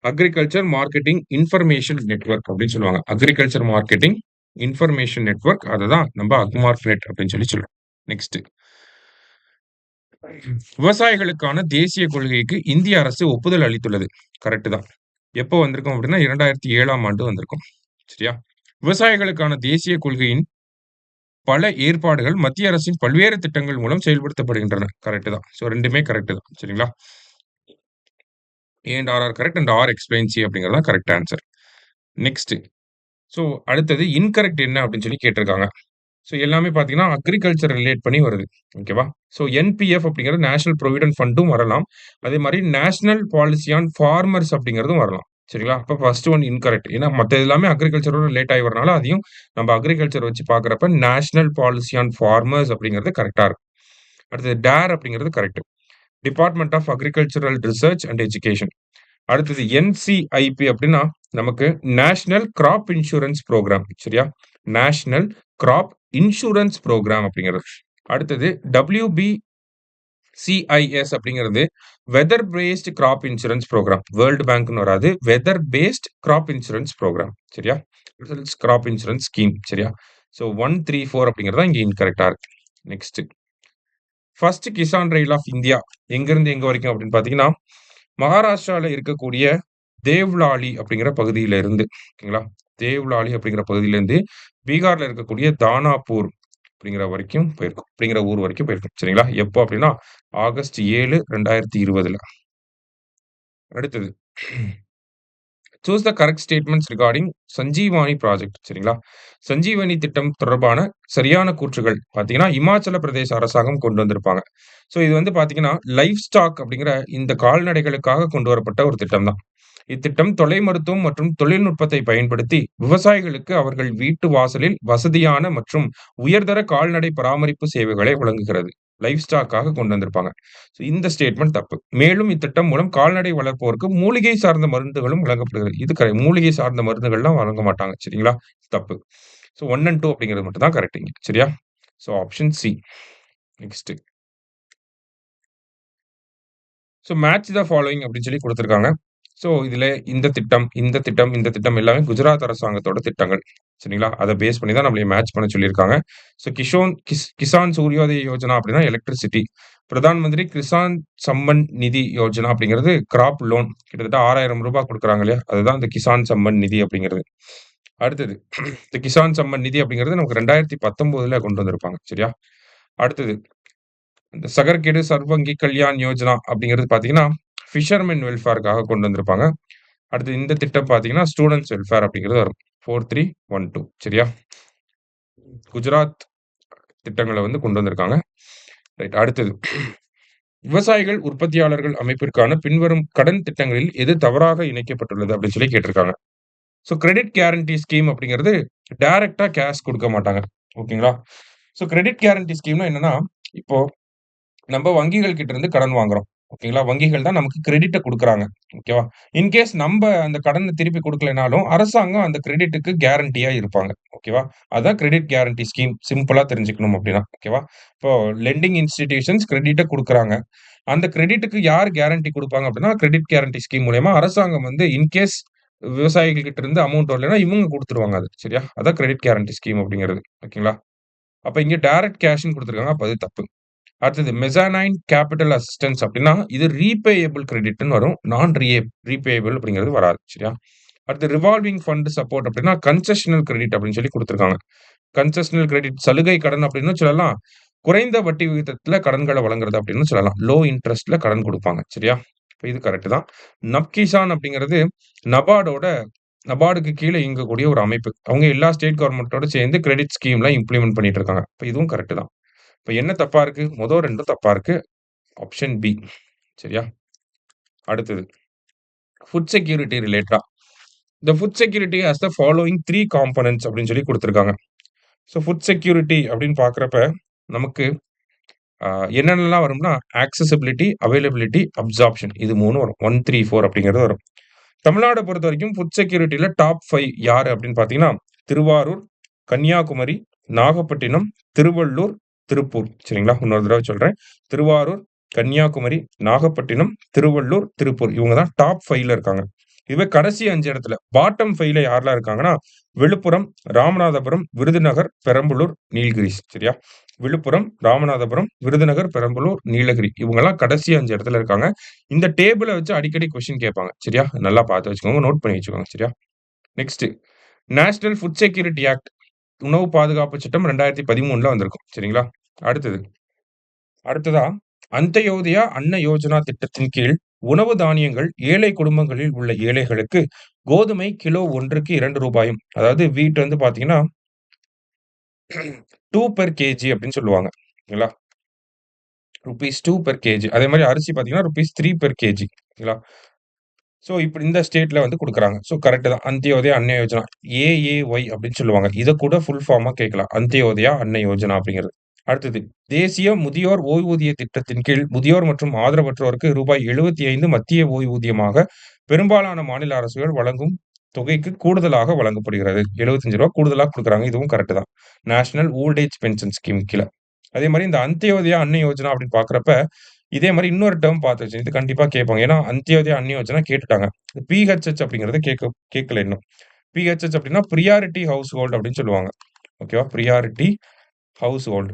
அக்ரிகல்ச்சர் மார்க்கெட்டிங் இன்ஃபர்மேஷன் நெட்வொர்க் அப்படின்னு சொல்லுவாங்க. அக்ரிகல்ச்சர் மார்க்கெட்டிங் இன்ஃபர்மேஷன் நெட்வொர்க் அததான் நம்ம அக்மார்க் நெட் அப்படின்னு சொல்லி சொல்லுவோம். நெக்ஸ்ட். விவசாயிகளுக்கான தேசிய கொள்கைக்கு இந்திய அரசு ஒப்புதல் அளித்துள்ளது. கரெக்ட் தான். எப்போ வந்திருக்கும் அப்படின்னா 2007ஆம் ஆண்டு வந்திருக்கும். சரியா? விவசாயிகளுக்கான தேசிய கொள்கையின் பல ஏற்பாடுகள் மத்திய அரசின் பல்வேறு திட்டங்கள் மூலம் செயல்படுத்தப்படுகின்றன. கரெக்ட் தான். ஸோ 2மே கரெக்ட் தான். சரிங்களா? A and R R correct and R explain C அப்படிங்கிறது தான் கரெக்ட் ஆன்ஸர். நெக்ஸ்ட். ஸோ அடுத்தது இன்கரெக்ட் என்ன அப்படின்னு சொல்லி கேட்டிருக்காங்க. ஸோ எல்லாமே பார்த்தீங்கன்னா, அக்ரிகல்ச்சர் ரிலேட் பண்ணி வருது. ஓகேவா? ஸோ என்பிஎஃப் அப்படிங்கிறது நேஷனல் புரொவிடன்ட் ஃபண்டும் வரலாம். அதே மாரி நேஷனல் பாலிசி ஆன் ஃபார்மர்ஸ் அப்படிங்கிறதும் வரலாம். சரிங்களா? அப்ப ஃபர்ஸ்ட் ஒன் இன்கரெக்ட். ஏன்னா மத்த எல்லாமே அக்ரிகல்ச்சரோட ரிலேட் ஆகி வரனால, அதையும் நம்ம அக்ரிகல்ச்சர் வச்சு பார்க்கிறப்ப, நேஷனல் பாலிசி ஆன் ஃபார்மர்ஸ் அப்படிங்கிறது கரெக்ட்டா இருக்கும். அடுத்தது டேர் அப்படிங்கிறது correct. Department of agricultural research and education. அடுத்தது என்சிஐபி அப்படின்னா, நமக்கு நேஷனல் கிராப் இன்சூரன்ஸ் புரோகிராம். சரியா? நேஷனல் கிராப் இன்சூரன்ஸ் புரோகிராம் அப்படிங்கிறது. அடுத்தது WBCIS அப்படிங்கிறது weather based crop insurance program. World பேங்க்னு வராது. Weather based crop insurance program. சரியா? Crop insurance scheme. சரியா? ஸோ 1, 3, 4 அப்படிங்கிறது தான் இங்க இன்கரெக்ட்டா இருக்கு. Next. First Kisan rail of India எங்கிருந்து எங்க வரைக்கும் அப்படின்னு பார்த்தீங்கன்னா, மகாராஷ்டிரால இருக்கக்கூடிய தேவ்லாலி அப்படிங்கிற பகுதியில இருந்து, ஓகேங்களா? தேவ்லாலி அப்படிங்கிற பகுதியில இருந்து பீகார்ல இருக்கக்கூடிய தானாபூர் அப்படிங்கிற வரைக்கும் போயிருக்கும். அப்படிங்கிற ஊர் வரைக்கும் போயிருக்கும். சரிங்களா? எப்போ அப்படின்னா, ஆகஸ்ட் 7, 2020ல. அடுத்தது. Choose the correct statements regarding Sanjivani project. சரிங்களா? சஞ்சீவனி திட்டம் தொடர்பான சரியான கூற்றுகள் பார்த்தீங்கன்னா, இமாச்சல பிரதேச அரசாங்கம் கொண்டு வந்திருப்பாங்க. ஸோ இது வந்து பார்த்தீங்கன்னா, லைஃப் ஸ்டாக் அப்படிங்கிற இந்த கால்நடைகளுக்காக கொண்டு வரப்பட்ட ஒரு திட்டம் தான். இத்திட்டம் தொலை மருத்துவம் மற்றும் தொழில்நுட்பத்தை பயன்படுத்தி விவசாயிகளுக்கு அவர்கள் வீட்டு வாசலில் வசதியான மற்றும் உயர்தர கால்நடை பராமரிப்பு சேவைகளை வழங்குகிறது. லைஃப் ஸ்டாக்காக கொண்டு வந்திருப்பாங்க. So, இந்த ஸ்டேட்மெண்ட் தப்பு. மேலும் இத்திட்டம் மூலம் கால்நடை வளர்ப்போருக்கு மூலிகை சார்ந்த மருந்துகளும் வழங்கப்படுகிறது. இது கரெக்ட். மூலிகை சார்ந்த மருந்துகள்லாம் வழங்க மாட்டாங்க. சரிங்களா? தப்பு. ஸோ 1 அண்ட் 2 அப்படிங்கிறது மட்டும் தான் கரெக்ட் இங்க. சரியா? So option C. Next. So match the following அப்படின்னு சொல்லி குடுத்திருக்காங்க. ஸோ இதுல இந்த திட்டம் எல்லாமே குஜராத் அரசாங்கத்தோட திட்டங்கள். சரிங்களா? அத பேஸ் பண்ணி தான் நம்மள மேட்ச் பண்ண சொல்லியிருக்காங்க. ஸோ கிசான் சூரியோதய யோஜனா அப்படின்னா எலக்ட்ரிசிட்டி. பிரதான் மந்திரி கிசான் சம்மன் நிதி யோஜனா அப்படிங்கிறது கிராப் லோன். கிட்டத்தட்ட ரூ. 6,000 குடுக்குறாங்க இல்லையா? அதுதான் இந்த கிசான் சம்மன் நிதி அப்படிங்கிறது. அடுத்தது இந்த கிசான் சம்மன் நிதி அப்படிங்கிறது நமக்கு 2019ல கொண்டு வந்திருப்பாங்க. சரியா? அடுத்தது இந்த சகர்கேடு சர்வங்கி கல்யாண் யோஜனா அப்படிங்கிறது பார்த்தீங்கன்னா, ஃபிஷர்மென் வெல்ஃபேர்க்காக கொண்டு வந்திருப்பாங்க. அடுத்து இந்த திட்டம் பார்த்தீங்கன்னா, ஸ்டூடண்ட்ஸ் வெல்ஃபேர் அப்படிங்கிறது வரும். 4312 சரியா? குஜராத் திட்டங்கள வந்து கொண்டு வந்திருக்காங்க. ரைட். அடுத்தது விவசாயிகள் உற்பத்தியாளர்கள் அமைப்பிற்கான பின்வரும் கடன் திட்டங்களில் எது தவறாக இணைக்கப்பட்டுள்ளது அப்படின்னு சொல்லி கேட்டிருக்காங்க. ஸோ கிரெடிட் கேரண்டி ஸ்கீம் அப்படிங்கிறது டைரக்ட்டா கேஷ் குடுக்க மாட்டாங்க. ஓகேங்களா? ஸோ கிரெடிட் கேரண்டி ஸ்கீம்னா என்னன்னா, இப்போ நம்ம வங்கிகள் கிட்ட இருந்து கடன் வாங்குறோம். ஓகேங்களா? வங்கிகள் தான் நமக்கு கிரெடிட்ட குடுக்குறாங்க. ஓகேவா? இன்கேஸ் நம்ப அந்த கடன திருப்பி குடுக்கலைனாலும், அரசாங்கம் அந்த கிரெடிட்டுக்கு கேரண்டியா இருப்பாங்க. ஓகேவா? அதான் கிரெடிட் கேரண்டி ஸ்கீம். சிம்பிளா தெரிஞ்சுக்கணும் அப்டின்னா. ஓகேவா? இப்போ லெண்டிங் இன்ஸ்டிடியூஷன்ஸ் கிரெடிட்ட குடுக்குறாங்க. அந்த கிரெடிட்டுக்கு யார் கேரண்டி குடுப்பாங்க அப்டின்னா, கிரெடிட் கேரண்டி ஸ்கீம் மூலியமா அரசாங்கம் வந்து இன்கேஸ் விவசாயிகள் கிட்ட இருந்து அமௌண்ட் வரலைன்னா, இவங்க குடுத்துருவாங்க அது. சரியா? அதான் கிரெடிட் கேரண்டி ஸ்கீம் அப்டிங்கிறது. ஓகேங்களா? அப்ப இங்க டைரக்ட் கேஷ்ன்னு குடுத்துருக்காங்க. அப்ப அது தப்பு. அடுத்தது மெசானைன் கேப்பிட்டல் அசிஸ்டன்ஸ் அப்படின்னா, இது ரீபேயபிள் கிரெடிட்ன்னு வரும். ரீபேயபிள் அப்படிங்கிறது வராது. சரியா? அடுத்து ரிவால்விங் ஃபண்ட் சப்போர்ட் அப்படின்னா, கன்செஷனல் கிரெடிட் அப்படின்னு சொல்லி குடுத்துருக்காங்க. கன்செஷனல் கிரெடிட் சலுகை கடன் அப்படின்னு சொல்லலாம். குறைந்த வட்டி விகிதத்தில கடன்கள வழங்குறது அப்படின்னு சொல்லலாம். லோ இன்ட்ரெஸ்ட்ல கடன் குடுப்பாங்க. சரியா? இப்ப இது கரெக்ட் தான். நப்கிசான் அப்படிங்கிறது நபார்டோட நபார்டுக்கு கீழ இயங்கக்கூடிய ஒரு அமைப்பு. அவங்க எல்லா ஸ்டேட் கவர்ன்மென்ட்டோட சேர்ந்து கிரெடிட் ஸ்கீம்லாம் இம்ப்ளிமெண்ட் பண்ணிட்டு இருக்காங்க. இப்ப இதுவும் கரெக்ட் தான். இப்ப என்ன தப்பா இருக்கு? 2ம் தப்பா இருக்கு. Option B. சரியா? அடுத்தது. ஃபுட் செக்யூரிட்டி ரிலேட்டடா. The food security has the following 3 components அப்படின்னு சொல்லி குடுத்திருக்காங்க. ஸோ ஃபுட் செக்யூரிட்டி அப்படின்னு பார்க்கிறப்ப, நமக்கு அ என்னென்னலாம் வரும்னா, ஆக்சஸிபிலிட்டி, அவைலபிலிட்டி, அப்சார்ப்ஷன் இது 3ம் வரும். 1, 3, 4 அப்படிங்கிறது வரும். தமிழ்நாட பொறுத்தவரைக்கும் ஃபுட் செக்யூரிட்டில டாப் 5 யாரு அப்படின்னு பார்த்தீங்கன்னா, திருவாரூர், கன்னியாகுமரி, நாகப்பட்டினம், திருவள்ளூர், திருப்பூர். சரிங்களா? இன்னொரு தடவ சொல்றேன். திருவாரூர், கன்னியாகுமரி, நாகப்பட்டினம், திருவள்ளூர், திருப்பூர். இவங்க தான் டாப் 5ல இருக்காங்க. இதுவே கடைசி 5 இடத்துல பாட்டம் 5ல யாரெல்லாம் இருக்காங்கன்னா, விழுப்புரம், ராமநாதபுரம், விருதுநகர், பெரம்பலூர், நீலகிரிஸ். சரியா? விழுப்புரம், ராமநாதபுரம், விருதுநகர், பெரம்பலூர், நீலகிரி. இவங்கலாம் கடைசி 5 இடத்துல இருக்காங்க. இந்த டேபிள வச்சு அடிக்கடி கொஸ்டின் கேட்பாங்க. சரியா? நல்லா பார்த்து வச்சுக்கோங்க. நோட் பண்ணி வச்சுக்கோங்க. சரியா? Next national food security act உணவு பாதுகாப்பு சட்டம் 2013ல வந்திருக்கும். சரிங்களா? அடுத்தது. அடுத்ததா அந்த்யோதயா அன்ன யோஜனா திட்டத்தின் கீழ் உணவு தானியங்கள் ஏழை குடும்பங்களில் உள்ள ஏழைகளுக்கு கோதுமை கிலோ ஒன்றுக்கு ரூ. 2 அதாவது வீட் வந்து பார்த்தீங்கன்னா 2 பெர் கேஜி அப்படின்னு சொல்லுவாங்க. ஓகேங்களா? Rupees 2 per KG. அதே மாரி அரிசி பார்த்தீங்கன்னா, ரூப்பீஸ் 3 பெர் கேஜி. ஓகேங்களா? ஸோ, இப்படி இந்த ஸ்டேட்ல வந்து குடுக்குறாங்க. ஸோ, கரெக்ட் தான். அந்தியோதயா அன்ன யோஜனா. ஏஏஒய் அப்படின்னு சொல்லுவாங்க. இத கூட ஃபுல் ஃபார்மா கேட்கலாம். அந்தியோதயா அன்ன யோஜனா அப்படிங்கிறது. அடுத்தது, தேசிய முதியோர் ஓய்வூதிய திட்டத்தின் கீழ் முதியோர் மற்றும் ஆதரவற்றோருக்கு ரூபாய் 75 மத்திய ஓய்வூதியமாக பெரும்பாலான மாநில அரசுகள் வழங்கும் தொகைக்கு கூடுதலாக வழங்கப்படுகிறது. ரூ. 75 கூடுதலா குடுக்குறாங்க. இதுவும் கரெக்ட் தான். National old age pension scheme கீழ. அதே மாரி இந்த அந்தியோதயா அன்ன யோஜனா அப்படின்னு பார்க்கிறப்ப, இதே மாரி இன்னொரு டெர்ம் பார்த்து வச்சுக்கங்க. இது கண்டிப்பா கேட்பாங்க. ஏன்னா, அந்தியோதயா அன்ன யோஜனா கேட்டுட்டாங்க. பிஹெச்ஹெச் அப்படிங்கிறது கேட்கல இன்னும். பிஹெச்ஹெச் அப்படின்னா பிரியாரிட்டி ஹவுஸ் ஹோல்ட் அப்படின்னு சொல்லுவாங்க. ஓகேவா? Priority house hold.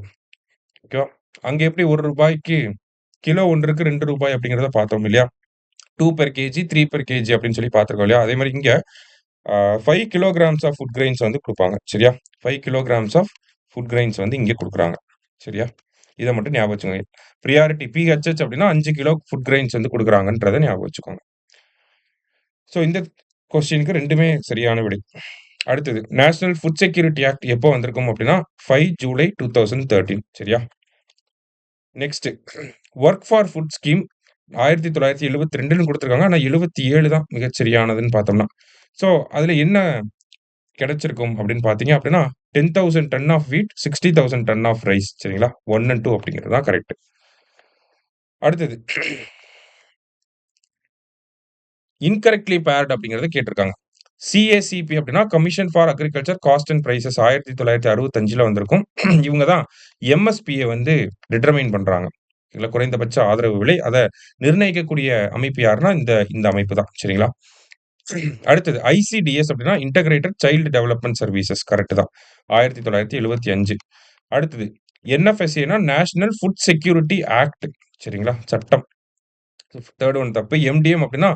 ஓகேவா? அங்க எப்படி ரூ. 1க்கு கிலோ ஒன்றுக்கு ரூ. 2 அப்படிங்கிறத பார்த்தோம் இல்லையா? 2 பெர் கேஜி, 3 பெர் கேஜி அப்படின்னு சொல்லி பார்த்துருக்கோம் இல்லையா? அதே மாரி இங்க 5 கிலோகிராம்ஸ் ஆஃப் ஃபுட் கிரெயின்ஸ் வந்து குடுப்பாங்க. சரியா? 5 கிலோகிராம்ஸ் ஆஃப் ஃபுட் கிரெயின்ஸ் வந்து இங்க குடுக்குறாங்க. சரியா? இத மட்டும் ஞாபகம் வச்சுக்கோங்க. பிரியாரிட்டி பிஹெச்ஹெச் அப்படின்னா 5 கிலோ ஃபுட் கிரெயின்ஸ் வந்து குடுக்குறாங்கன்றத ஞாபகம் வச்சுக்கோங்க. ஸோ இந்த கொஸ்டினுக்கு 2மே சரியான விடை. அடுத்தது நேஷனல் ஃபுட் செக்யூரிட்டி ஆக்ட் எப்போ வந்திருக்கும் அப்படின்னா, 5 ஜூலை 2013 சரியா? Next work for food scheme 1972ன்னு குடுத்துருக்காங்க. ஆனா 77 தான் மிகச் சரியானதுன்னு பார்த்தோம்னா. ஸோ அதுல என்ன கிடைச்சிருக்கும் அப்படின்னு பார்த்தீங்க அப்படின்னா, 10,000 டன் ஆஃப் வீட், 60,000 டன் ஆஃப் ரைஸ் சரிங்களா? 1 அண்ட் 2 அப்படிங்கிறது தான் கரெக்ட். அடுத்தது இன்கரெக்ட்லி பேர்ட் அப்படிங்கிறத கேட்டிருக்காங்க. சிஏசிபி அப்படின்னா commission for agriculture cost and prices 1965ல வந்திருக்கும். இவங்க தான் எம்எஸ்பிய வந்து டிட்டர்மைன் பண்றாங்க. இல்ல குறைந்தபட்ச ஆதரவு விலை. அத நிர்ணயிக்கக்கூடிய அமைப்பு யாருன்னா, இந்த இந்த அமைப்பு தான். சரிங்களா? அடுத்தது ஐசிடிஎஸ் அப்படின்னா integrated child development services correct தான். 1975. அடுத்தது என்எஃப்எஸ்ஏன்னா நேஷனல் ஃபுட் செக்யூரிட்டி ஆக்ட் சரிங்களா? சட்டம். 3 ஒன் தப்பு. எம்டிஎம் அப்படின்னா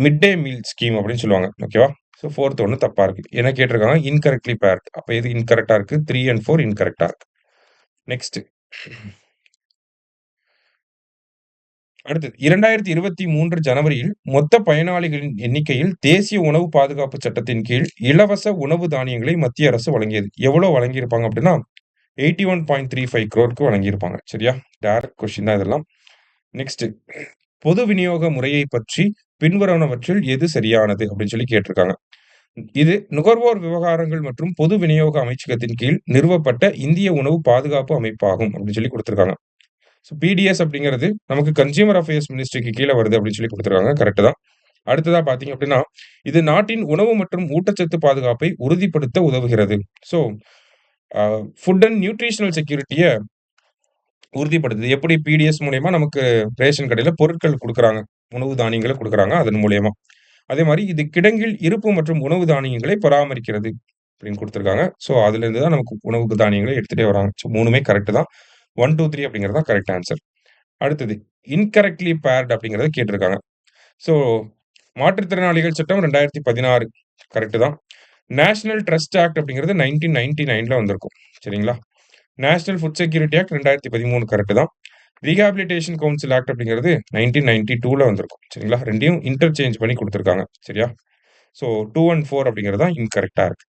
மிட் டே மீல் ஸ்கீம் அப்படின்னு சொல்லுவாங்க. ஓகேவா? ஸோ 4த் ஒண்ணு தப்பா இருக்கு. என்ன கேட்டிருக்காங்க? Incorrectly paired. அப்ப எது இன்கரெக்ட்டா இருக்கு? 3 அண்ட் 4 இன்கரெக்ட்டா இருக்கு. நெக்ஸ்ட். அடுத்தது 2023 ஜனவரியில் மொத்த பயனாளிகளின் எண்ணிக்கையில் தேசிய உணவு பாதுகாப்பு சட்டத்தின் கீழ் இலவச உணவு தானியங்களை மத்திய அரசு வழங்கியது. எவ்வளோ வழங்கியிருப்பாங்க அப்படின்னா, 81.35 crore வழங்கியிருப்பாங்க. சரியா? டைரக்ட் கொஸ்டின் தான் இதெல்லாம். நெக்ஸ்ட் பொது விநியோக முறையை பற்றி பின்வருவனவற்றில் எது சரியானது அப்படின்னு சொல்லி கேட்டிருக்காங்க. இது நுகர்வோர் விவகாரங்கள் மற்றும் பொது விநியோக அமைச்சகத்தின் கீழ் நிறுவப்பட்ட இந்திய உணவு பாதுகாப்பு அமைப்பாகும் அப்படின்னு சொல்லி குடுத்திருக்காங்க. ஸோ பிடிஎஸ் அப்படிங்கிறது நமக்கு கன்சியூமர் அஃபேர்ஸ் மினிஸ்ட்ரிக்கு கீழ வருது அப்படின்னு சொல்லி குடுத்திருக்காங்க. கரெக்ட் தான். அடுத்ததா பார்த்தீங்க அப்படின்னா, இது நாட்டின் உணவு மற்றும் ஊட்டச்சத்து பாதுகாப்பை உறுதிப்படுத்த உதவுகிறது. ஸோ ஃபுட் அண்ட் நியூட்ரிஷனல் செக்யூரிட்டிய உறுதிப்படுத்துது. எப்படி பிடிஎஸ் மூலியமா நமக்கு ரேஷன் கடையில பொருட்கள் குடுக்குறாங்க. உணவு தானியங்கள குடுக்குறாங்க அதன் மூலியமா. அதே மாரி இது கிடங்கில் இருப்பு மற்றும் உணவு தானியங்களை பராமரிக்கிறது அப்படின்னு குடுத்திருக்காங்க. ஸோ அதிலிருந்து தான் நமக்கு உணவு தானியங்கள எடுத்துட்டே வராங்க. ஸோ 3மே கரெக்ட் தான். 1, 2, 3 அப்படிங்கிறது தான் கரெக்ட் ஆன்ஸர். அடுத்தது இன்கரெக்ட்லி பேர்ட் அப்படிங்கிறத கேட்டிருக்காங்க. ஸோ மாற்றுத்திறனாளிகள் சட்டம் 2016 கரெக்ட் தான். நேஷனல் ட்ரஸ்ட் ஆக்ட் அப்படிங்கிறது 1999ல வந்திருக்கும். சரிங்களா? National food security act 2013 correct தான். ரீஹாபிலிட்டேஷன் கவுன்சில் ஆக்ட் அப்படிங்கிறது 1992ல வந்திருக்கும். சரிங்களா? 2யும் இன்டர்சேஞ்ச் பண்ணி குடுத்துருக்காங்க. சரியா? ஸோ 2 அண்ட் 4 அப்படிங்கிறது தான் இன்கரெக்ட்டா இருக்கு.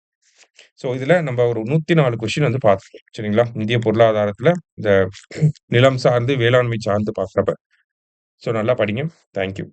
ஸோ இதுல நம்ம ஒரு 104 கொஸ்டின் வந்து பார்த்துருக்கோம். சரிங்களா? இந்திய பொருளாதாரத்துல இந்த நிலம் சார்ந்து, வேளாண்மை சார்ந்து பார்க்குறப்ப. ஸோ நல்லா படிங்க. Thank you.